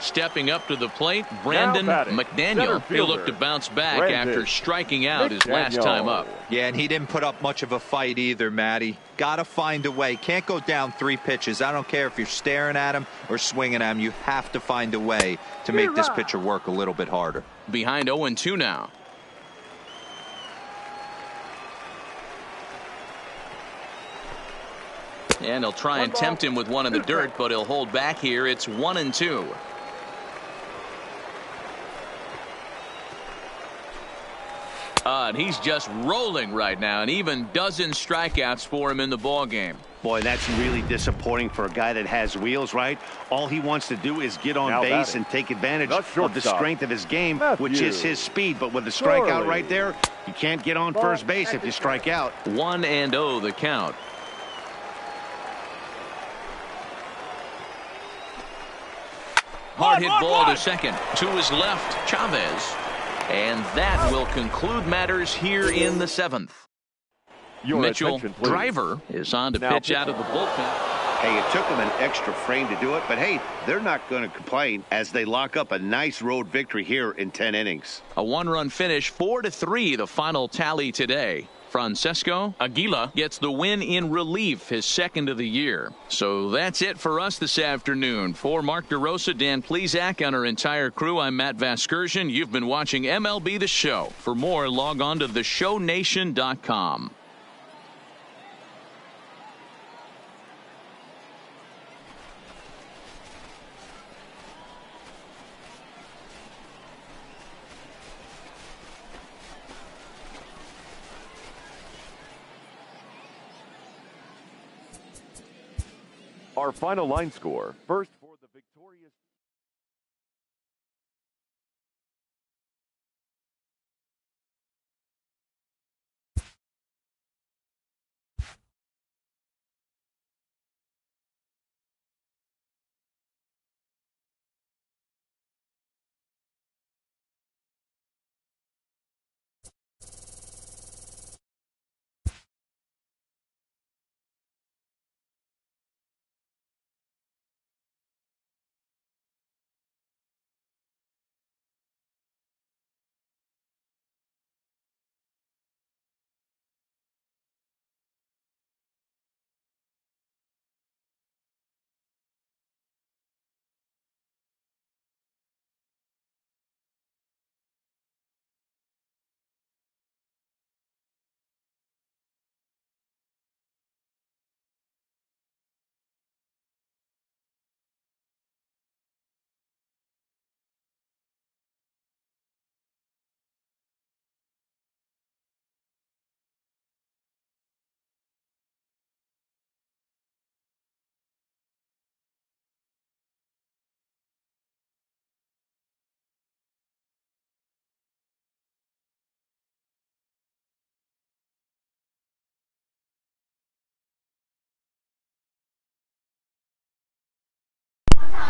Stepping up to the plate, Brandon McDaniel. He'll look to bounce back after striking out his last time up. Yeah, and he didn't put up much of a fight either, Matty. Got to find a way. Can't go down 3 pitches. I don't care if you're staring at him or swinging at him. You have to find a way to make this pitcher work a little bit harder. Behind 0-2 now. And he'll try and tempt him with one in the dirt, but he'll hold back here. It's 1-2. And he's just rolling right now, and even dozen strikeouts for him in the ball game. Boy, that's really disappointing for a guy that has wheels, right? All he wants to do is get on base and take advantage of the strength of his game, which is his speed. But with the strikeout right there, you can't get on first base if you strike out. 1-0 the count. Hard hit ball to second. To his left, Chavez. And that will conclude matters here in the 7th. Mitchell Driver is on to pitch out of the bullpen. Hey, it took them an extra frame to do it, but hey, they're not going to complain as they lock up a nice road victory here in 10 innings. A 1-run finish, 4-3, the final tally today. Francesco Aguila gets the win in relief, his 2nd of the year. So that's it for us this afternoon. For Mark DeRosa, Dan Plesac, and our entire crew, I'm Matt Vasgersian. You've been watching MLB The Show. For more, log on to theshownation.com. Our final line score. First for the victorious.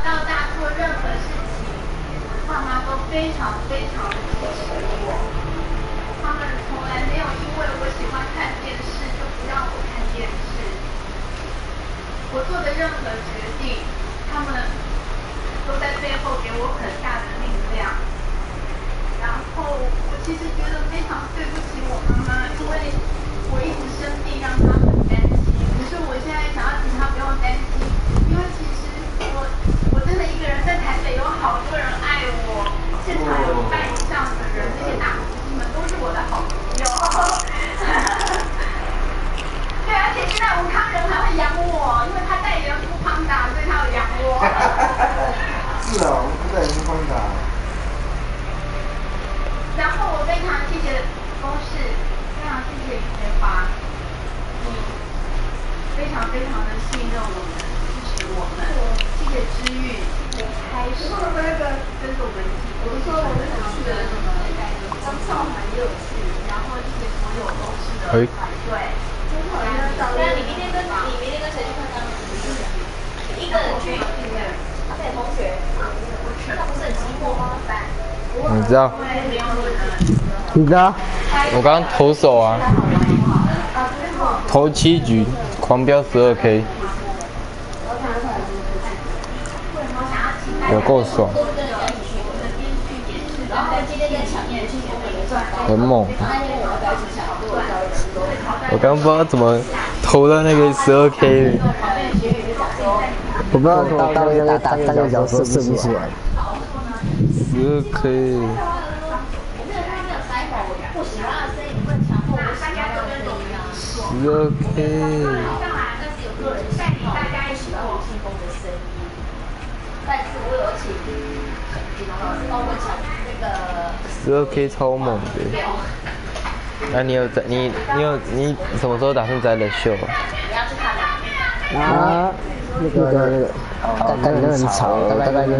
到大做任何事情，我爸妈都非常的支持我。他们从来没有因为我喜欢看电视就不让我看电视。我做的任何决定，他们都在背后给我很大的力量。然后我其实觉得非常对不起我妈妈，因为我一直生病让她很担心。可是我现在想要请她不用担心，因为其实我真的一个人在台北有好多人爱我，现场有1半以上的人，这些大明星们都是我的好朋友。对，而且现在吴康仁还会养我，因为他代言富邦达，所以他有养我。是啊，我代言富邦达。然后我非常谢谢公视，非常谢谢李培华，非常的信任我们，支持我们，谢谢知遇，开始，这是我们我说我们去的什么刚上很有趣，然后这些所有都是的排队。那你明天跟谁去看呢？一个人去，对同学，那不是很寂寞吗？你知道？我刚刚投手啊，投7局，狂飙12K， 有够爽，很猛。我刚不知道怎么投到那个12K， 我不知道大概打3个小时射不出来。12K。12K 超猛的。那你什么时候打算摘的秀啊？那个，感觉很吵，大概就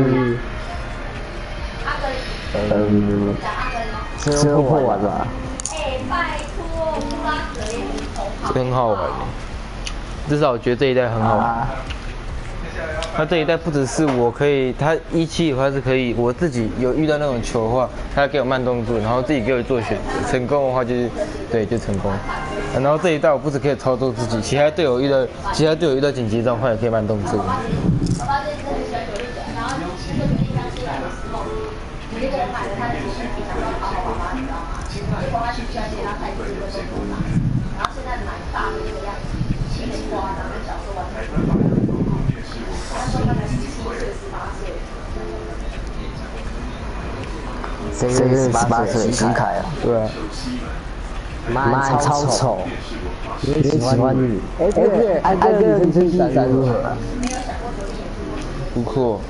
是车祸完吧。很好玩，至少我觉得这一代很好玩。他这一代不只是我可以，他17的话是可以，我自己有遇到那种球的话，他给我慢动作，然后自己给我做选择，成功的话就是对就成功。然后这一代我不只可以操作自己，其他队友遇到紧急状况也可以慢动作。谁18岁？徐凯啊？对啊。妈，超丑。你喜欢你？对，安哥的女生第3如何？不错。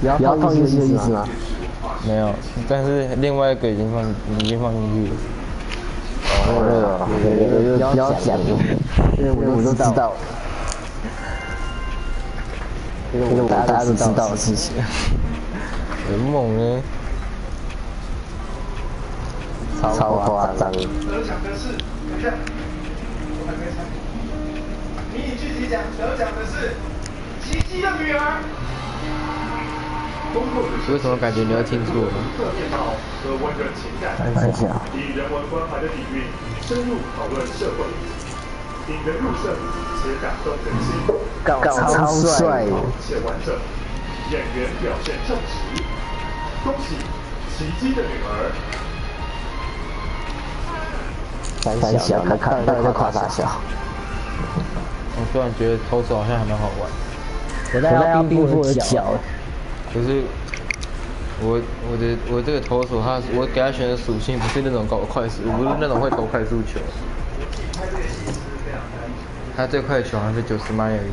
你要放进去的意思吗？没有，但是另外一个已经放进去了。不要讲，因为我都知道，因为大家都知道的事情。很猛呢，超夸张。得奖的是，等一下，我还没猜。迷你剧集奖得奖的是奇迹的女儿。为什么感觉你要听错了？看一下。以人文关怀的底蕴，深入讨论社会议题，引人入胜，且感动人心。超帅，且完整，演员表现正直。恭喜奇迹的女儿。三小，看到底在夸啥小？我突然觉得投手好像还蛮好玩。我在要冰敷我的脚。可是我这个投手我给他选的属性不是那种搞快速，不是那种会投快速球。他最快的球好像是90迈而已。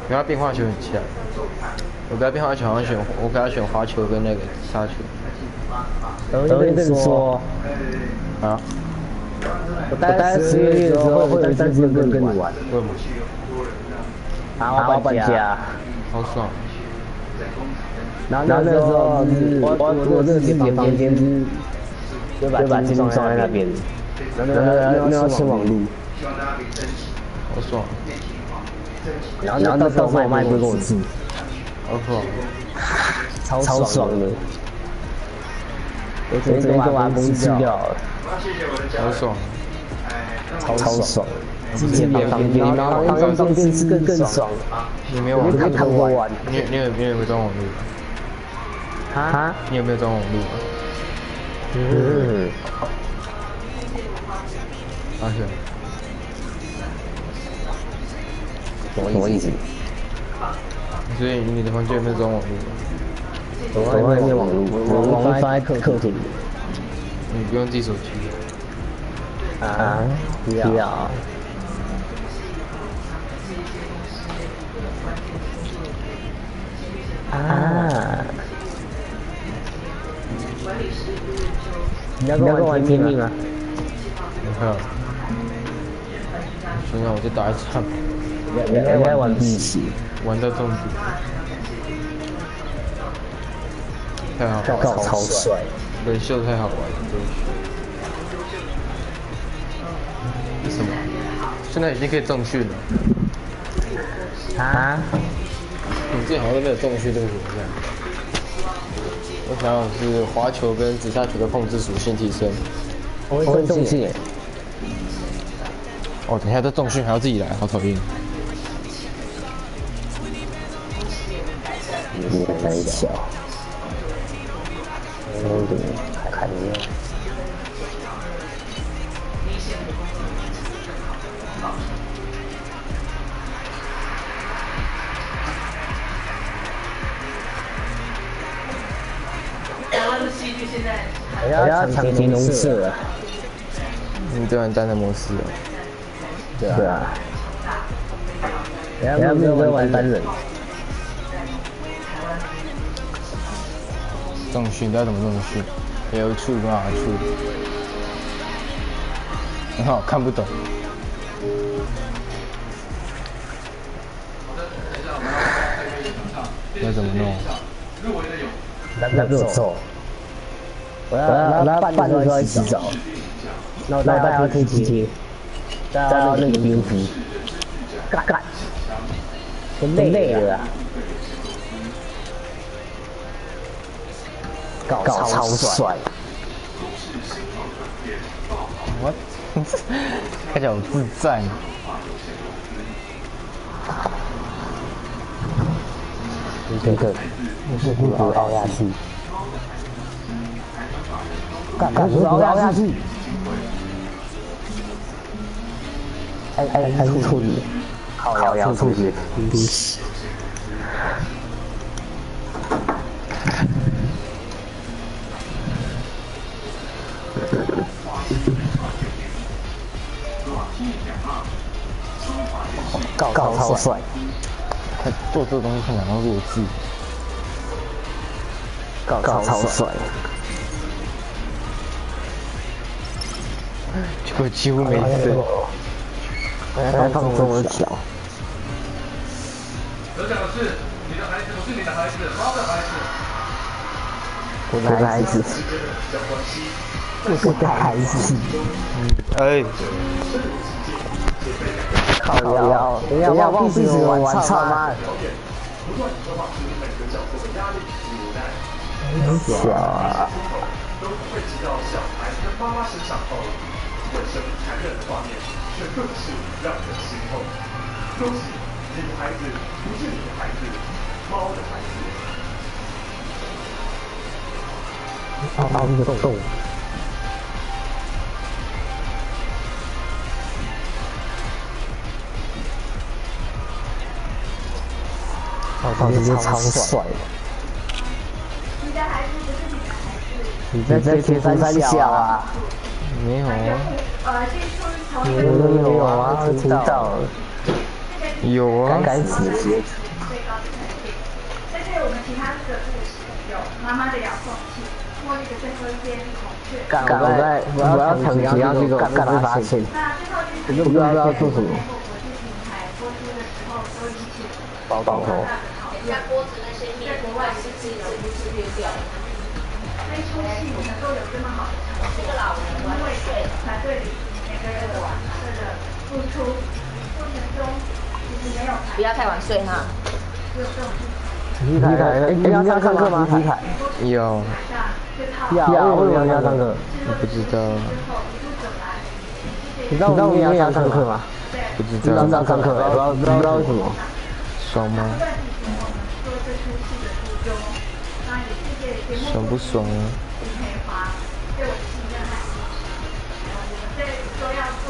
因为他变化球很强，我给他变化球好像我给他选滑球跟那个杀球。等一阵说。啊？我大概12月的时候会有3次跟你玩。为什么？打我搬家。好爽。然后那时候就是我这是房间就把机装在那边，那要吃网路。好爽。然后到时候我妈也不会跟我住。好爽。超爽的。我直接跟我阿公吃掉了。好爽。超爽。自己的房间，然后放电视更爽。你没有网路？看我玩。你有没有装网路？啊？你有没有装网路？发现。什么意思？所以你的房间有没有装网路？我外面网路，我网路放在客厅。你不用寄手机。啊？不要。啊！你要跟我玩天命吗？你看。现在我就打一场，应该玩第10，玩到中毒。太好玩了，超帅，人秀太好玩了，真的是。什么？现在已经可以重训了。啊？你最好像都没有重训这个选项。我想要的是滑球跟直下球的控制属性提升。我会重训。哦，等一下这重训还要自己来，好讨厌。太小。看你用。我要抢金龙刺了。你这玩单人模式哦。对啊。人家没有在玩单人。重训要怎么重训 ？L 处跟 R 处。很好，看不懂。要怎么弄？那给我揍！我要半路要一起走，然后大家要贴贴，大家要那个蝙蝠，干，都累了啊！搞超帅！我看起来很自在。这个不凹下去，干不凹下去，还是处理，好要处理，搞超帅。他做这个东西看起来像弱智，搞超帅，结果几乎没死。还放这么小。得奖的是你的孩子，不是你的孩子，猫的孩子。我的孩子，我的孩子。哎。靠腰，等一下忘记我操妈的！很小啊。都汇集到小孩跟妈妈身上后，人生残忍的画面却更是让人心痛。恭喜你的孩子，不是你的孩子，猫的孩子。猫那个动物。直接超帅的！你的孩子不是你的孩子。你在贴三小啊？没有啊。有啊，听到了。有啊。该死！这是我们其他4个故事，有妈妈的遥控器，茉莉的最后一间孔雀。我要抢其他这个干被发现。我都不知道要做什么。包头。像锅子那些面，国外是自己吃不吃略掉。那一出戏能够有这么好的成果，这个老人因为团队里每个人的付出过程中，其实没有不要太晚睡哈。李凯，你要上课吗？李凯，有。要，为什么要上课？我不知道。你知道我们要上课吗？不知道。上课，不知道为什么。爽吗？爽不爽啊？对我信任和支持。我们在说要做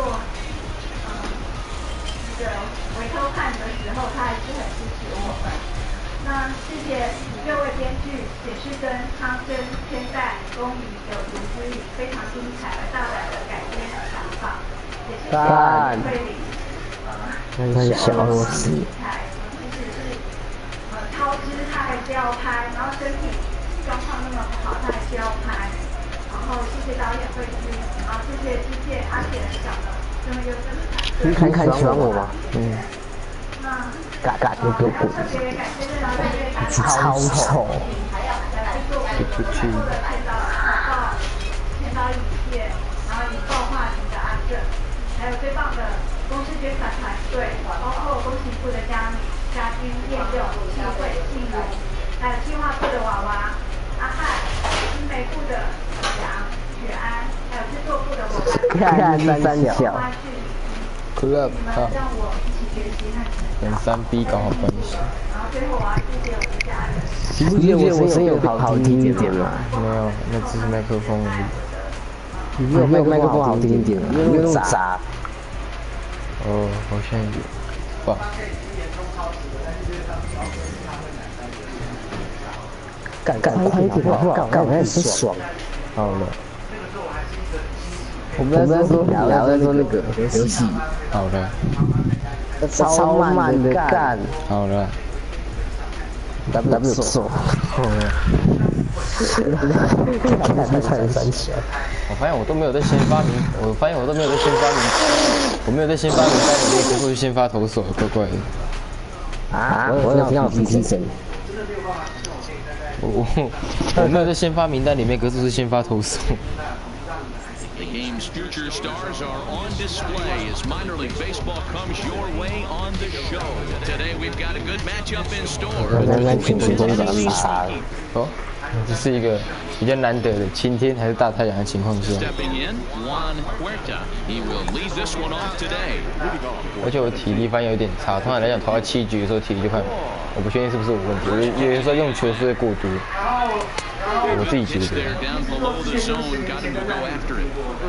这个回头看的时候，他还是很支持我们。那谢谢6位编剧简旭跟汤真、千代、公仪、有毒之语，非常精彩而大胆的改编和想法。也谢谢慧玲，小螺丝。超支他还是要拍，然后身体状况那么好，他还是要拍。然后谢谢导演慧君，然后谢谢阿姐讲的你看喜欢我吗？嗯。嘎就给我滚！超丑！出去。签到影片，然后以爆话型的阿正，还有最棒的公司捐款团队，包括工行部的家军、叶六、纪慧、信荣，还有计划部的娃娃、阿汉、新媒部的杨、雪安，还有制作部的我们三小。Club 好。让我一起学习和跟3B 搞好关系。然后最后我要谢谢我的家人。你不觉得我声音有好听一点吗？没有，那只是麦克风而已。你没有麦克风好听一点，没有那种杂。哦，好像有。棒。干快一点好不好？干我很爽。好了。我们在说那个游戏。好了。超慢的干。好了。W 错。我发现我都没有在先发明，我没有在先发明单里面，结果就先发投手，怪怪的。啊！我有听到提神。我没有在先发名单里面，可是先发投手。The game's future stars are on display as minor league baseball comes your way on the show. Today we've got a good matchup in store. 哦，这是一个比较难得的晴天还是大太阳的情况下。而且我体力反而有点差，通常来讲投到7局的时候体力就快，我不确定是不是我问题，有时候用球是会过多。我自己觉得。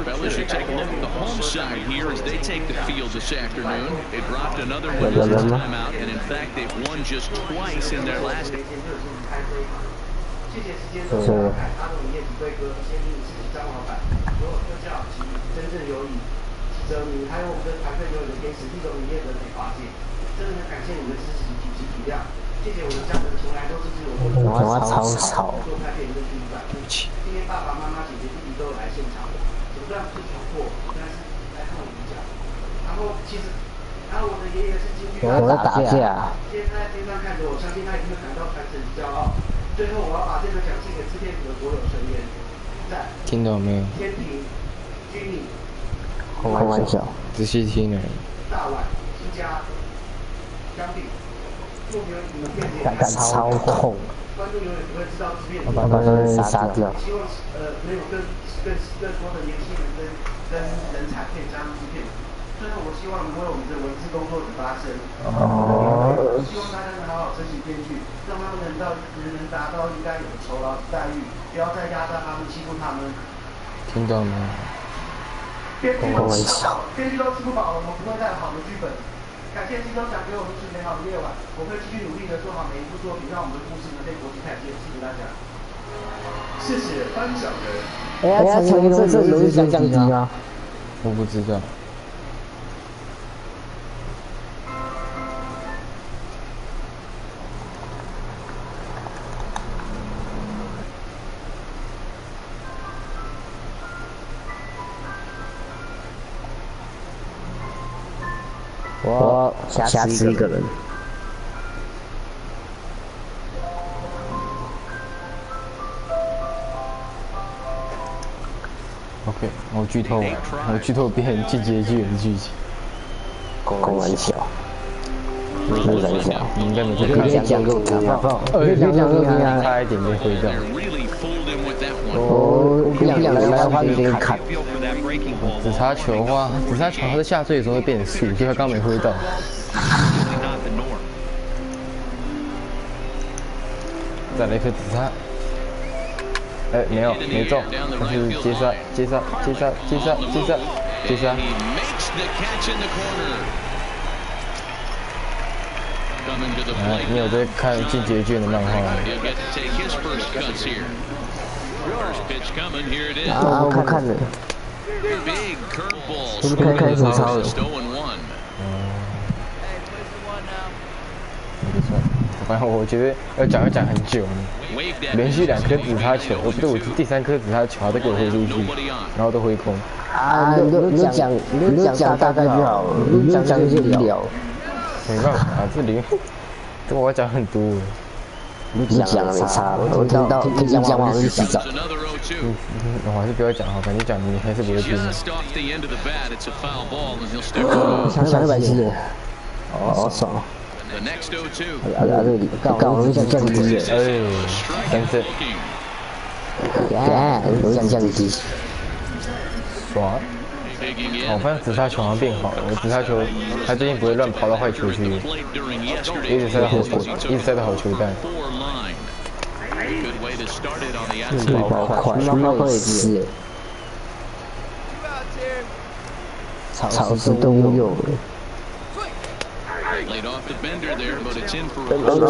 Fellas should take a look at the home side here as they take the field this afternoon. They dropped another winner's timeout, and in fact, they've won just twice in their last. 谢谢时间收看阿董业主队哥、先民是张老板、所有特教及真正有以记者你还有我们的团队有你的天使立种营业的美华姐，真的很感谢你们的支持及体谅。谢谢我的家人从来都支持我做吵。做拍片跟剧本。今天爸爸妈妈、姐姐、弟弟都有来现场，总算不是强迫，但是来看我演讲。然后我的爷爷是京剧大打架。今天他在天上看着我，相信他一定会感到传承骄傲。最后，我要把这个奖献给制片组的所有成员。在听到没有？天平、居民、开玩笑，仔细听了。大碗、新家、姜饼，祝你们变脸超痛。观众永远不会知道制片组。把杀掉。希望能有更多的年轻人跟人才可以加入制片组。最后，我希望能为我们的文字工作者发声。希望大家能好好珍惜编剧，让他们能达到应该有的酬劳待遇，不要再压榨他们、欺负他们。听到没有？编剧都吃不饱了，我们不会再有好的剧本。感谢金钟奖给我们最美好的夜晚，我会继续努力的做好每一部作品，让我们的故事能被国际看见。谢谢大家。谢谢颁奖人。这轮是降低吗？我不知道。我挟持一个人。OK， 我剧透别人进阶剧的剧情。开玩笑。开玩笑，你应该没去看。讲给我听啊！差一点没回到。我不想来的话，你得砍。只差球的话，他在下坠的时候会变成树，就他刚没挥到。再来一颗紫叉。没有，没中，但是接杀。你有在看进阶卷的漫画吗？我不看了。我是看英雄超人。没错，反正我觉得要讲很久呢。连续2颗直插球，不对，我第3颗直插球，他都给我挥出去，然后都挥空。啊，你就讲大概就好了，你就讲就聊。没办法，这我要讲很多。你讲没差，我听讲完我就洗澡。我还是不要讲好，感觉讲你还是不会听。想100次，哦爽。搞我们想降低，3次。我想降低。爽。我发现直插球好像变好了，我直插球他最近不会乱跑到坏球区，一直塞到好球带。好快，猫快也是。草是动物用的。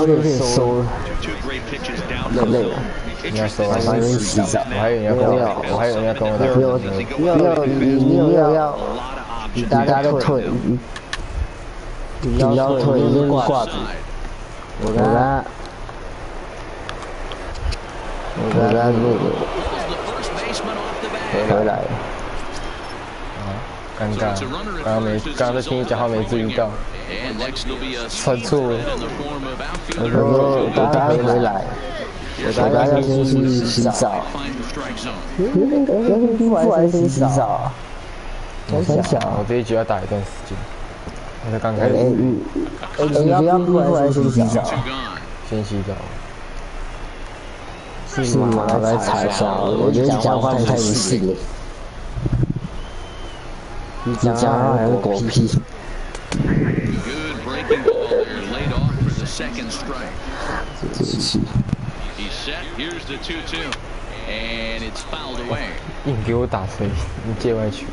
有点收了，累了。你要收啊！我还以为洗澡，我还以为你要跟我打。你大家的腿，你腰腿已经挂住。我跟他那个回来了。尴尬，刚刚在听你讲话没注意到，传错了。我说我等下回来，我等下要先去洗澡。不还先洗澡啊？我这一局要打一段时间，我才刚开始。你要不还先洗澡？先洗澡。是吗？我来查一下，我觉得你讲话不太不信了。你讲话还是狗屁。硬给我打飞，你界外球。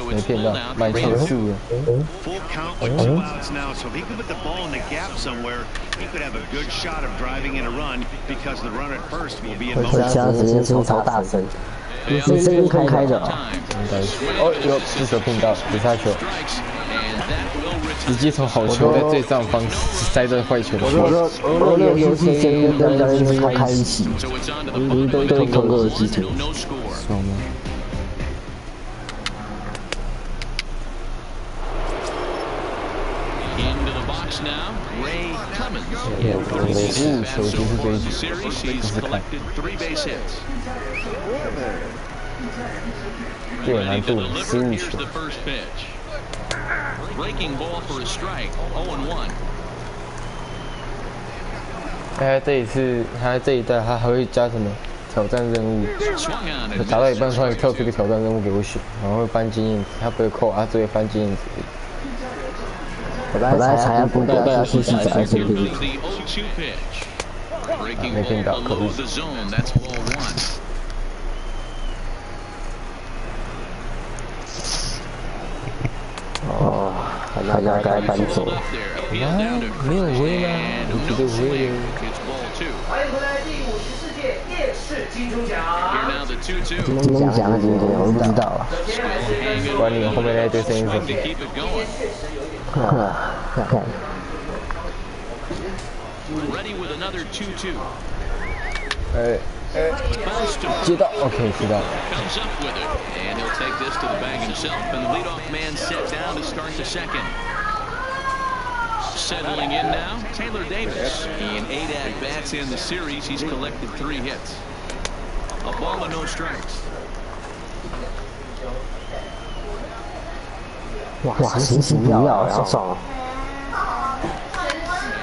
没骗到，满球数了。回家时间是不是超大声？你声音开的。应该是。哦，有这球碰到直插球，直接从好球在最上方塞到坏球的。我说游戏声音跟教练声开一起，都同个机体。爽吗？球就是这一局，就是看。这有难度，15球。他这一代他还会加什么挑战任务？打到一半突然跳出一个挑战任务给我选，然后会翻经验值，他不会扣，他只会翻经验值。我来查下不该要去洗澡还是不？没听到，可恶。哦，大家该搬走了。没有回来，我觉得回来。欢迎回来第54届电视金钟奖。金钟奖还是金钟奖，我不知道啊。管你们后面那一堆声音什么。看。接到 ，OK， 接到。Settling in now, Taylor Davis. In 8 at-bats in the series, he's collected 3 hits. A ball and no strikes. 哇，行行不要，好爽。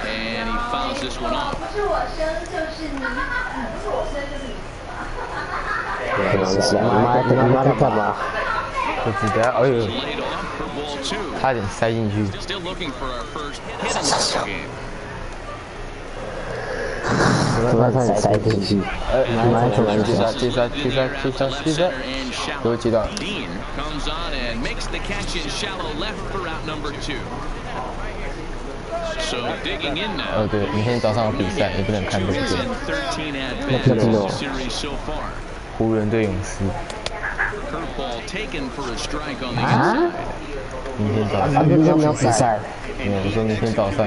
And he fouls this one off. 不是我生就是你，不是我生就是你。你妈在干嘛？不知道，哎呦，差点塞进去。怎么差点塞进去？妈怎么接杀，给我接到。对，明天早上有比赛，你不能看对不对？那不知道。湖人对勇士。curveball taken for a strike on the inside. 明天早上。明天没有比赛。没有，我说明天早上。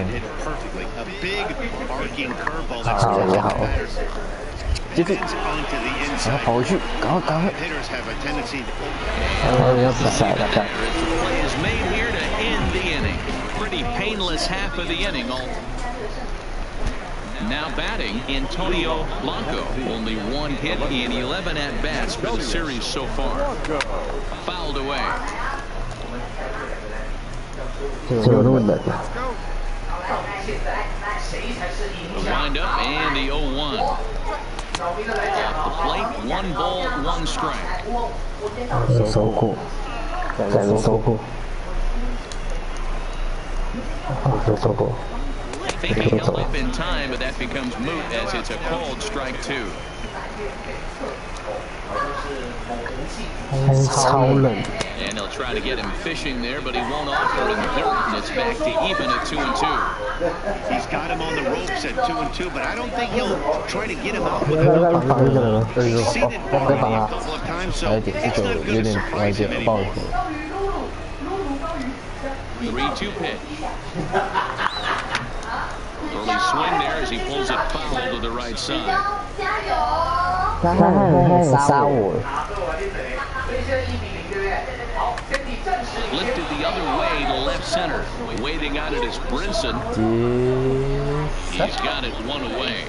好也好。接住，然后跑回去，赶快。没有比赛了，看。Pretty painless half of the inning. Now batting, Antonio Blanco. Only one hit in 11 at-bats for the series so far. Fouled away. The wind-up and the 0-1. Off the plate, 1 ball, 1 strike. Thinking he'll whip in time, but that becomes moot as it's a called strike 2. And they'll try to get him fishing there, but he won't offer in the dirt, and it's back to even at 2-2. He's got him on the ropes at 2-2, but I don't think he'll try to get him out with a He's seen it a couple of times, so it's not going to surprise him anymore. 3-2 pitch. Early swing there as he pulls it foul to the right side. Lifted the other way to left center. Waiting on it is Brinson. He's got it 1 away.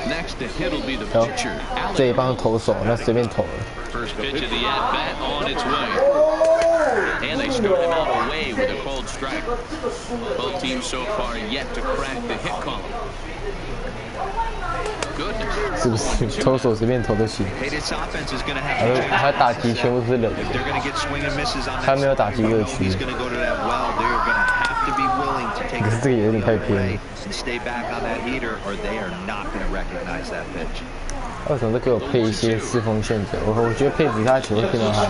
Next to hit will be the pitcher. 这一帮投手，那随便投了。 First pitch of the at-bat on its way. And they start him out away with a called strike. Both teams so far yet to crack the hit column. 是不是投手随便投都行？他打击全部是冷的，他没有打击热区。可是这个也有点太偏了。为什么都给我配一些四缝线者？我觉得配其他球会变得好。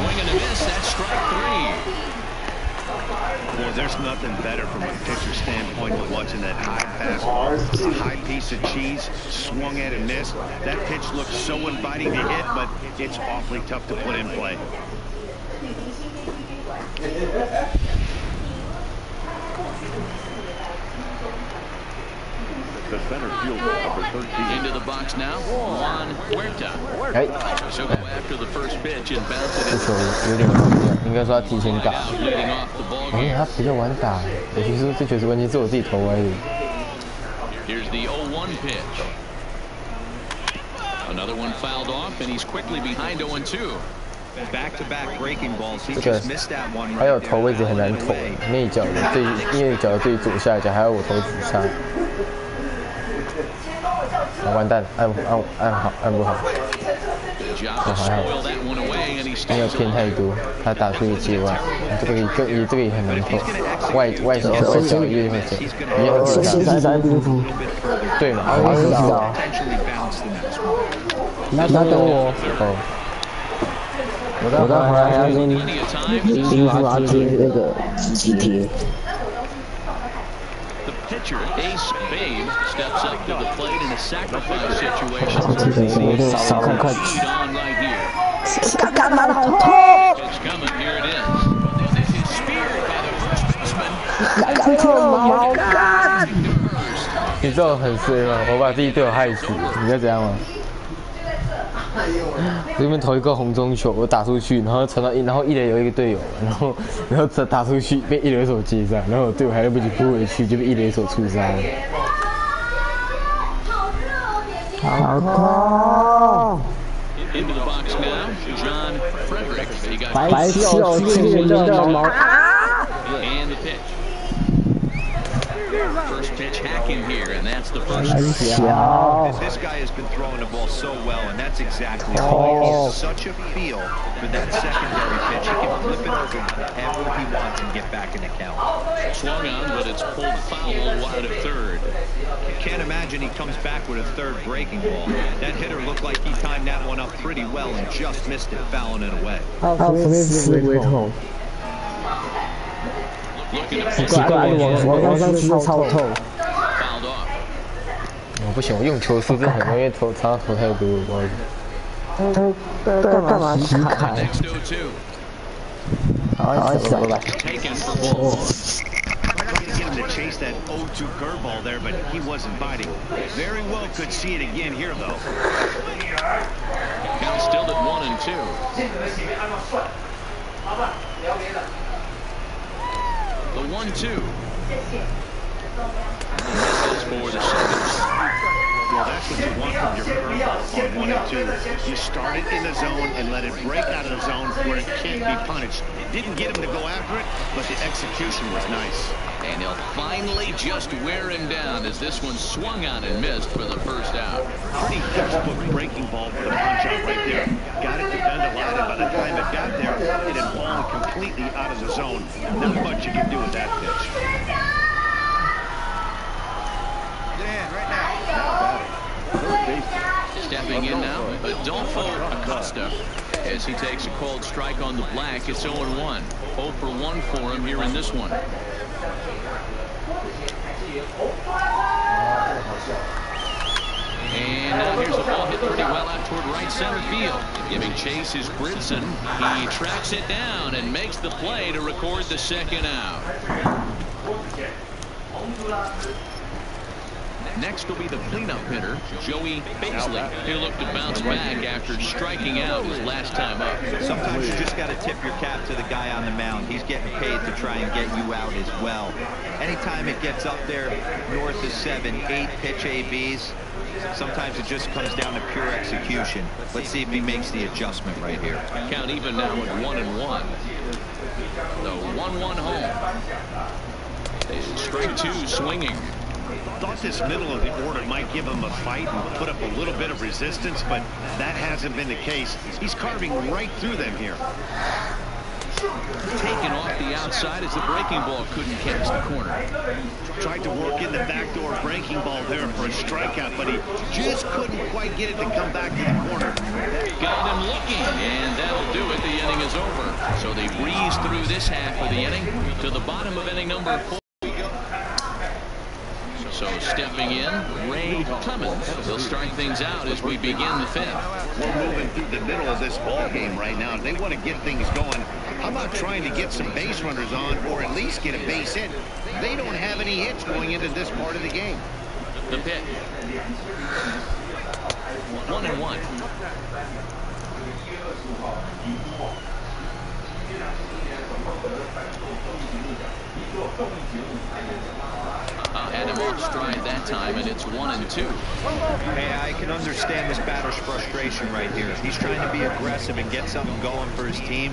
Boy, there's nothing better from a pitcher's standpoint than watching that high fastball. It's a high piece of cheese, swung at and missed. That pitch looks so inviting to hit, but it's awfully tough to put in play. The center fielder, number 13. Into the box now, Juan Huerta. So go after the first pitch and bounce it in. 这球有点应该说他提前打，他比较晚打。我其实这球是关键是我自己投歪的。Here's the 0-1 pitch. Another one fouled off, and he's quickly behind 0-2. Back-to-back breaking balls. He just missed that one. 还有投位置很难投，内角的内角的最左下角，还有我投直下。完蛋，按不好，还好，没有偏太多，他打出一个界外，这个也很难投，外角也会走，也会走，也很紧张。对嘛？那等我哦。我待会还要跟冰华贴那个机贴。Pitcher Ace Babe steps up to the plate in a sacrifice situation. It's coming, here it is. This is speared by the first baseman. 你知道我很衰吗？我把自己队友害死，你知道怎样吗？这边投一个红中球，我打出去，然后传到然后一垒有一个队友，然后打出去被一垒手接上，然后我队友还来不及扑回去，就被一垒手触杀了。好痛！白球进的毛啊！ First pitch hacking here, and that's the first. This guy has been throwing the ball so well, and that's exactly right. He has such a feel for that secondary pitch. He can flip it over whenever he wants and get back in the count. Swung on, but it's pulled foul wide of third. Can't imagine he comes back with a third breaking ball. That hitter looked like he timed that one up pretty well and just missed it, fouling it away. 奇怪，往上去超痛。我不行，我用球速真的很容易投太多，不好意思。干嘛洗卡？好手吧。Get him to chase that 0-2 curveball there, but he wasn't biting. Very well could see it again here, though. Count still at 1-2. The 1-2. Misses for the second. Well, that's what you want from your curveball on 1-2. You start it in the zone and let it break out of the zone where it can't be punished. It didn't get him to go after it, but the execution was nice. And he'll finally just wear him down as this one swung on and missed for the first out. Pretty textbook breaking ball for the punch-out right there. Got it to bend a lot, and by the time it got there, it had fallen completely out of the zone. Not much you can do with that pitch. Stepping in now, Adolfo Acosta, as he takes a called strike on the black. It's 0-1. 0 for 1 for him here in this one. And now here's a ball hit pretty well out toward right center field. Giving chase is Brinson. He tracks it down and makes the play to record the second out. Next will be the cleanup hitter, Joey Baisley. He'll look to bounce back after striking out his last time up. Sometimes you just got to tip your cap to the guy on the mound. He's getting paid to try and get you out as well. Anytime it gets up there north of 7, 8 pitch ABs, sometimes it just comes down to pure execution. Let's see if he makes the adjustment right here. Count even now at 1-1. The 1-1 home. Strike 2 swinging. Thought this middle of the order might give him a fight and put up a little bit of resistance, but that hasn't been the case. He's carving right through them here. Taken off the outside as the breaking ball couldn't catch the corner. Tried to work in the backdoor breaking ball there for a strikeout, but he just couldn't quite get it to come back to the corner. Got him looking, and that'll do it. The inning is over. So they breeze through this half of the inning to the bottom of inning number 4. So stepping in, Ray Clemens. He'll start things out as we begin the 5th. We're moving through the middle of this ball game right now. They want to get things going. How about trying to get some base runners on, or at least get a base hit? They don't have any hits going into this part of the game. The pitch. 1-1. Had him off stride that time, and it's 1-2. Hey, I can understand this batter's frustration right here. He's trying to be aggressive and get something going for his team.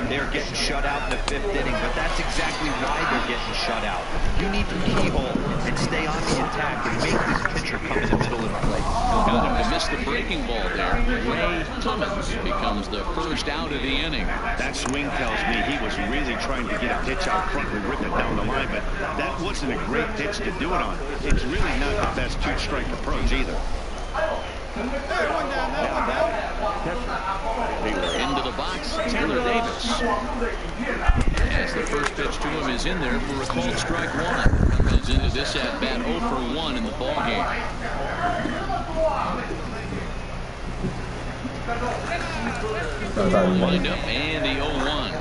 They're getting shut out in the 5th inning, but that's exactly why they're getting shut out. You need to keyhole and stay on the attack and make this pitcher come in the middle of the plate. Got him to miss the breaking ball there. Ray Clemens becomes the first out of the inning. That swing tells me he was really trying to get a pitch out front and rip it down the line, but that wasn't a great pitch to do it on. It's really not the best 2-strike approach either. Into the box, Taylor Davis. As the first pitch to him is in there for a called strike 1. Comes into this at bat 0 for 1 in the ball game. Wind up and the 0-1.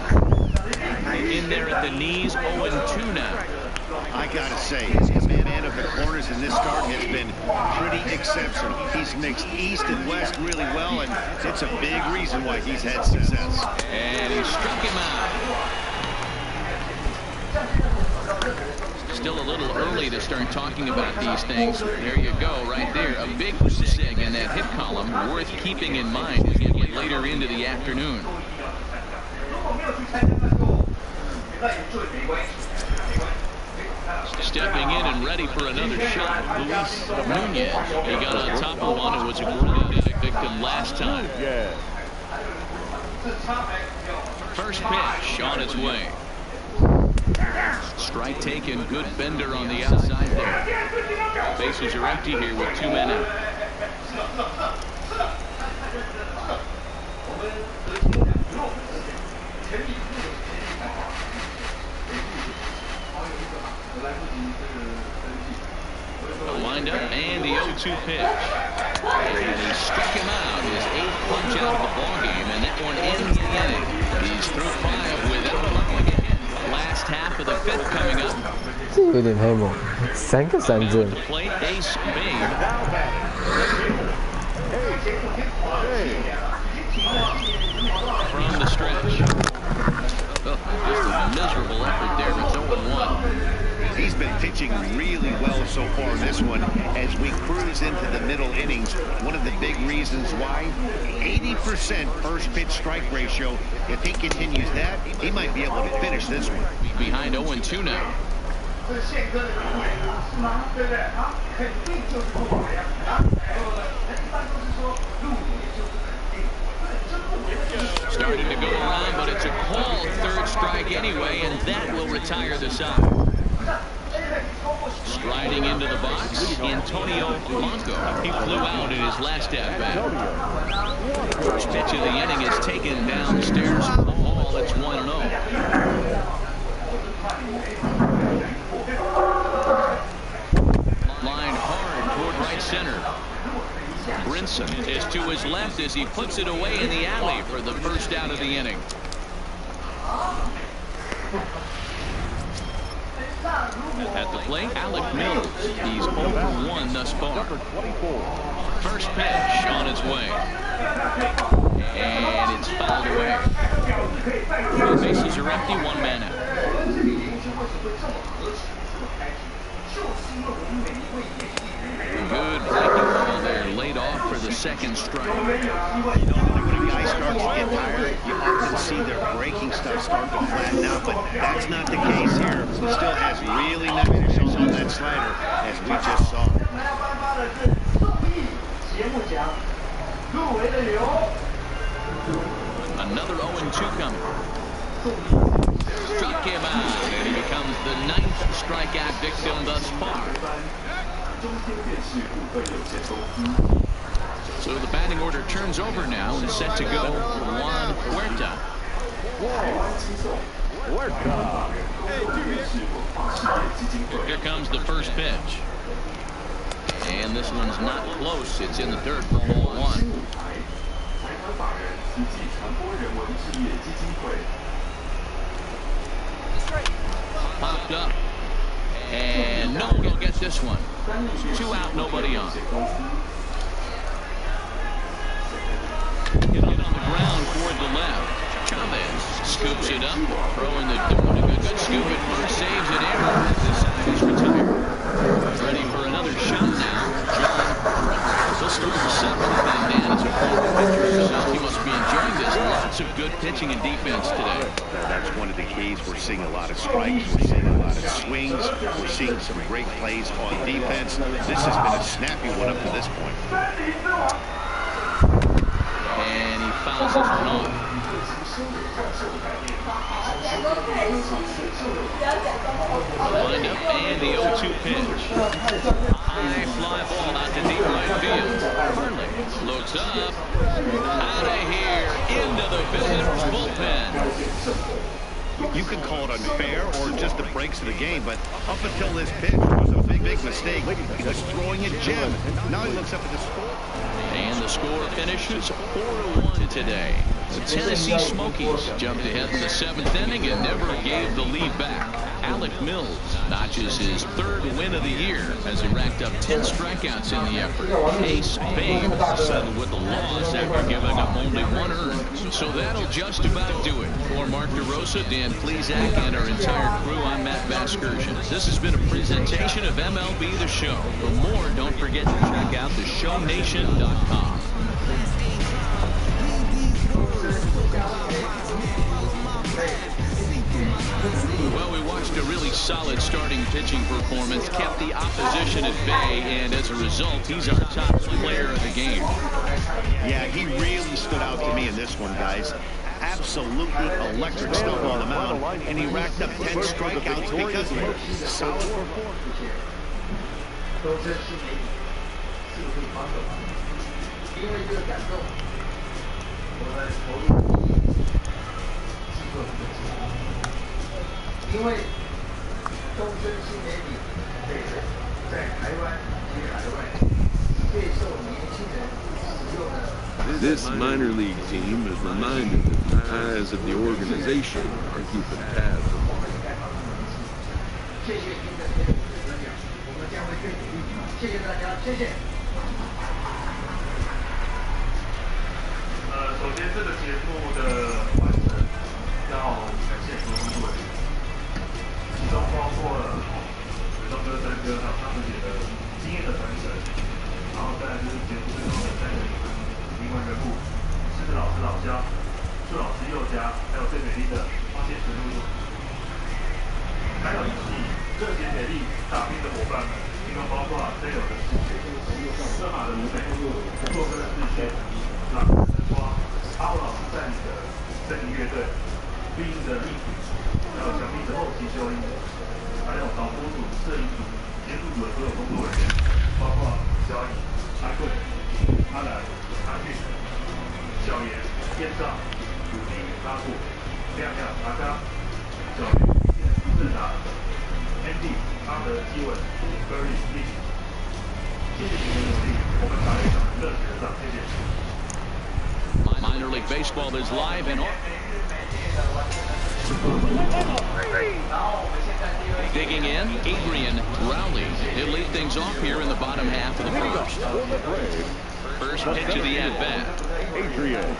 In there at the knees, 0-2 now. I gotta say, his command of the corners in this start has been pretty exceptional. He's mixed east and west really well, and it's a big reason why he's had success. And he struck him out. Still a little early to start talking about these things. There you go, right there. A big sig in that hit column, worth keeping in mind as we get later into the afternoon. Stepping in and ready for another shot, Luis Nunez. He got on top of one who was a great victim last time. First pitch on its way. Strike taken, good bender on the outside there. Bases are empty here with 2 men out. The lined up, and the 0-2 pitch. And he struck him out, his 8th punch out of the ballgame, and that one ends the inning. He's through 5 without allowing a hit. Last half of the 5th coming up. 这有点太猛，3个3振。Plate Ace Babe. From the stretch. Oh, just a miserable effort there. It's 0-1. He's been pitching really well so far in this one as we cruise into the middle innings. One of the big reasons why, 80% first pitch strike ratio. If he continues that, he might be able to finish this one. Behind 0-2 now. Starting to go around, but it's a called 3rd strike anyway, and that will retire the side. Striding into the box, Antonio Blanco. He flew out in his last at-bat. First pitch of the inning is taken downstairs for the ball. It's 1-0. Lined hard toward right center. Brinson is to his left as he puts it away in the alley for the first out of the inning. At the plate, Alec Mills. He's 0-1 thus far. First pitch on its way. And it's fouled away. The bases are empty, 1 man out. Good breaking ball there, laid off for the 2nd strike. You know, when a guy starts to get tired, you often see their breaking stuff start to flatten out, but that's not the case here. He still has really nice shots on that slider, as we just saw. Another 0-2 coming. Struck him out, and he becomes the 9th strikeout victim thus far. So the batting order turns over now and set to go Juan Huerta. Here comes the first pitch. And this one's not close. It's in the dirt for ball 1. Popped up. And no one will get this one. 2 out, nobody on. Get on the ground toward the left. Chavez scoops it up, doing a good scoop at first, saves it in. This side is retired. Ready for another shot now. He'll start the 7th inning, Dan, as a former pitcher himself. He must be enjoying this. Lots of good pitching and defense today. That's one of the keys. We're seeing a lot of strikes. We're seeing a lot of swings. We're seeing some great plays on defense. This has been a snappy one up to this point. And he fouls this one off. Wind up and the 0-2 pitch. High fly ball out to deep right field. Burnley looks up. Out of here into the visitor's bullpen. You can call it unfair or just the breaks of the game, but up until this pitch, it was a big mistake. He was throwing a gem. Now he looks up at the score. And the score finishes 4-1 today. The Tennessee Smokies jumped ahead in the 7th inning and never gave the lead back. Alec Mills notches his 3rd win of the year as he racked up 10 strikeouts in the effort. Ace Babe settled with the loss after giving up only 1 earned. So that'll just about do it. For Mark DeRosa, Dan Plezak, and our entire crew, I'm Matt Vasgersian. This has been a presentation of MLB The Show. For more, don't forget to check out the show19.com. Well, we watched a really solid starting pitching performance, kept the opposition at bay, and as a result, he's our top player of the game. Yeah, he really stood out to me in this one, guys. Absolutely electric stuff on the mound, and he racked up 10 strikeouts because of it. Solid performance.因为终身新媒体在台湾 This minor league team is reminded that the ties of the organization are keeping tabs on them. 谢谢大家，谢谢。首先这个节目的完成要感谢很多工作人员，其中包括了伟东哥、曾哥还有他们姐的经验的传承，然后再来就是节目最终的3个灵魂人物，狮子老师老肖、树老师佑嘉，还有最美丽的花谢纯露露，还有以及热血美丽打拼的伙伴们。 其中包括队友的世界、勒马的舞美、做歌的世界、朗的花、阿布老师带领的森林乐队、绿茵的立体，还有强力的后期修音，还有导播组、摄影组、监督组的所有工作人员，包括小颖、阿贵、阿兰、阿俊、小严、燕少、鲁丁、阿布、亮亮、阿刚、小鱼、郑达、Andy、阿德、基文。 Minor League Baseball is live and digging in, Adrian Rowley. He'll lead things off here in the bottom half of the first. First pitch of the at-bat. Adrian.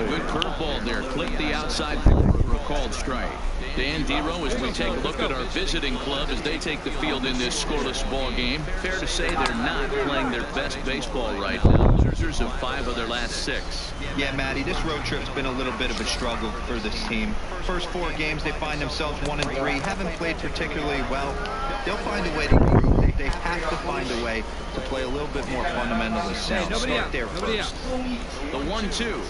Good curveball there. Clipped the outside corner for a called strike. Dan Dero, as we take a look at our visiting club as they take the field in this scoreless ball game. Fair to say they're not playing their best baseball right now. Losers of 5 of their last 6. Yeah, Matty, this road trip's been a little bit of a struggle for this team. First 4 games, they find themselves 1-3. Haven't played particularly well. They'll find a way to improve. They have to find a way to play a little bit more fundamentally sound. Start there first. The 1-2.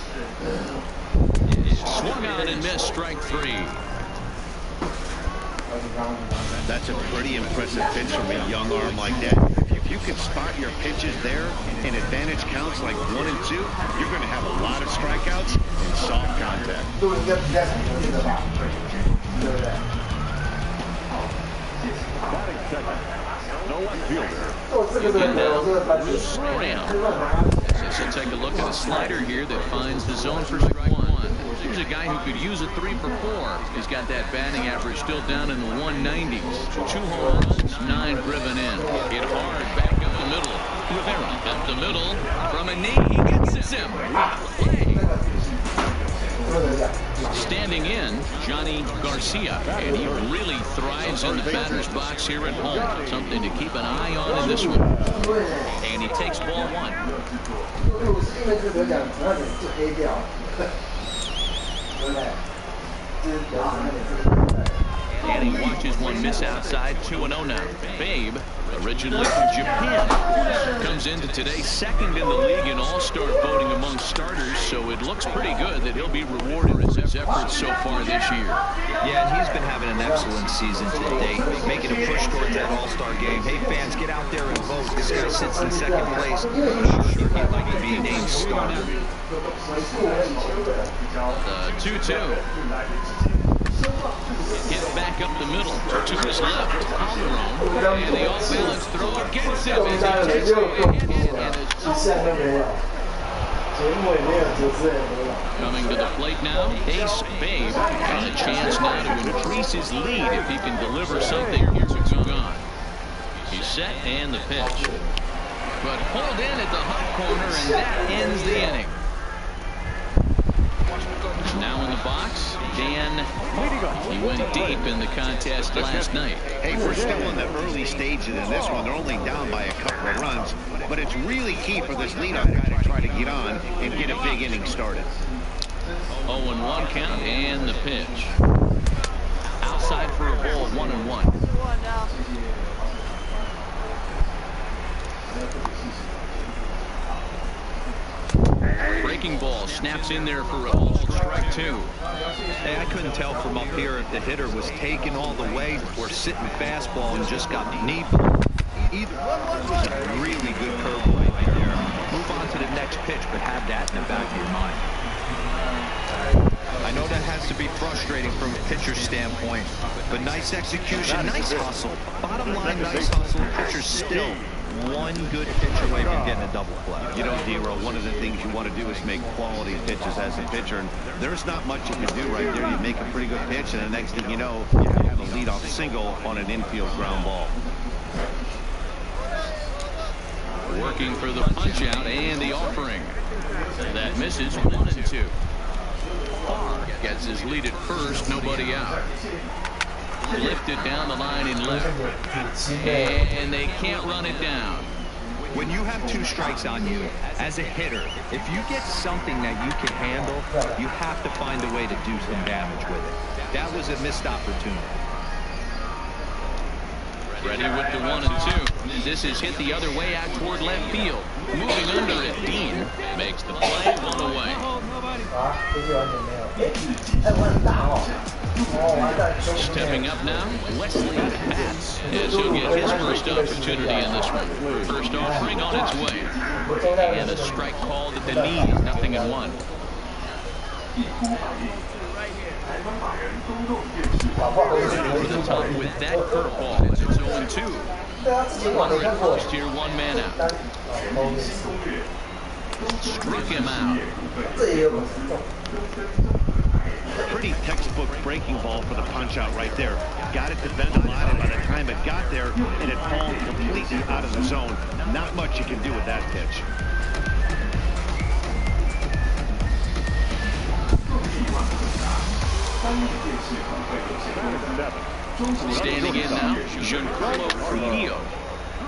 Swung on and missed, strike 3. That's a pretty impressive pitch from a young arm like that. If you can spot your pitches there in advantage counts like 1 and 2, you're going to have a lot of strikeouts and soft contact. No left fielder. So take a look at a slider here that finds the zone for strike 1. Here's a guy who could use a 3 for 4. He's got that batting average still down in the 190s. 2 home runs, 9 driven in. Hit hard back up the middle. Rivera up the middle from a knee. He gets him. Standing in, Johnny Garcia, and he really thrives in the batter's box here at home. Something to keep an eye on in this one. And he takes ball 1. And he watches one miss outside, 2-0 now. Babe, originally from Japan, comes into today 2nd in the league in all-star voting among starters, so it looks pretty good that he'll be rewarded for his efforts so far this year. Yeah, and he's been having an excellent season to date, making a push towards that all-star game. Hey, fans, get out there and vote. This guy sits in 2nd place. He'd like to be named starter. The 2-2. Hit back up the middle to his left. Calderon, and the off-balance throw gets him as he takes coming to the plate now, Ace Babe has a chance now to increase his lead if he can deliver something here to gone. He's set and the pitch. But pulled in at the hot corner, and that ends the inning. Now in the box, Dan. He went deep in the contest last night. Hey, we're still in the early stages in this one. They're only down by a couple of runs, but it's really key for this leadoff guy to try to get on and get a big inning started. 0-1 count and the pitch. Outside for a ball, 1-1. Breaking ball snaps in there for a ball, strike 2. Hey, I couldn't tell from up here if the hitter was taken all the way or sitting fastball and just got knee. Either was a really good curve right there. Move on to the next pitch, but have that in the back of your mind. I know that has to be frustrating from a pitcher's standpoint, but nice execution, nice hustle. Bottom line, nice hustle. Pitcher's still one good pitch away from getting a double play. You know, D-Roll, one of the things you want to do is make quality pitches as a pitcher, and there's not much you can do right there. You make a pretty good pitch, and the next thing you know, you have a leadoff single on an infield ground ball. Working for the punch out and the offering. That misses 1-2. Farr gets his lead at first, nobody out. Lifted down the line in left. And they can't run it down. When you have 2 strikes on you, as a hitter, if you get something that you can handle, you have to find a way to do some damage with it. That was a missed opportunity. Ready with the 1-2. This is hit the other way out toward left field. Moving under it, Dean makes the play, 1 away. Stepping up now, Wesley Pats, as he'll get his first opportunity in this one. First offering on its way. And a strike called at the knees, 0-1. Over the top with that curveball. It's 0-2. Runner at first here, 1 man out. Struck him out. Pretty textbook breaking ball for the punch out right there. Got it to bend a lot, and by the time it got there, it had fallen completely out of the zone. Not much you can do with that pitch. Standing in now, Giancarlo Trujillo.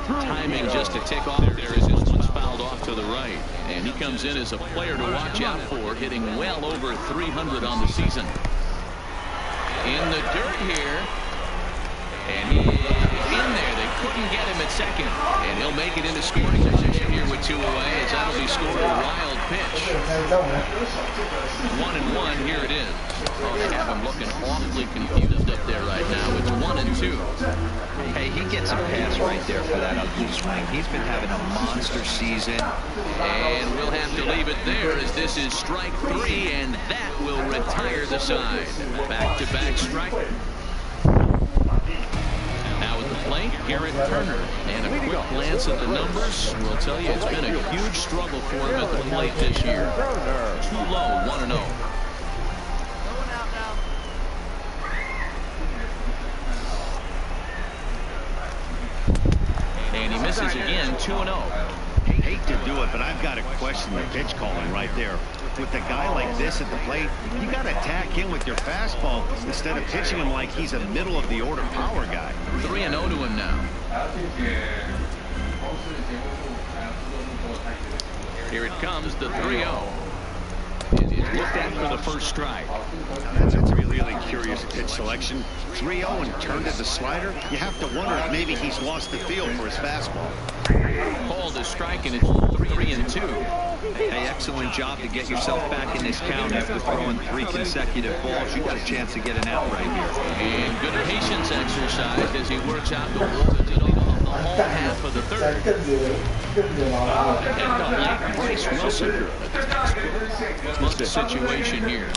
Timing just a tick off there as this one's fouled off to the right. And he comes in as a player to watch out for, hitting well over 300 on the season. In the dirt here. And he in there. They couldn't get him at second. And he'll make it into scoring position here with 2 away as that'll be scored a wild pitch. 1-1, here it is. Oh, they have him looking awfully confused up there right now. It's 1-2. Hey, he gets a pass right there for that ugly swing. He's been having a monster season. And we'll have to leave it there as this is strike 3, and that will retire the side. Back-to-back strike. Now at the plate, Garrett Turner. And a quick glance at the numbers will tell you it's been a huge struggle for him at the plate this year. Too low, 1-0. And he misses again, 2-0. Hate to do it, but I've got to question the pitch calling right there. With a guy like this at the plate, you got to attack him with your fastball instead of pitching him like he's a middle-of-the-order power guy. 3-0 to him now. Here it comes, the 3-0. It's looked at for the first strike. That's a really curious pitch selection. 3-0 and turned at the slider. You have to wonder if maybe he's lost the feel for his fastball. Called a strike, and it's 3-2. Hey, excellent job to get yourself back in this count after throwing 3 consecutive balls. You got a chance to get an out right here. And good patience exercise as he works out the whole half of the third. And late Bryce Wilson. What's the situation here?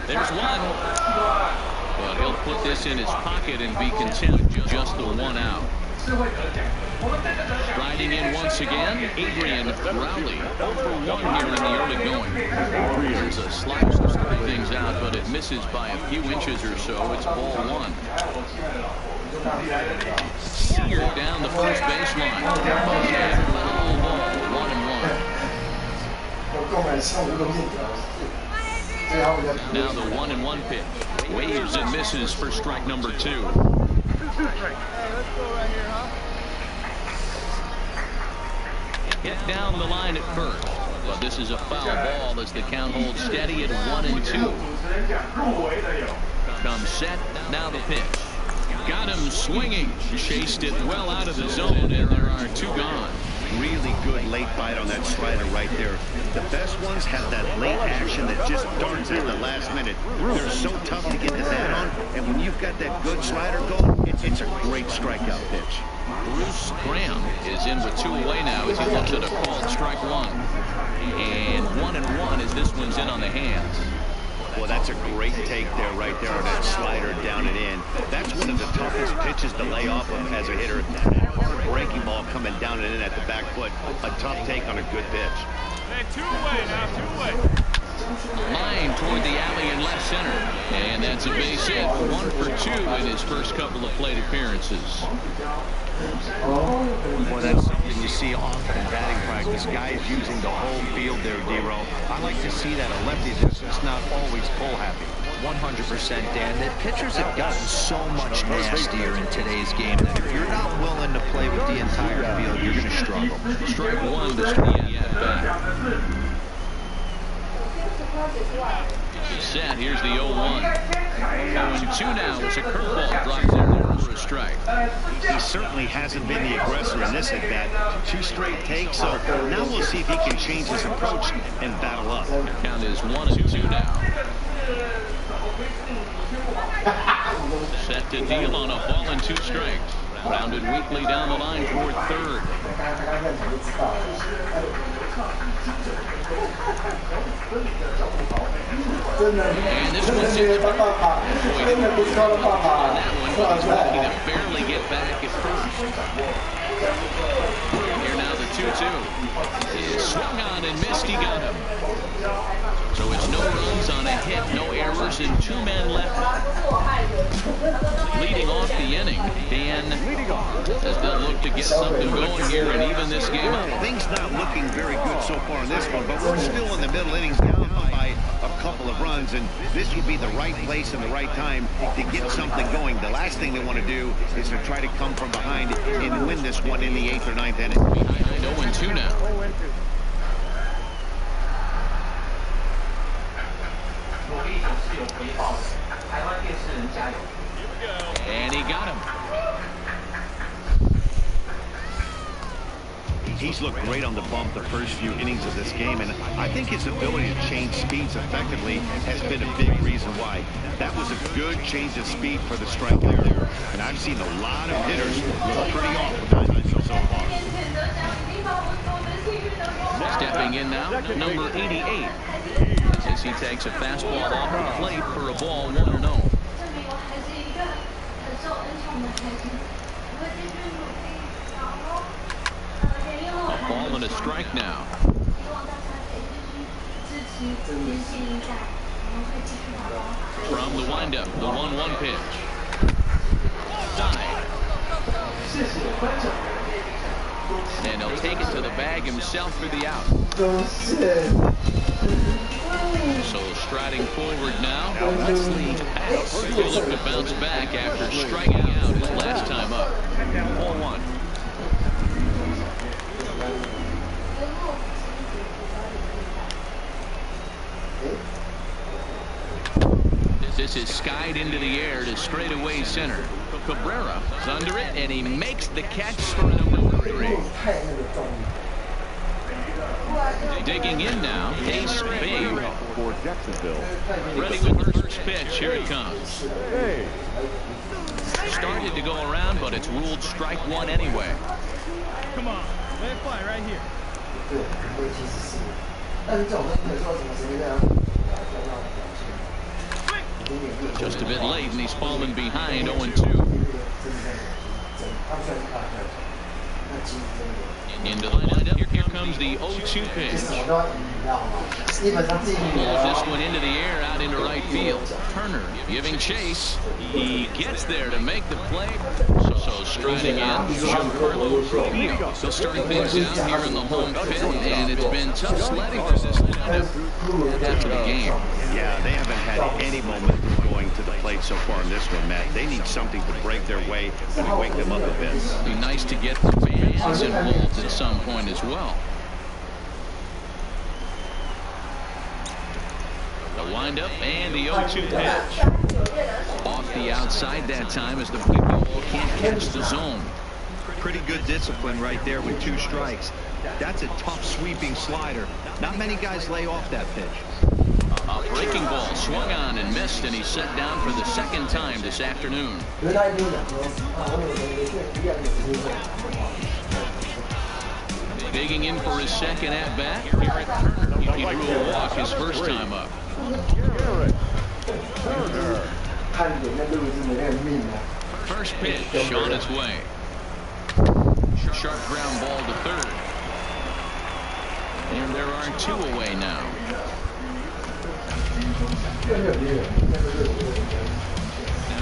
There's one. But he'll put this in his pocket and be content. Just the 1 out. Riding in once again, Adrian Rowley. 0 for 1 here in the early going. There's a slice to start things out, but it misses by a few inches or so. It's ball 1. Seared down the first baseline. Little ball, 1-1. Now the 1-1 pitch. Waves and misses for strike number 2. Hit down the line at first. But this is a foul ball as the count holds steady at 1-2. Comes set. Now the pitch. Got him swinging. Chased it well out of the zone, and there are 2 gone. Really good late bite on that slider right there. The best ones have that late action that just darts at the last minute. They're so tough to get the bat on, and when you've got that good slider going, it's a great strikeout pitch. Bruce Graham is in with 2 away now as he looks at a called strike 1. And 1-1 as this one's in on the hands. Well, that's a great take there, right there on that slider down and in. That's one of the toughest pitches to lay off of as a hitter. That hard breaking ball coming down and in at the back foot. A tough take on a good pitch. Hey, two-way now, two-way. Line toward the alley in left center. And that's a base hit. 1 for 2 in his first couple of plate appearances. Well, that's something you see often in batting practice. Guys using the whole field there, D-Row. I like to see that. A lefty just not always pull happy. 100%, Dan. The pitchers have gotten so much nastier in today's game that if you're not willing to play with the entire field, you're going to struggle. Strike one to start the at-bat. Set. Here's the 0-1. 0-2 now. It's a curveball. Drops in for a strike. He certainly hasn't been the aggressor in this at-bat. 2 straight takes, so now we'll see if he can change his approach and battle up. The count is 1-2 now. Set to deal on a ball and 2 strikes. Rounded weakly down the line toward third. And this one's in the third. On that one, but he's lucky to barely get back at first. Here now the 2-2. He swung on and missed. He got him. So it's no runs on a hit, no errors, and 2 men left. Leading off the inning, Dan as they'll look to get something going here and even this game up. Things not looking very good so far in this one, but we're still in the middle innings, down by a couple of runs, and this would be the right place and the right time to get something going. The last thing they want to do is to try to come from behind and win this one in the 8th or 9th inning. Behind 0-2 now. And he got him. He's looked great on the bump the first few innings of this game, and I think his ability to change speeds effectively has been a big reason why. That was a good change of speed for the strike there, and I've seen a lot of hitters look pretty off with that so far. Stepping in now, number 88. As he takes a fastball off the plate for a ball 1-0. A ball and a strike now. From the windup, the 1-1 pitch. Dive. And he'll take it to the bag himself for the out. So striding forward now. He'll look to bounce back after striking out his last time up. 4-1. This is skied into the air to straightaway center. Cabrera is under it, and he makes the catch for number 3. Digging in now, Ace Babe for Jacksonville. Ready with the first pitch. Here it comes. Started to go around, but it's ruled strike one anyway. Come on, let it fly right here. Just a bit late, and he's fallen behind 0-2. Into the lineup. Here comes the 0-2 pitch. Pulls this one into the air, out into right field. Turner giving chase. He gets there to make the play. So striding in, Giancarlo Trujillo. So starting things out here in the home pit, and it's been tough sledding for this lineup after the game. Yeah, they haven't had any momentum going to the plate so far in this one, Matt. They need something to break their way and wake them up a bit. It'd be nice to get the fans involved at some point as well. The windup and the 0-2 pitch. Off the outside that time as the ball can't catch the zone. Pretty good discipline right there with 2 strikes. That's a tough sweeping slider. Not many guys lay off that pitch. A breaking ball swung on and missed, and he's set down for the second time this afternoon. Digging in for his second at-bat. Here at Turner. He drew a walk his first time up. First pitch on its way. Sharp ground ball to third. And there are 2 away now.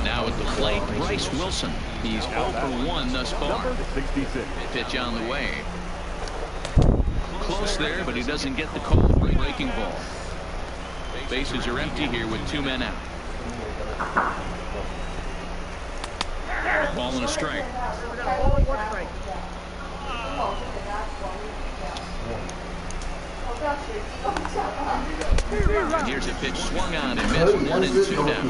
Now at the plate, Bryce Wilson. He's 0 for 1 thus far. Pitch on the way. Close there, but he doesn't get the call for a breaking ball. Bases are empty here with 2 men out. Ball and a strike. And here's a pitch swung on and missed. 1-2 now.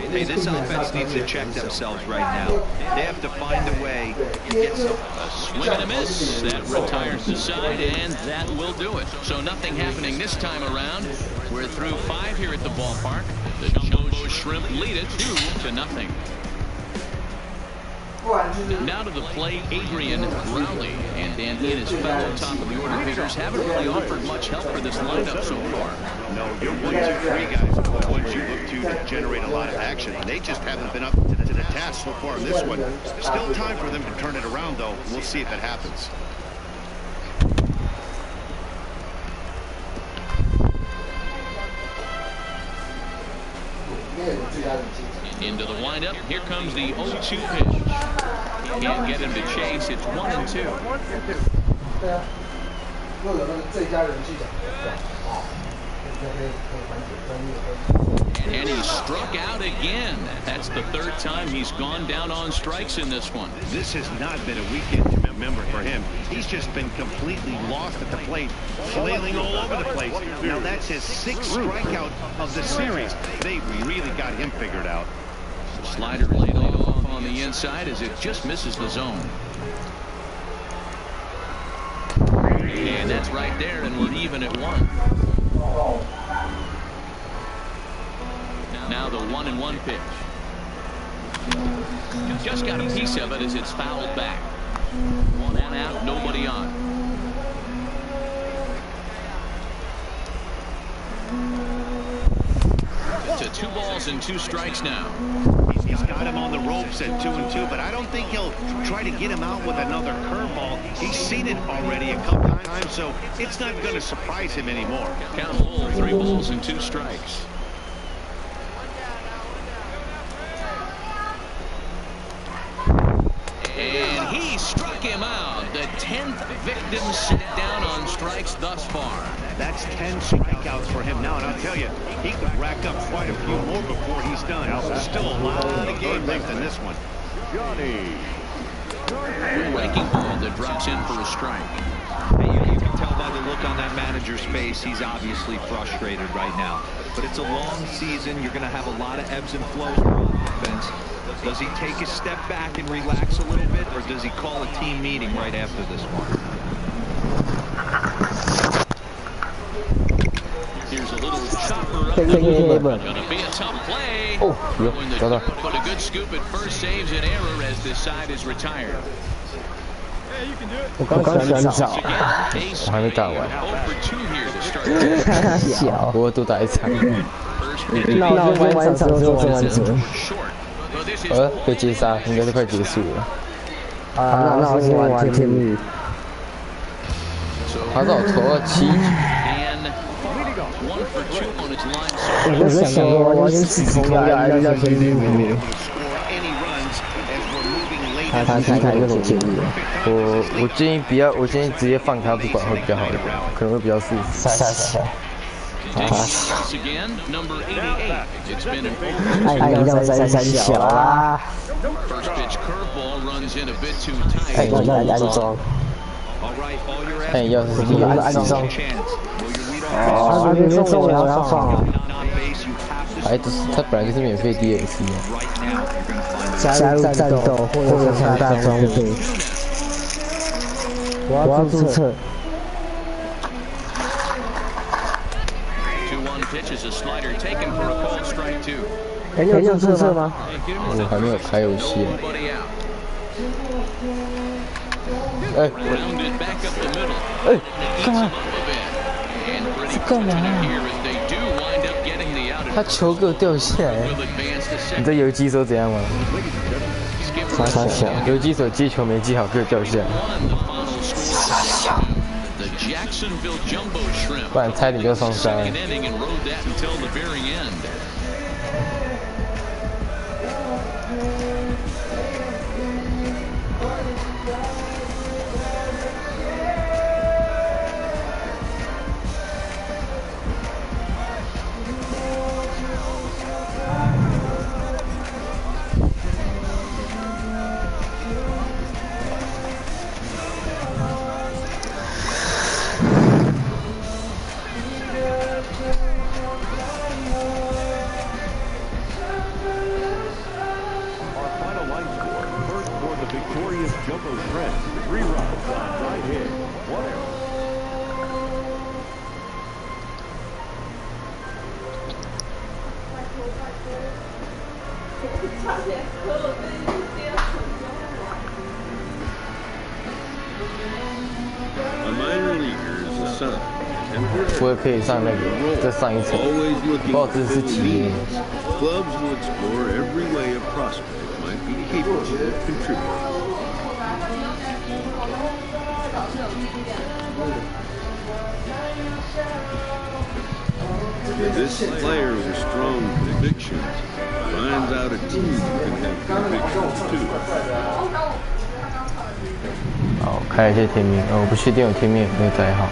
Hey, this offense needs to check themselves right now. They have to find a way to get some. A swing and a miss. That retires the side, and that will do it. So nothing happening this time around. We're through 5 here at the ballpark. The Jumbo Shrimp lead it 2-0. Now to the plate, Adrian Rowley. And Dan, he and his fellow top-of-the-order hitters haven't really offered much help for this lineup so far. No, your 1, 2, 3 guys are the ones you look to generate a lot of action. They just haven't been up to the task so far in this one. Still time for them to turn it around, though. We'll see if it happens. Into the windup. Here comes the 0-2 pitch. Can't get him to chase. It's 1-2. And he struck out again. That's the 3rd time he's gone down on strikes in this one. This has not been a weekend to remember for him. He's just been completely lost at the plate, flailing all over the place. Now that's his 6th strikeout of the series. They've really got him figured out. Slider laid off on the inside as it just misses the zone. And that's right there, and we're even at 1. Now the 1-1 pitch. Just got a piece of it as it's fouled back. 1 out, nobody on. To 2 balls and 2 strikes now. He's got him on the ropes at 2-2, but I don't think he'll try to get him out with another curveball. He's seen it already a couple times, so it's not going to surprise him anymore. Count full, 3 balls and 2 strikes. And he struck him out. The 10th victim set down on strikes thus far. That's 10 strikeouts for him now, and I'll tell you, he could rack up quite a few more before he's done. Still a lot of game left in this one. Breaking ball that drops in for a strike. Hey, you can tell by the look on that manager's face, he's obviously frustrated right now. But it's a long season. You're going to have a lot of ebbs and flows on offense. Does he take a step back and relax a little bit, or does he call a team meeting right after this one? Here's a little chopper up the middle. Gonna be a tough play. But a good scoop at first saves an error as this side is retired. 我刚选早，我还没打完。小，我多打一场。那我就完场之后做完整。被接杀，应该是快结束了。那我先玩天幕。他让我投了7。我在想说，我先自己投呀，要先天幕。他这种建议，我建议不要，我建议直接放他不管会比较好一点，可能会比较舒服。爱你让三小啦！哎，我来安装。哎，要是安装。他明天中午要放。哎，他本来就是免费 DLC 啊。加入战斗或者强大装备。我要注册。哎，你有注册吗？我还没有开游戏。哎，干嘛？干嘛？他球给我掉下来。你知道游击手怎样吗？傻小，游击手接球没接好，给我掉下来。傻小。不然差点就双杀了。我也可以上那个，再上一层。不好意思，是体验。Clubs will explore every way a prospect might be capable of contributing. This player with strong convictions finds out a team can have convictions too. 好，开一些天命，我不确定有天命有没有载好。